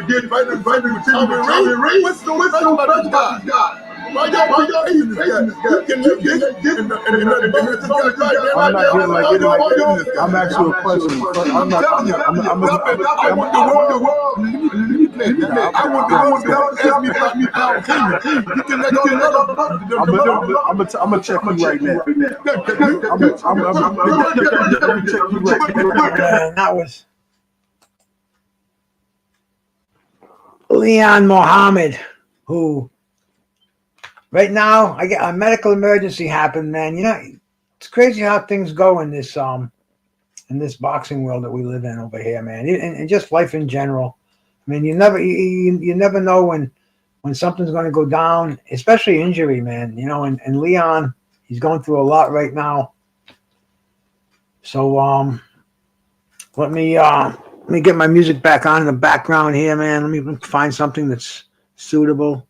Speaker 9: did fighting with Tommy Ray. What's so special about this guy? Why y'all hating this guy? You can let this and I'm not getting like this. I'm asking you a question. I'm telling you. I want the world. I want the world to ask me about Al Haymon. You can let I'm gonna check you right now. I'm gonna check you right now.
Speaker 2: That was Leon Mohammed, who right now I get a medical emergency happened, man. You know, it's crazy how things go in this boxing world that we live in over here, man, and just life in general. I mean, you never know when something's going to go down, especially injury, man. You know, and Leon, he's going through a lot right now. So let me get my music back on in the background here, man. Let me find something that's suitable.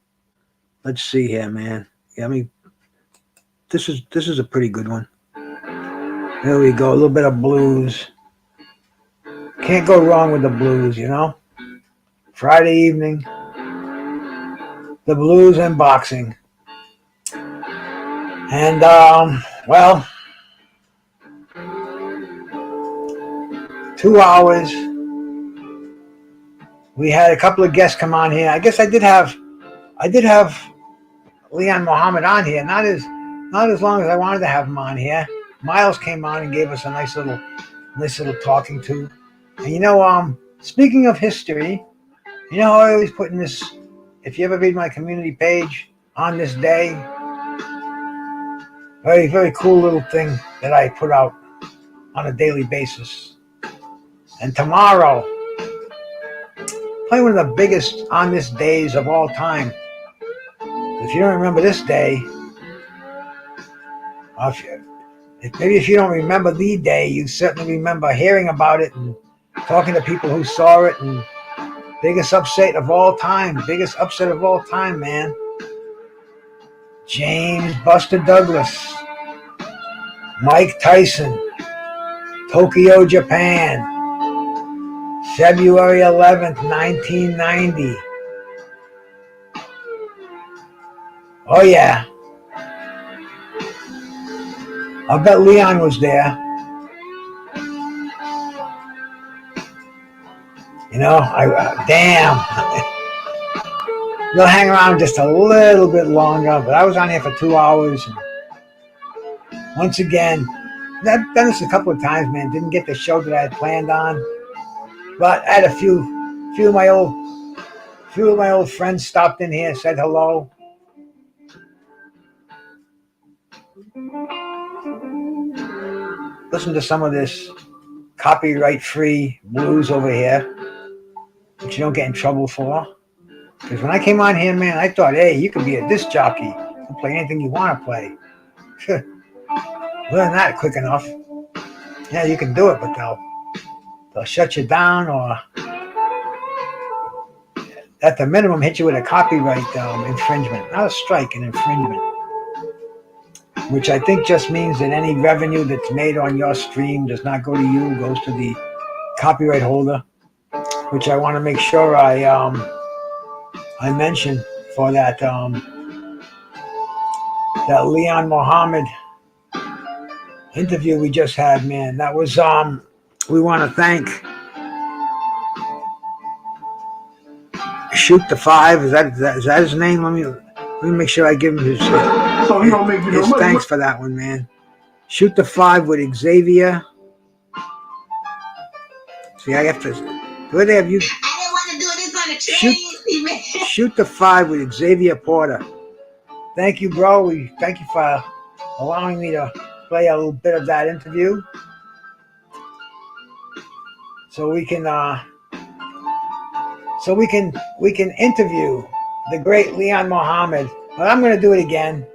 Speaker 2: Let's see here, man. Yeah, this is a pretty good one. There we go. A little bit of blues. Can't go wrong with the blues, you know. Friday evening, the blues and boxing. And well, 2 hours. We had a couple of guests come on here. I guess I did have Leon Mohammed on here, not not as long as I wanted to have him on here. Miles came on and gave us a nice little talking to. And speaking of history, you know how I always put in this, if you ever read my community page, on this day, very, very cool little thing that I put out on a daily basis. And tomorrow, probably one of the biggest on this days of all time. If you don't remember this day, maybe if you don't remember the day, you certainly remember hearing about it and talking to people who saw it. And biggest upset of all time, man. James Buster Douglas, Mike Tyson, Tokyo, Japan, February 11th, 1990. Oh yeah. I bet Leon was there. Damn. They'll hang around just a little bit longer, but I was on here for 2 hours. And once again, I've done this a couple of times, man. Didn't get the show that I had planned on, but I had a few of my old friends stopped in here, said hello. Listen to some of this copyright-free blues over here, which you don't get in trouble for. Because when I came on here, man, I thought, hey, you could be a disc jockey. You can play anything you want to play. Learn that quick enough. Yeah, you can do it, but they'll shut you down, or at the minimum hit you with a copyright infringement. Not a strike, an infringement. Which I think just means that any revenue that's made on your stream does not go to you, goes to the copyright holder. Which I want to make sure I mention for that Leon Mohammed interview we just had, man. That was we want to thank Shoot the Five. Is that his name? Let me make sure I give him his
Speaker 5: So he don't make you no money.
Speaker 2: Thanks for that one, man. Shoot the Five with Xavier. See, I have to. Do they have you?
Speaker 4: I didn't want to do this on a train.
Speaker 2: Shoot the Five with Xavier Porter. Thank you, bro. Thank you for allowing me to play a little bit of that interview, so we can interview the great Leon Mohammed. But I'm going to do it again.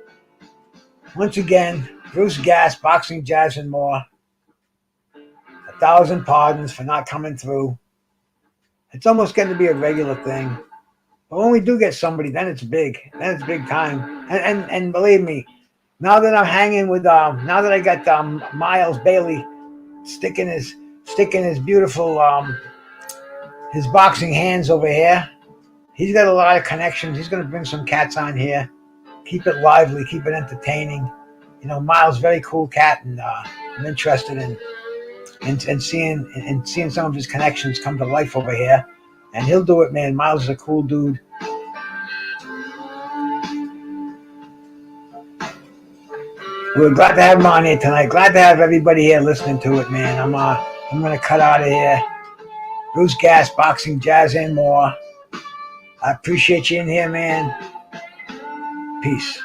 Speaker 2: Once again, Bruce Gas, Boxing, Jazz, and More. 1,000 pardons for not coming through. It's almost getting to be a regular thing. But when we do get somebody, then it's big. Then it's big time. And believe me, now that I'm hanging with, now that I got Miles Bailey sticking his beautiful, his boxing hands over here, he's got a lot of connections. He's going to bring some cats on here. Keep it lively, keep it entertaining. Miles, very cool cat, and I'm interested in seeing some of his connections come to life over here. And he'll do it, man. Miles is a cool dude. We're glad to have him on here tonight. Glad to have everybody here listening to it, man. I'm gonna cut out of here. Bruce Gas, Boxing, Jazz, and More. I appreciate you in here, man. Peace.